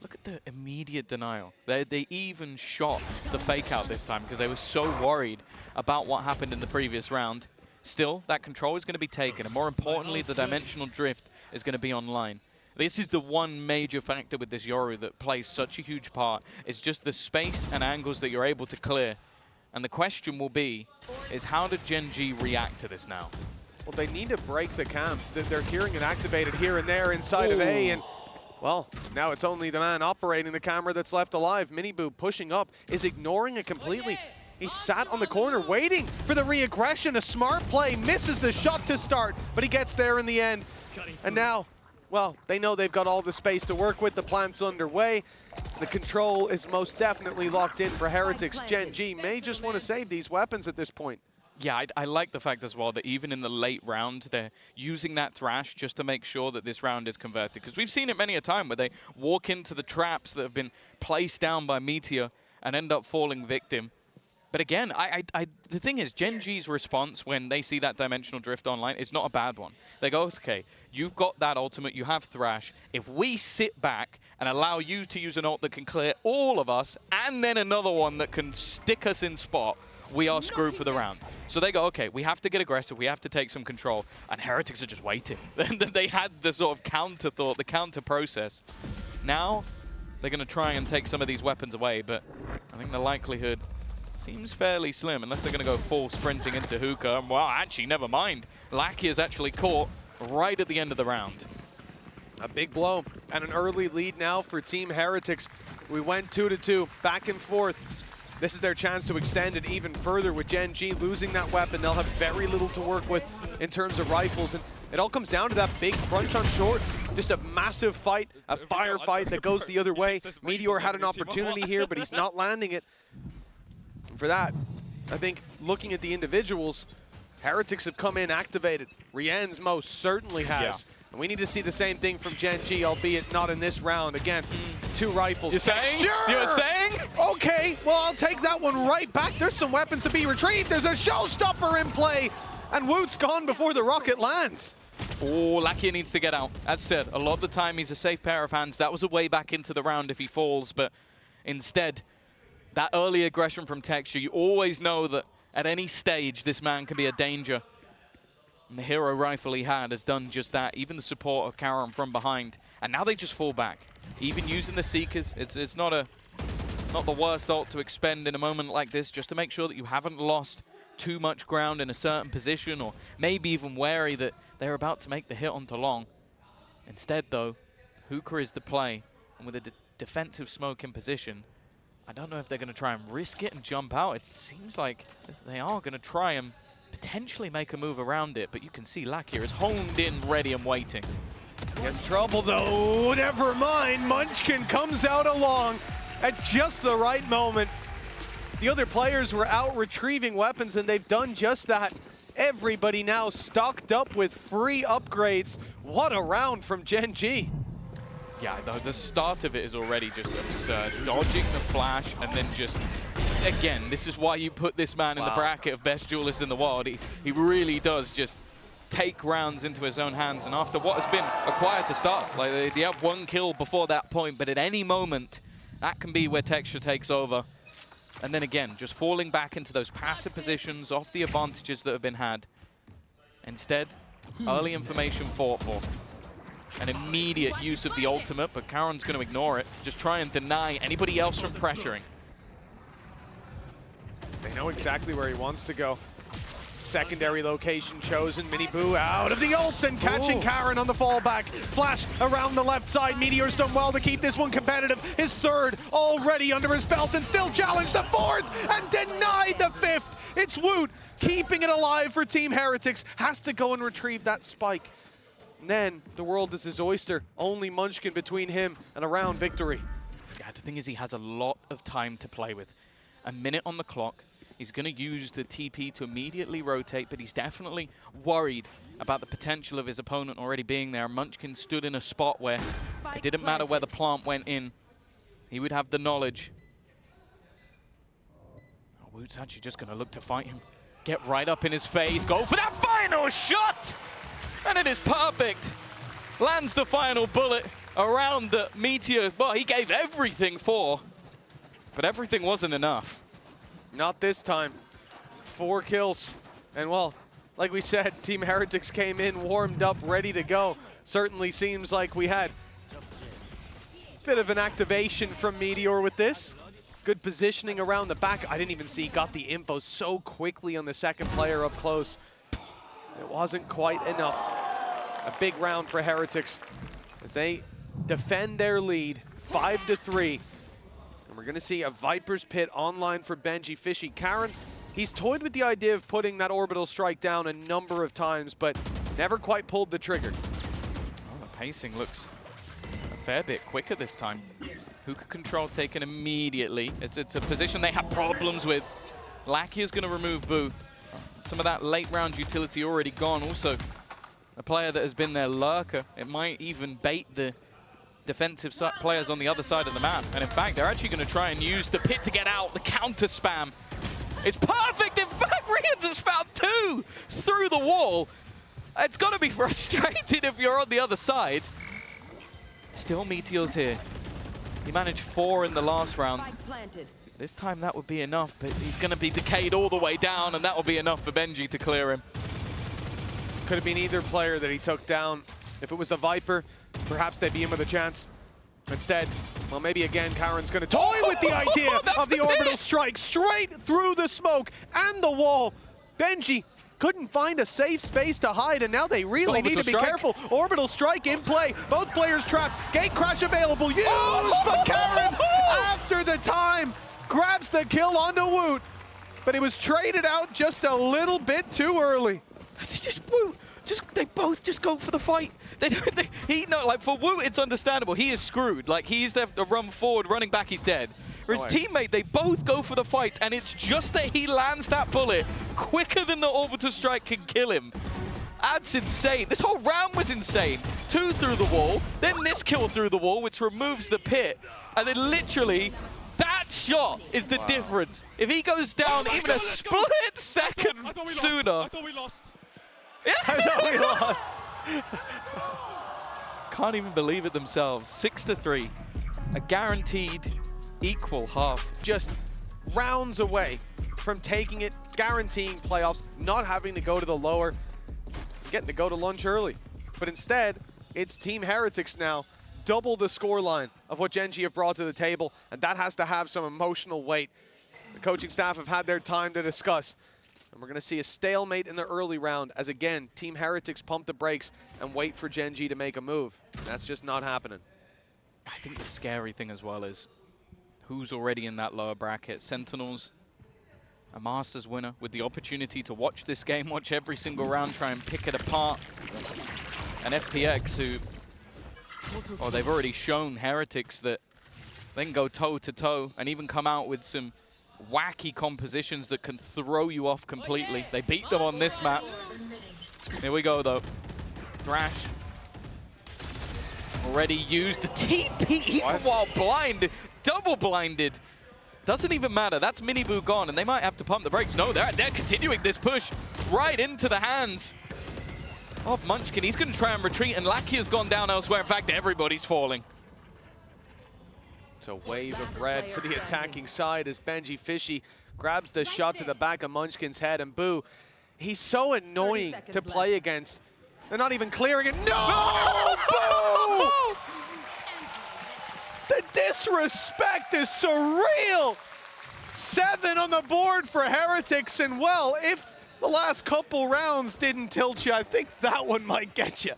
Look at the immediate denial. They even shot the fake out this time because they were so worried about what happened in the previous round. Still, that control is going to be taken, and more importantly, the dimensional drift is going to be online. This is the one major factor with this Yoru that plays such a huge part. It's just the space and angles that you're able to clear. And the question will be, is how did Gen.G react to this now?
Well, they need to break the camp. They're hearing it activated here and there inside of A, and well, now it's only the man operating the camera that's left alive. Miniboo pushing up, is ignoring it completely. He sat on the corner waiting for the re-aggression. A smart play, misses the shot to start, but he gets there in the end. And now, well, they know they've got all the space to work with. The plant's underway. The control is most definitely locked in for Heretics. Gen.G may just want to save these weapons at this point.
Yeah, I like the fact as well that even in the late round, they're using that thrash just to make sure that this round is converted. Because we've seen it many a time where they walk into the traps that have been placed down by Meteor and end up falling victim. But again, the thing is, Gen.G's response when they see that dimensional drift online is not a bad one. They go, okay, you've got that ultimate, you have Thrash. If we sit back and allow you to use an ult that can clear all of us, and then another one that can stick us in spot, we are screwed for the round. So they go, okay, we have to get aggressive, we have to take some control, and Heretics are just waiting. They had the sort of counter thought, the counter process. Now, they're going to try and take some of these weapons away, but I think the likelihood seems fairly slim, unless they're going to go full sprinting into Hookah. And, well, actually, never mind. Lackey is actually caught right at the end of the round.
A big blow and an early lead now for Team Heretics. We went 2-2, back and forth. This is their chance to extend it even further with Gen.G losing that weapon. They'll have very little to work with in terms of rifles. And it all comes down to that big crunch on short. Just a massive fight, a firefight that goes the other way. Meteor had an opportunity here, but he's not landing it. For that, I think looking at the individuals, Heretics have come in activated. Rien's most certainly has.
Yeah.
And we need to see the same thing from Gen.G, albeit not in this round. Again, 2 rifles.
You're saying?
Sure.
You're saying?
Okay, well, I'll take that one right back. There's some weapons to be retrieved. There's a showstopper in play. And Woot's gone before the rocket lands.
Oh, Lackey needs to get out. As said, a lot of the time he's a safe pair of hands. That was a way back into the round if he falls, but instead, that early aggression from Texture, you always know that at any stage this man can be a danger. And the hero rifle he had has done just that. Even the support of Karam from behind. And now they just fall back. Even using the Seekers, it's not the worst ult to expend in a moment like this, just to make sure that you haven't lost too much ground in a certain position, or maybe even wary that they're about to make the hit onto long. Instead, though, Hookah is the play, and with a defensive smoke in position, I don't know if they're going to try and risk it and jump out. It seems like they are going to try and potentially make a move around it, but you can see Lack here is honed in, ready and waiting.
He has trouble though, never mind. Munchkin comes out along at just the right moment. The other players were out retrieving weapons and they've done just that. Everybody now stocked up with free upgrades. What a round from Gen.G.
Yeah, the start of it is already just absurd. Dodging the flash and then just, again, this is why you put this man in the bracket of best duelist in the world. He really does just take rounds into his own hands. And after what has been a quieter start, like they have 1 kill before that point, but at any moment, That can be where texture takes over. And then again, just falling back into those passive positions off the advantages that have been had. Instead, early information fought for. An immediate use of the ultimate, but Karen's going to ignore it. Just try and deny anybody else from pressuring.
They know exactly where he wants to go. Secondary location chosen. Miniboo out of the ult and catching Karen on the fallback. Flash around the left side. Meteor's done well to keep this one competitive. His third already under his belt and still challenged the fourth and denied the fifth. It's Woot keeping it alive for Team Heretics. Has to go and retrieve that spike. And then the world is his oyster. Only Munchkin between him and a round victory.
Yeah, the thing is he has a lot of time to play with. A minute on the clock. He's going to use the TP to immediately rotate, but he's definitely worried about the potential of his opponent already being there. Munchkin stood in a spot where it didn't matter where the plant went in. He would have the knowledge. Oh, Woot's actually just going to look to fight him. Get right up in his face. Go for that final shot! And it is perfect. Lands the final bullet around the Meteor. Well, he gave everything for, but everything wasn't enough.
Not this time. 4 kills. And well, like we said, Team Heretics came in, warmed up, ready to go. Certainly seems like we had a bit of an activation from Meteor with this. Good positioning around the back. I didn't even see, got the info so quickly on the second player up close. It wasn't quite enough. A big round for Heretics as they defend their lead 5-3. We're going to see a Viper's Pit online for Gen.G Fishy. Karen, he's toyed with the idea of putting that orbital strike down a number of times, but never quite pulled the trigger.
Oh, the pacing looks a fair bit quicker this time. Hookah control taken immediately. It's a position they have problems with. Lackier's going to remove Boo. Some of that late round utility already gone. Also, a player that has been their lurker. It might even bait the defensive players on the other side of the map. And in fact, they're actually going to try and use the pit to get out, the counter spam. It's perfect. In fact, Rians has found 2 through the wall. It's got to be frustrating if you're on the other side. Still Meteor's here. He managed 4 in the last round. This time that would be enough, but he's going to be decayed all the way down, and that will be enough for Gen.G to clear him.
Could have been either player that he took down. If it was the Viper, perhaps they'd be in with a chance. Instead, well, maybe again, Karen's going to toy with the idea of the orbital strike straight through the smoke and the wall. Gen.G couldn't find a safe space to hide, and now they really need to be careful. Orbital strike in play. Both players trapped. Gate crash available. Used, but Karen, after the time, grabs the kill onto Woot. But it was traded out just a little bit too early.
It's just Woot. They both just go for the fight. Like for Woot, it's understandable. He is screwed. Like he used to have to run forward, running back, he's dead. Whereas teammate, they both go for the fight, and it's just that he lands that bullet quicker than the orbital strike can kill him. That's insane. This whole round was insane. 2 through the wall, then this kill through the wall, which removes the pit, and then literally that shot is the difference. If he goes down even a split second sooner.
I thought we lost.
I thought we lost.
Can't even believe it themselves. 6-3. A guaranteed equal half.
Just rounds away from taking it, guaranteeing playoffs, not having to go to the lower, getting to go to lunch early. But instead, it's Team Heretics now, double the scoreline of what Gen.G have brought to the table, and that has to have some emotional weight. The coaching staff have had their time to discuss. And we're going to see a stalemate in the early round as, again, Team Heretics pump the brakes and wait for Gen.G to make a move. And that's just not happening.
I think the scary thing as well is who's already in that lower bracket. Sentinels, a Masters winner with the opportunity to watch this game, watch every single round, try and pick it apart. And FPX, who, oh, they've already shown Heretics that they can go toe-to-toe and even come out with some wacky compositions that can throw you off completely. They beat them on this map. Here we go, though. Thrash already used the TP even while blind, double blinded. Doesn't even matter. That's Miniboo gone, and they might have to pump the brakes. No, they're continuing this push right into the hands of Munchkin. He's going to try and retreat, and Lackier's gone down elsewhere. In fact, everybody's falling.
It's a wave of red for the attacking side as Gen.G Fishy grabs the shot to the back of Munchkin's head, and Boo, he's so annoying to play against. They're not even clearing it. No! Boo! The disrespect is surreal! 7 on the board for Heretics, and well, if the last couple rounds didn't tilt you, I think that one might get you.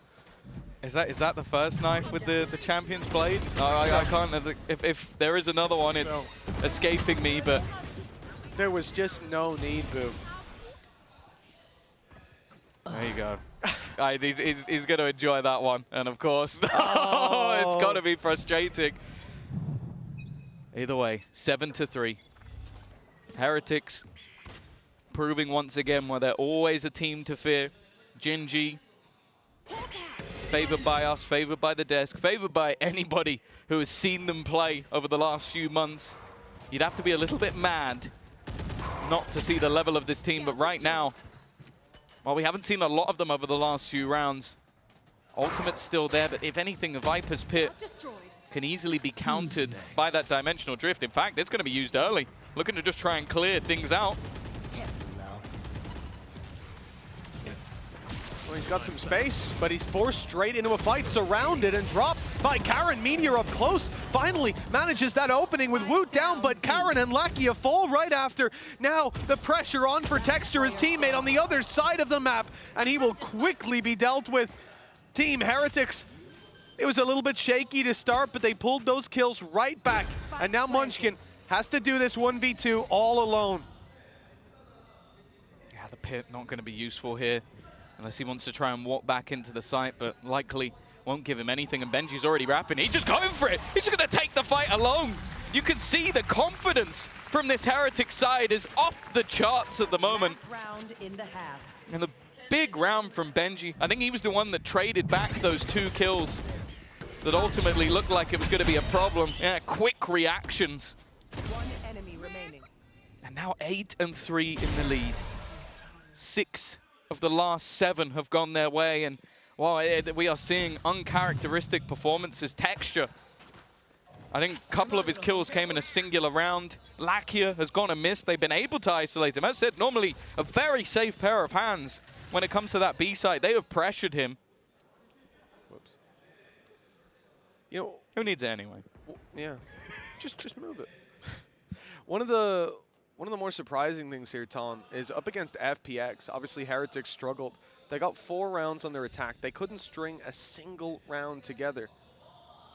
Is that the first knife with the champions blade? I can't. If there is another one, it's escaping me, but
there was just no need, Boo.
There you go. He's going to enjoy that one, and of course, it's got to be frustrating. Either way, 7-3. Heretics proving once again why they're always a team to fear. Gen.G, favored by us, favored by the desk, favored by anybody who has seen them play over the last few months. You'd have to be a little bit mad not to see the level of this team, but right now, well, we haven't seen a lot of them over the last few rounds. Ultimate's still there, but if anything, the Viper's Pit can easily be countered by that dimensional drift. In fact, it's going to be used early. Looking to just try and clear things out.
Well, he's got some space, but he's forced straight into a fight, surrounded and dropped by Karen. Meteor up close, finally manages that opening with Woot down, but Karen and Lakia fall right after. Now the pressure on for Texture, his teammate on the other side of the map, and he will quickly be dealt with. Team Heretics, it was a little bit shaky to start, but they pulled those kills right back, and now Munchkin has to do this 1v2 all alone.
Yeah, the pit not going to be useful here unless he wants to try and walk back into the site, but likely won't give him anything, and Benji's already rapping. He's just going for it. He's just going to take the fight alone. You can see the confidence from this Heretic side is off the charts at the moment.
Round in the half.
And the big round from Gen.G. I think he was the one that traded back those 2 kills that ultimately looked like it was going to be a problem. Yeah, quick reactions.
1 enemy remaining.
And now 8-3 in the lead. 6 of the last 7 have gone their way, and well, we are seeing uncharacteristic performances. Texture, I think a couple of his kills came in a singular round. Lakia has gone and missed. They've been able to isolate him. As said, normally a very safe pair of hands when it comes to that B site. They have pressured him.
Whoops. You know,
who needs it anyway?
Yeah, just move it. One of the more surprising things here, Tom, is up against FPX. Obviously, Heretics struggled. They got 4 rounds on their attack. They couldn't string a single round together.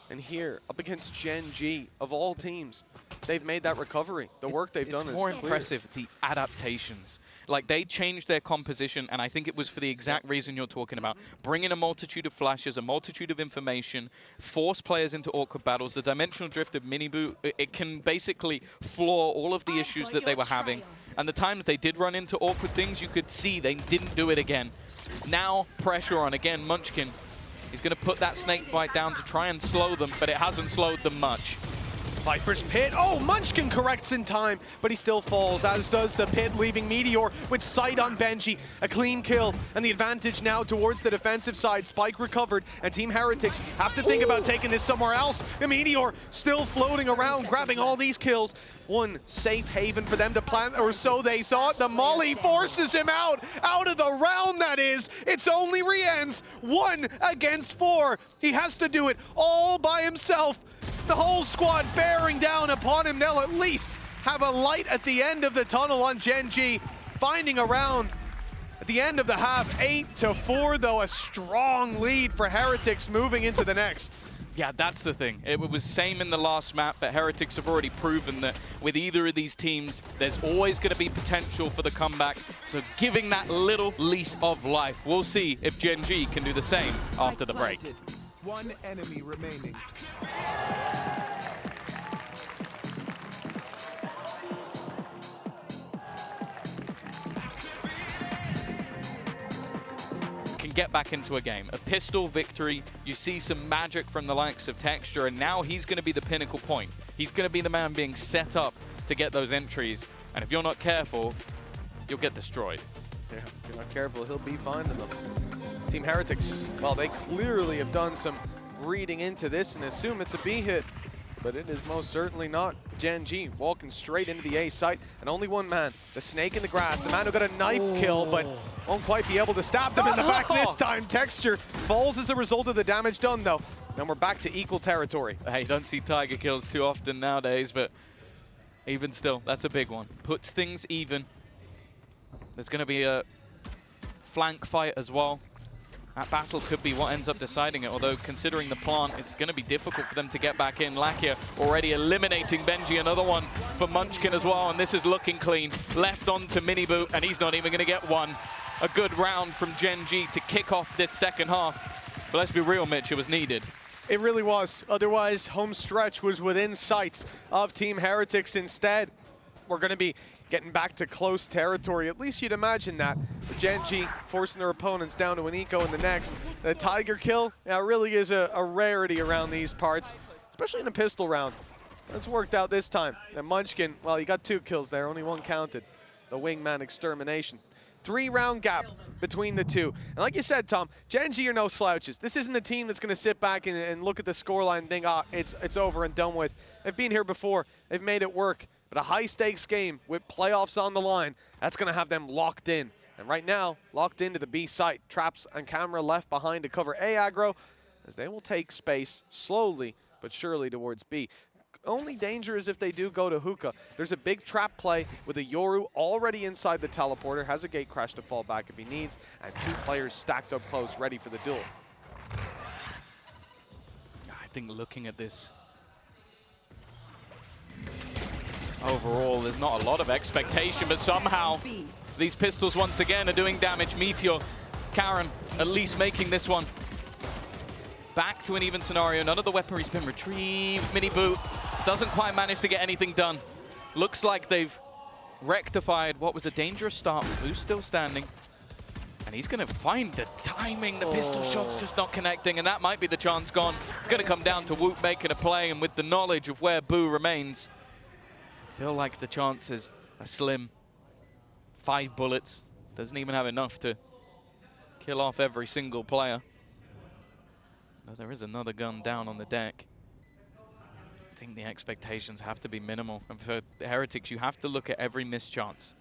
And here, up against Gen.G, of all teams, they've made that recovery. The work they've done is
more
clear.
impressive, the adaptations. Like, they changed their composition, and I think it was for the exact reason you're talking about. Bring in a multitude of flashes, a multitude of information, force players into awkward battles. The dimensional drift of Miniboo, it can basically floor all of the issues that they were having. And the times they did run into awkward things, you could see they didn't do it again. Now, pressure on again, Munchkin. He's going to put that snake bite down to try and slow them, but it hasn't slowed them much.
Viper's Pit. Oh, Munchkin corrects in time, but he still falls, as does the Pit, leaving Meteor with sight on Gen.G. A clean kill, and the advantage now towards the defensive side. Spike recovered, and Team Heretics have to think about taking this somewhere else. And Meteor still floating around, grabbing all these kills. One safe haven for them to plant, or so they thought. The Molly forces him out of the round, that is. It's only Rien's 1 against 4. He has to do it all by himself. The whole squad bearing down upon him. They'll at least have a light at the end of the tunnel on Gen.G. Finding a round at the end of the half. 8-4, though, a strong lead for Heretics moving into the next.
Yeah, that's the thing. It was same in the last map, but Heretics have already proven that with either of these teams, there's always going to be potential for the comeback. So giving that little lease of life. We'll see if Gen.G can do the same after the break.
1 enemy remaining.
Can get back into a game. A pistol victory, you see some magic from the likes of Texture, and now he's going to be the pinnacle point. He's going to be the man being set up to get those entries, and if you're not careful, you'll get destroyed.
Yeah, if you're not careful, he'll be finding them. Team Heretics, well, they clearly have done some reading into this and assume it's a B hit. but it is most certainly not. Gen.G walking straight into the A site, and only one man, the snake in the grass, the man who got a knife kill, but won't quite be able to stab them in the back this time. Texture falls as a result of the damage done, though. And we're back to equal territory.
Hey, you don't see Tiger kills too often nowadays, but even still, that's a big one. Puts things even. There's going to be a flank fight as well. That battle could be what ends up deciding it, although considering the plant, it's going to be difficult for them to get back in. Lakia already eliminating Benji, another one for Munchkin as well, and this is looking clean. Left on to Miniboot, and he's not even going to get one. A good round from Gen.G to kick off this second half. But let's be real, Mitch, it was needed.
It really was. Otherwise, home stretch was within sight of Team Heretics. Instead, we're going to be getting back to close territory. At least you'd imagine that. But Gen.G forcing their opponents down to an eco in the next. The Tiger kill, yeah, really is a rarity around these parts, especially in a pistol round. That's worked out this time. And Munchkin, well, he got 2 kills there, only 1 counted. The wingman extermination. 3-round gap between the two. And like you said, Tom, Gen.G are no slouches. This isn't a team that's going to sit back and look at the scoreline and think, it's over and done with. They've been here before. They've made it work. But a high-stakes game with playoffs on the line, that's going to have them locked in. And right now, locked into the B site. Traps and camera left behind to cover A aggro, as they will take space slowly but surely towards B. Only danger is if they do go to hookah. There's a big trap play with a Yoru already inside the teleporter, has a gate crash to fall back if he needs, and 2 players stacked up close, ready for the duel.
I think looking at this, overall, there's not a lot of expectation, but somehow these pistols once again are doing damage. Meteor, Karen, at least making this one back to an even scenario. None of the weaponry's been retrieved. Miniboot doesn't quite manage to get anything done. Looks like they've rectified what was a dangerous start. Boo's still standing. And he's going to find the timing. The pistol shot's just not connecting, and that might be the chance gone. It's going to come down to Woot making a play, and with the knowledge of where Boo remains, I feel like the chances are slim. 5 bullets. Doesn't even have enough to kill off every single player. But there is another gun down on the deck. I think the expectations have to be minimal. And for the Heretics, you have to look at every missed chance.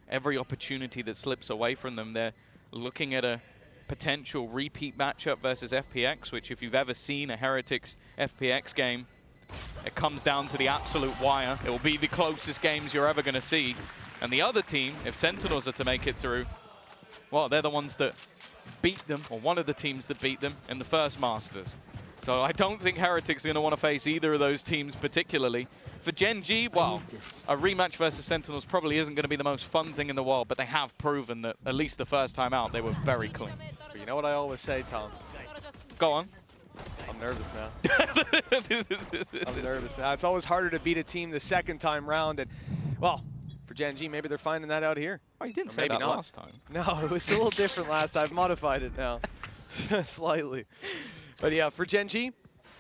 Every opportunity that slips away from them. They're looking at a potential repeat matchup versus FPX, which if you've ever seen a Heretics FPX game, it comes down to the absolute wire. It will be the closest games you're ever going to see. And the other team, if Sentinels are to make it through, well, they're the ones that beat them, or one of the teams that beat them in the first Masters. So I don't think Heretics are going to want to face either of those teams particularly. For Gen.G, well, a rematch versus Sentinels probably isn't going to be the most fun thing in the world, but they have proven that at least the first time out, they were very clean.
But you know what I always say, Tom?
Go on.
I'm nervous now. I'm nervous now. It's always harder to beat a team the second time round, and, well, for Gen.G, maybe they're finding that out here.
Oh, you didn't say
maybe
that
not.
last time.
No, it was a little different last time. I've modified it now, slightly. But yeah, for Gen.G,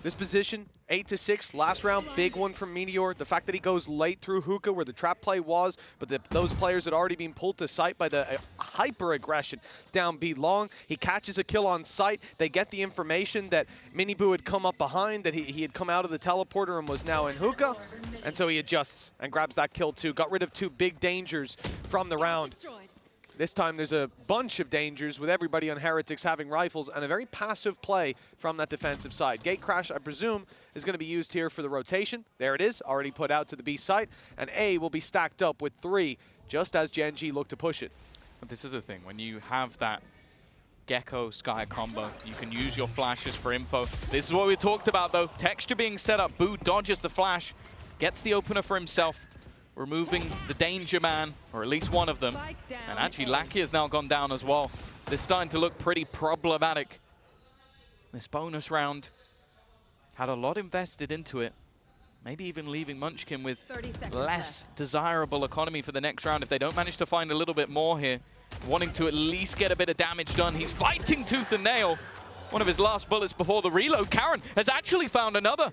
this position, 8-6, last round, big one from Meteor. The fact that he goes late through hookah where the trap play was, but those players had already been pulled to sight by the hyper-aggression down B long. He catches a kill on sight. They get the information that Miniboo had come up behind, that he had come out of the teleporter and was now in hookah. And so he adjusts and grabs that kill too. Got rid of 2 big dangers from the round. This time there's a bunch of dangers with everybody on Heretics having rifles and a very passive play from that defensive side. Gate crash, I presume, is going to be used here for the rotation. There it is, already put out to the B site. And A will be stacked up with 3, just as Gen.G look to push it.
But this is the thing, when you have that Gecko Sky combo, you can use your flashes for info. This is what we talked about though. Texture being set up, Boo dodges the flash, gets the opener for himself, removing the danger man, or at least one of them. And actually, Lackey has now gone down as well. This is starting to look pretty problematic. This bonus round had a lot invested into it. Maybe even leaving Munchkin with less desirable economy for the next round if they don't manage to find a little bit more here. Wanting to at least get a bit of damage done. He's fighting tooth and nail. One of his last bullets before the reload. Karen has actually found another.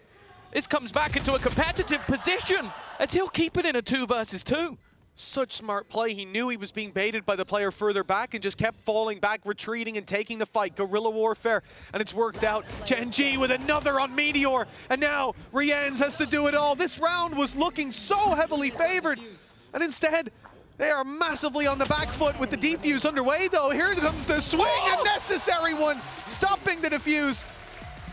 This comes back into a competitive position as he'll keep it in a 2 versus 2.
Such smart play. He knew he was being baited by the player further back and just kept falling back, retreating and taking the fight. Guerrilla warfare, and it's worked out. Gen.G with another on Meteor, and now resurgence has to do it all. This round was looking so heavily favored, and instead, they are massively on the back foot with the defuse underway, though. Here comes the swing, a necessary one, stopping the defuse.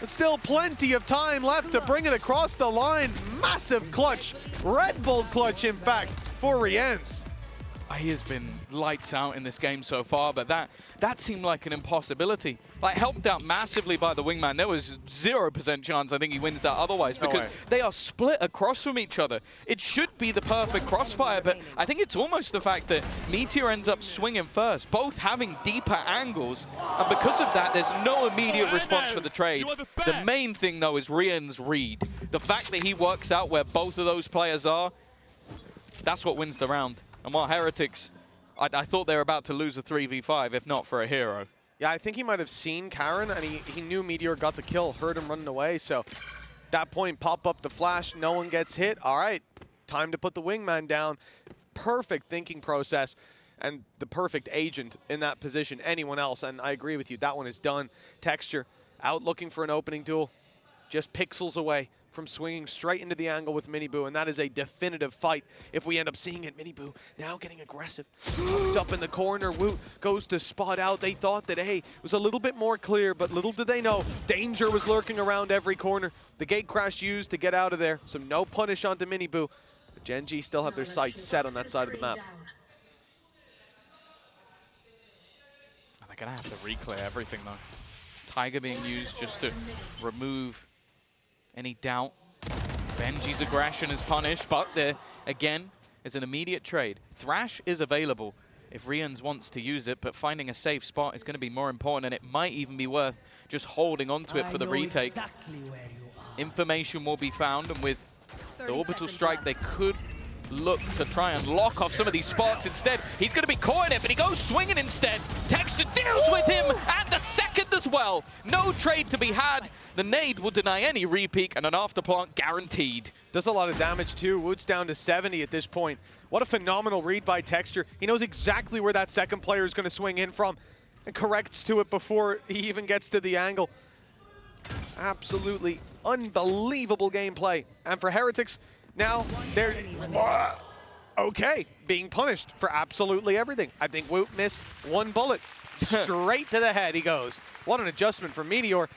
But still plenty of time left to bring it across the line. Massive clutch, Red Bull clutch, in fact, for resurgence.
He has been lights out in this game so far, but that seemed like an impossibility. Like, helped out massively by the wingman. There was 0% chance I think he wins that otherwise, because they are split across from each other. It should be the perfect crossfire, but I think it's almost the fact that Meteor ends up swinging first, both having deeper angles, and because of that, there's no immediate response for the trade. The main thing, though, is Rian's read. The fact that he works out where both of those players are, that's what wins the round. And while Heretics, I thought they were about to lose a 3v5, if not for a hero.
Yeah, I think he might have seen Karen, and he knew Meteor got the kill, heard him running away. So at that point, pop up the flash, no one gets hit. All right, time to put the wingman down. Perfect thinking process, and the perfect agent in that position. Anyone else, and I agree with you, that one is done. Texture, out looking for an opening duel, just pixels away from swinging straight into the angle with Miniboo, and that is a definitive fight if we end up seeing it. Miniboo now getting aggressive. Tucked up in the corner, Woot goes to spot out. They thought that, hey, it was a little bit more clear, but little did they know, danger was lurking around every corner. The gate crash used to get out of there, so no punish onto Miniboo. But Gen.G still have their sights set on that side of the map.
They're gonna have to reclear everything, though. Tiger being used just to remove any doubt. Benji's aggression is punished, but there, again, is an immediate trade. Thrash is available if resurgence wants to use it, but finding a safe spot is going to be more important, and it might even be worth just holding onto it for the retake. Information will be found, and with the orbital strike, they could look to try and lock off some of these spots. Instead, he's going to be caught in it, but he goes swinging instead. Texture deals with him, and the second as well. No trade to be had. The nade will deny any repeat, and an afterplant guaranteed.
Does a lot of damage too. Woot's down to 70 at this point. What a phenomenal read by Texture. He knows exactly where that second player is going to swing in from and corrects to it before he even gets to the angle. Absolutely unbelievable gameplay. And for Heretics, now they're okay, being punished for absolutely everything. I think Woot missed one bullet. Straight to the head he goes. What an adjustment for Meteor.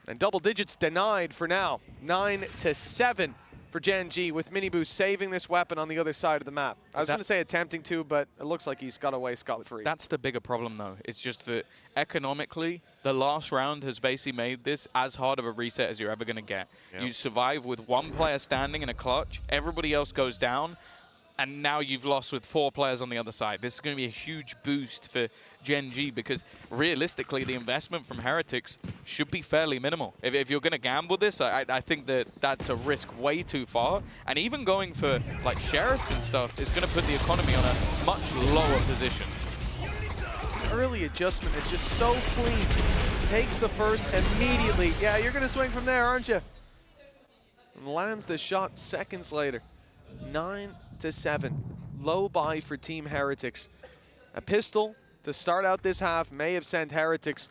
And double digits denied for now. 9-7 for Gen.G, with Miniboo saving this weapon on the other side of the map. I was going to say attempting to, but it looks like he's got away scot-free.
That's the bigger problem, though. It's just that economically, the last round has basically made this as hard of a reset as you're ever going to get. Yep. You survive with one player standing in a clutch, everybody else goes down, and now you've lost with 4 players on the other side. This is going to be a huge boost for Gen.G, because realistically, the investment from Heretics should be fairly minimal. If you're going to gamble this, I think that that's a risk way too far. And even going for like sheriffs and stuff is going to put the economy on a much lower position.
Early adjustment is just so clean. Takes the first immediately. Yeah, you're going to swing from there, aren't you? And lands the shot seconds later. 9-7. Low buy for Team Heretics. A pistol to start out this half may have sent Heretics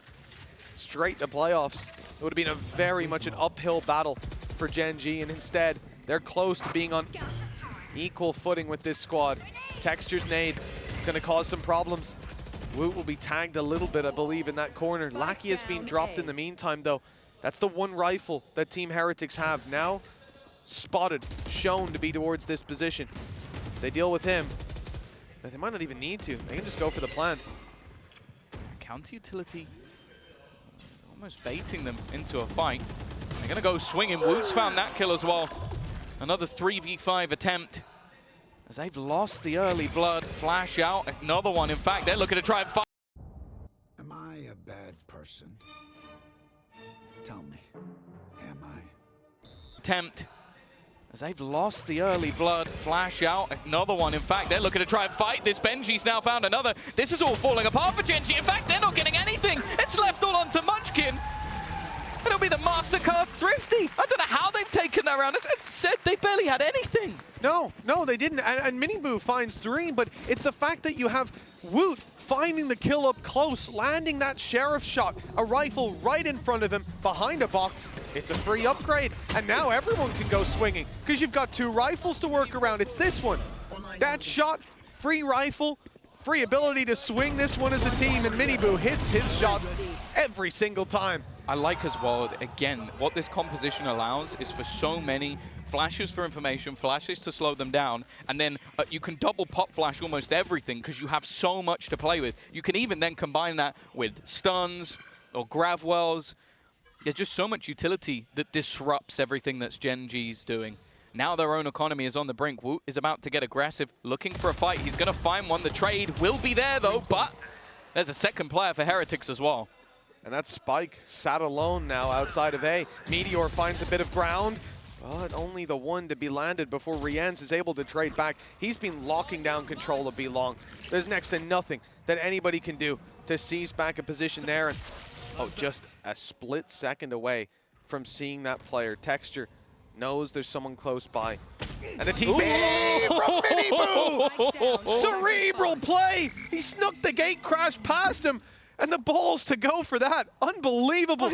straight to playoffs. It would have been a very much an uphill battle for Gen.G, and instead, they're close to being on equal footing with this squad. Texture's nade, it's going to cause some problems. Woot will be tagged a little bit, I believe, in that corner. Lackey has been dropped in the meantime, though. That's the one rifle that Team Heretics have now. Spotted, shown to be towards this position. They deal with him. They might not even need to. They can just go for the plant.
Counter utility almost baiting them into a fight. They're going to go swinging. Woot's found that kill as well. Another 3v5 attempt. As they've lost the early blood. Flash out. Another one. In fact, they're looking to try and fight.
Am I a bad person? Tell me, am I?
Attempt. As they've lost the early blood. Flash out. Another one. In fact, they're looking to try and fight this. Benji's now found another. This is all falling apart for Gen.G. In fact, they're not getting anything. It's left all onto Munchkin. It'll be the MasterCard Thrifty. I don't know how they've taken taken that round. As I said, they barely had anything.
No, they didn't. And Miniboo finds Dream, but it's the fact that you have Woot finding the kill up close, landing that sheriff shot, a rifle right in front of him, behind a box. It's a free upgrade, and now everyone can go swinging, because you've got 2 rifles to work around. It's this one. That shot, free rifle, free ability to swing this one as a team, and Miniboo hits his shots every single time.
I like as well, again, what this composition allows is for so many flashes for information, flashes to slow them down, and then you can double pop flash almost everything because you have so much to play with. You can even then combine that with stuns or grav wells. There's just so much utility that disrupts everything that's Gen.G's doing. Now their own economy is on the brink. Woot is about to get aggressive, looking for a fight. He's going to find one. The trade will be there, though, but there's a second player for Heretics as well.
And that Spike sat alone now outside of A. Meteor finds a bit of ground, but only the one to be landed before Rienz is able to trade back. He's been locking down control of B long. There's next to nothing that anybody can do to seize back a position there. And just a split second away from seeing that player. Texture knows there's someone close by. And a TP from Miniboo! Cerebral play! He snuck the gate crash past him. And the balls to go for that. Unbelievable.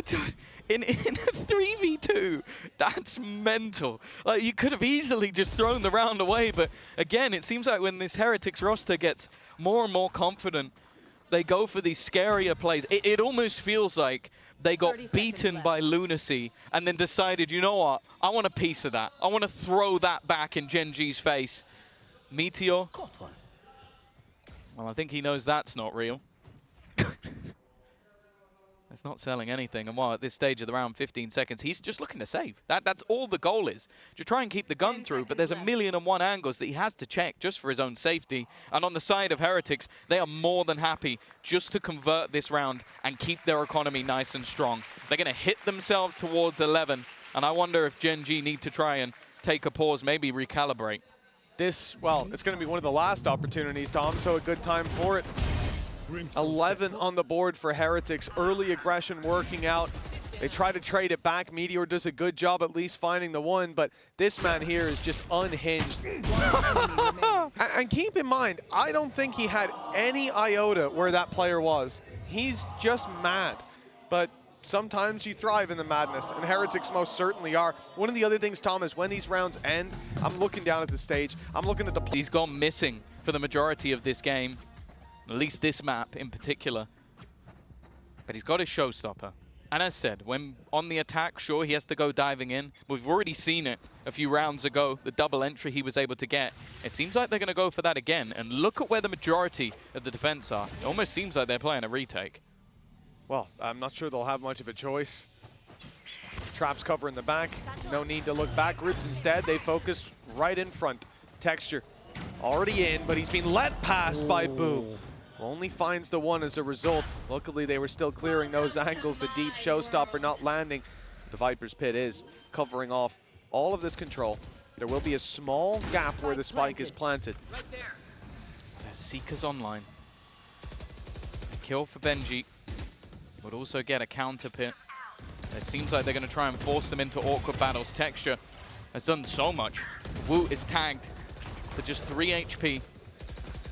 In a 3v2, that's mental. Like, you could have easily just thrown the round away, but again, it seems like when this Heretics roster gets more and more confident, they go for these scarier plays. It almost feels like they got beaten by Lunacy and then decided, you know what, I want a piece of that. I want to throw that back in Gen.G's face. Meteor. Well, I think he knows that's not real. It's not selling anything, and while at this stage of the round, 15 seconds, he's just looking to save. That's all the goal is. Just try and keep the gun through, but there's 1,000,001 angles that he has to check just for his own safety. And on the side of Heretics, they are more than happy just to convert this round and keep their economy nice and strong. They're going to hit themselves towards 11, and I wonder if Gen.G need to try and take a pause, maybe recalibrate.
Well, it's going to be one of the last opportunities, Tom, so a good time for it. 11 on the board for Heretics. Early aggression working out. They try to trade it back. Meteor does a good job at least finding the one, but this man here is just unhinged. And keep in mind, I don't think he had any iota where that player was. He's just mad. But sometimes you thrive in the madness, and Heretics most certainly are. One of the other things, Tom, is when these rounds end, I'm looking down at the stage. I'm looking at the...
He's gone missing for the majority of this game. At least this map in particular. But he's got his showstopper. And as said, when on the attack, sure, he has to go diving in. We've already seen it a few rounds ago, the double entry he was able to get. It seems like they're going to go for that again. And look at where the majority of the defense are. It almost seems like they're playing a retake.
Well, I'm not sure they'll have much of a choice. Traps cover in the back. No need to look backwards. Instead, they focus right in front. Texture already in, but he's been let past by Boo. Only finds the one as a result. Luckily, they were still clearing those angles. The deep showstopper not landing. The Viper's Pit is covering off all of this control. There will be a small gap where the spike is planted.
There's Seekers online. A kill for Gen.G. Would also get a counter pit. It seems like they're going to try and force them into awkward battles. Texture has done so much. Woot is tagged for just 3 HP.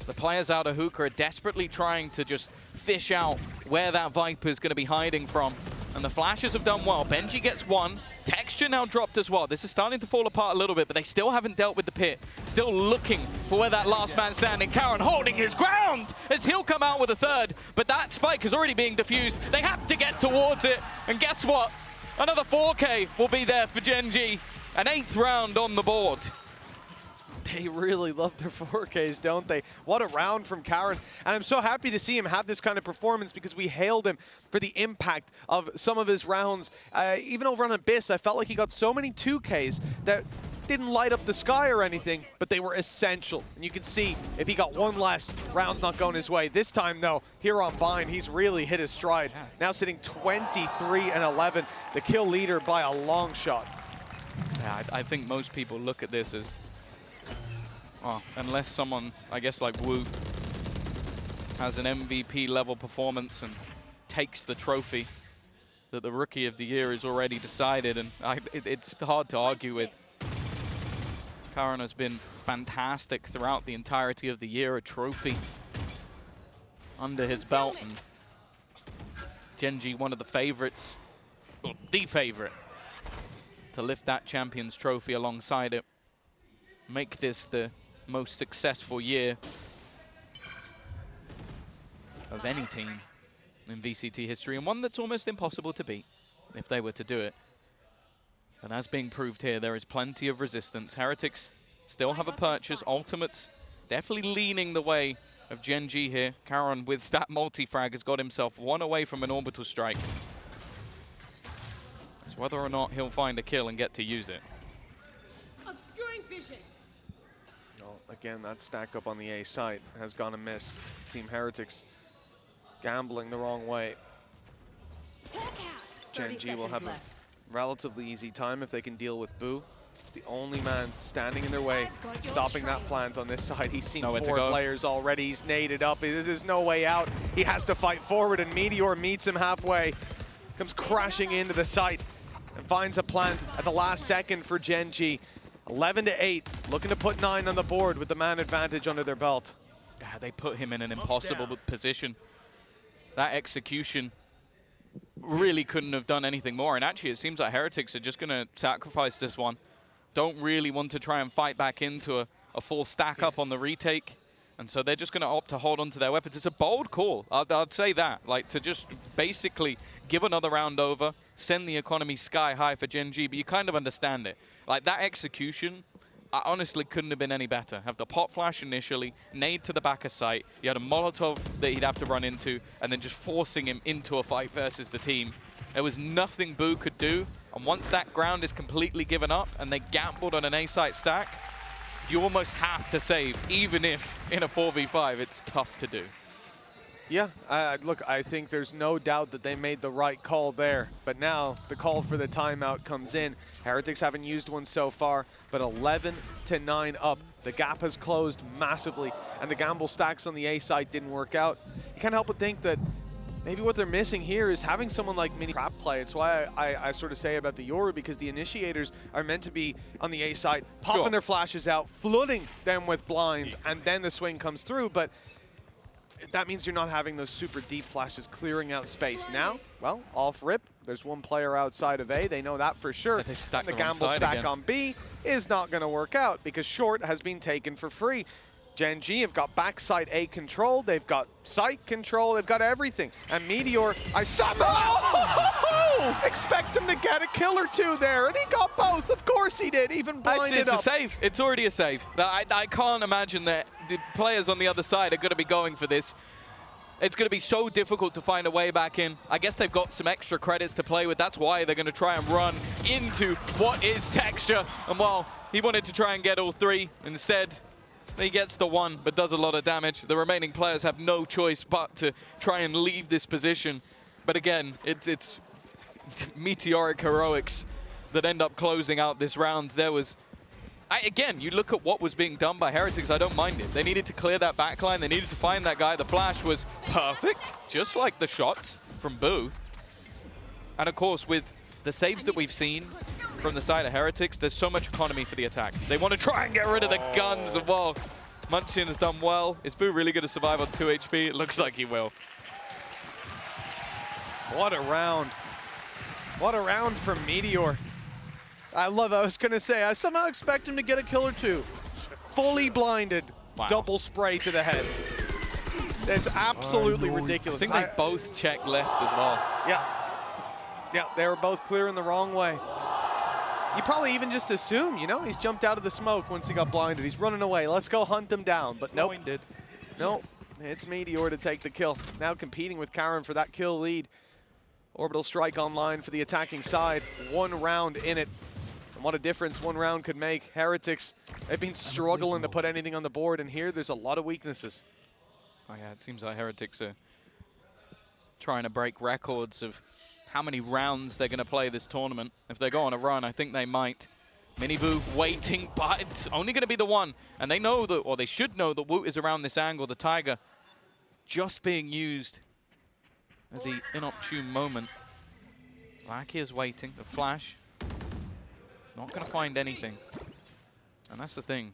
The players out of Hookah are desperately trying to just fish out where that Viper is going to be hiding from. And the flashes have done well. Gen.G gets one. Texture now dropped as well. This is starting to fall apart a little bit, but they still haven't dealt with the pit. Still looking for where that last man standing. Karen holding his ground as he'll come out with a third. But that spike is already being diffused. They have to get towards it. And guess what? Another 4K will be there for Gen.G. An 8th round on the board.
They really love their 4Ks, don't they? What a round from Karen. And I'm so happy to see him have this kind of performance because we hailed him for the impact of some of his rounds. Even over on Abyss, I felt like he got so many 2Ks that didn't light up the sky or anything, but they were essential. And you can see if he got one less, round's not going his way. This time, though, here on Bind, he's really hit his stride. Now sitting 23-11, the kill leader by a long shot.
Yeah, I think most people look at this as, well, unless someone, I guess like Woot, has an MVP level performance and takes the trophy, that the Rookie of the Year is already decided, and it's hard to argue with. Karan has been fantastic throughout the entirety of the year, a trophy under his belt, and Gen.G, one of the favorites, or the favorite, to lift that Champions Trophy alongside it. Make this the most successful year of any team in VCT history, and one that's almost impossible to beat if they were to do it. And as being proved here, there is plenty of resistance. Heretics still have a purchase. Ultimates definitely leaning the way of Gen.G here. Karan, with that multi-frag, has got himself one away from an orbital strike. It's whether or not he'll find a kill and get to use it.
Obscuring vision.
Well, again, that stack up on the A site has gone amiss. Team Heretics gambling the wrong way. Gen.G will have a relatively easy time if they can deal with Boo. The only man standing in their way, stopping that plant on this side. He's seen four players already. He's naded up. There's no way out. He has to fight forward, and Meteor meets him halfway. Comes crashing into the site and finds a plant at the last second for Gen.G. 11-8, looking to put 9 on the board with the man advantage under their belt.
They put him in an impossible position. That execution really couldn't have done anything more. And actually, it seems like Heretics are just going to sacrifice this one. Don't really want to try and fight back into a full stack up on the retake. And so they're just going to opt to hold on to their weapons. It's a bold call, I'd say that. Like, to just basically give another round over, send the economy sky high for Gen.G, but you kind of understand it. Like, that execution, I honestly couldn't have been any better. Have the pot flash initially, nade to the back of sight, you had a Molotov that he'd have to run into, and then just forcing him into a fight versus the team. There was nothing Boo could do, and once that ground is completely given up and they gambled on an A-site stack, you almost have to save, even if in a 4v5 it's tough to do.
Yeah, look, I think there's no doubt that they made the right call there. But now the call for the timeout comes in. Heretics haven't used one so far, but 11-9 up. The gap has closed massively, and the gamble stacks on the A side didn't work out. You can't help but think that maybe what they're missing here is having someone like Mini trap play. It's why I sort of say about the Yoru, because the initiators are meant to be on the A side, popping their flashes out, flooding them with blinds, and then the swing comes through. But that means you're not having those super deep flashes clearing out space. Now, well, off rip, there's one player outside of A. They know that for sure. The gamble stack on B is not going to work out because short has been taken for free. Gen.G have got backside A control, they've got site control, they've got everything. And Meteor, I somehow expect him to get a kill or two there, and he got both. Of course he did, even blinded up.
It's a save. It's already a save. I can't imagine that the players on the other side are going to be going for this. It's going to be so difficult to find a way back in. I guess they've got some extra credits to play with. That's why they're going to try and run into what is Texture. And while he wanted to try and get all three, instead he gets the one, but does a lot of damage. The remaining players have no choice but to try and leave this position. But again, it's meteoric heroics that end up closing out this round. There was, again, you look at what was being done by Heretics, I don't mind it. They needed to clear that backline. They needed to find that guy. The flash was perfect, just like the shots from Boo. And of course, with the saves that we've seen from the side of Heretics, there's so much economy for the attack. They want to try and get rid of the guns as well. Munchin has done well. Is Boo really going to survive on 2 HP? It looks like he will.
What a round. What a round from Meteor. I was going to say, I somehow expect him to get a kill or two. Fully blinded. Wow. Double spray to the head. It's absolutely ridiculous.
I think they both checked left as well.
Yeah. Yeah, they were both clearing the wrong way. You probably even just assume, you know, he's jumped out of the smoke once he got blinded. He's running away. Let's go hunt him down. But nope. Nope. It's Meteor to take the kill. Now competing with Karan for that kill lead. Orbital strike online for the attacking side. 1 round in it. And what a difference 1 round could make. Heretics, they've been struggling to put anything on the board, and here there's a lot of weaknesses.
Oh yeah, it seems like Heretics are trying to break records of how many rounds they're going to play this tournament. If they go on a run, I think they might. Miniboo waiting, but it's only going to be the one. And they know that, or they should know that Woot is around this angle. The Tiger just being used at the inopportune moment. Lackey is waiting. The flash. He's not going to find anything. And that's the thing.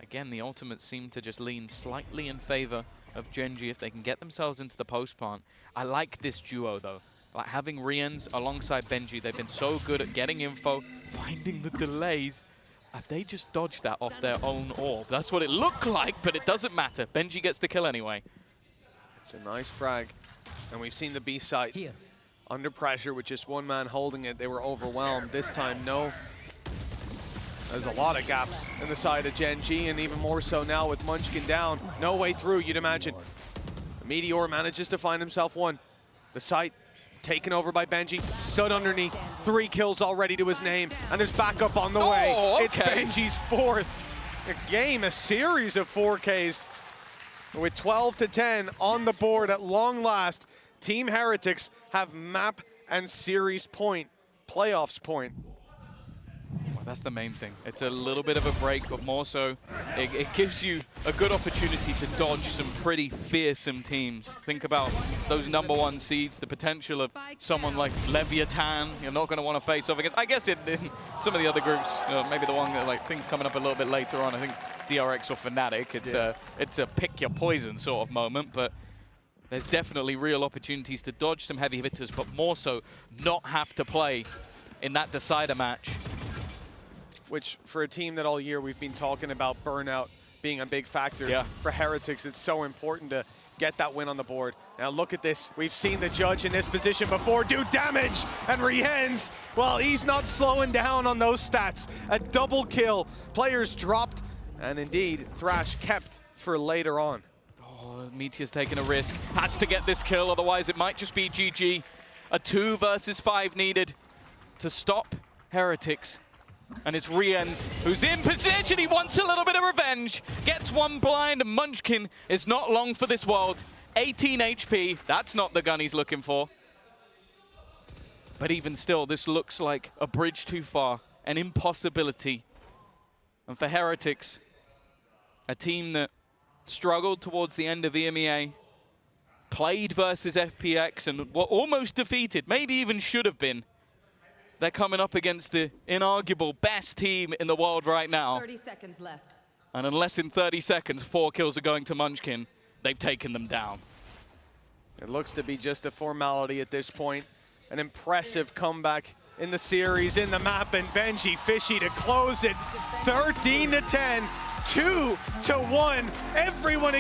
Again, the ultimates seem to just lean slightly in favor of Gen.G if they can get themselves into the post plant. I like this duo, though. Like having Rians alongside Benji, they've been so good at getting info, finding the delays. Have they just dodged that off their own orb? That's what it looked like, but it doesn't matter. Benji gets the kill anyway.
It's a nice frag. And we've seen the B site under pressure with just one man holding it. They were overwhelmed. This time, no. There's a lot of gaps in the side of Gen.G, and even more so now with Munchkin down. No way through, you'd imagine. The Meteor manages to find himself one. The site taken over by Benji, stood underneath. 3 kills already to his name, and there's backup on the way.
Okay.
It's Benji's 4th game, a series of 4Ks. With 12-10 on the board at long last, Team Heretics have map and series point, playoffs point.
Well, that's the main thing. It's a little bit of a break, but more so, it gives you a good opportunity to dodge some pretty fearsome teams. Think about those #1 seeds, the potential of someone like Leviathan. You're not going to want to face off against. I guess in some of the other groups, maybe the one that like things coming up a little bit later on. I think DRX or Fnatic. It's a pick your poison sort of moment, but there's definitely real opportunities to dodge some heavy hitters, but more so not have to play in that decider match.
Which, for a team that all year we've been talking about burnout being a big factor, for Heretics, it's so important to get that win on the board. Now look at this. We've seen the judge in this position before do damage, and Riens, well, he's not slowing down on those stats. A double kill. Players dropped, and indeed, Thrash kept for later on.
Oh, Meteor's taking a risk. Has to get this kill, otherwise it might just be GG. A 2 versus 5 needed to stop Heretics. And it's Riens who's in position. He wants a little bit of revenge. Gets one blind, and Munchkin is not long for this world. 18 HP, that's not the gun he's looking for. But even still, this looks like a bridge too far, an impossibility. And for Heretics, a team that struggled towards the end of EMEA, played versus FPX and were almost defeated, maybe even should have been. They're coming up against the inarguable best team in the world right now.
30 seconds left.
And unless in 30 seconds 4 kills are going to Munchkin, they've taken them down.
It looks to be just a formality at this point. An impressive comeback in the series, in the map, and Benji Fishy to close it. 13-10, 2-1. Everyone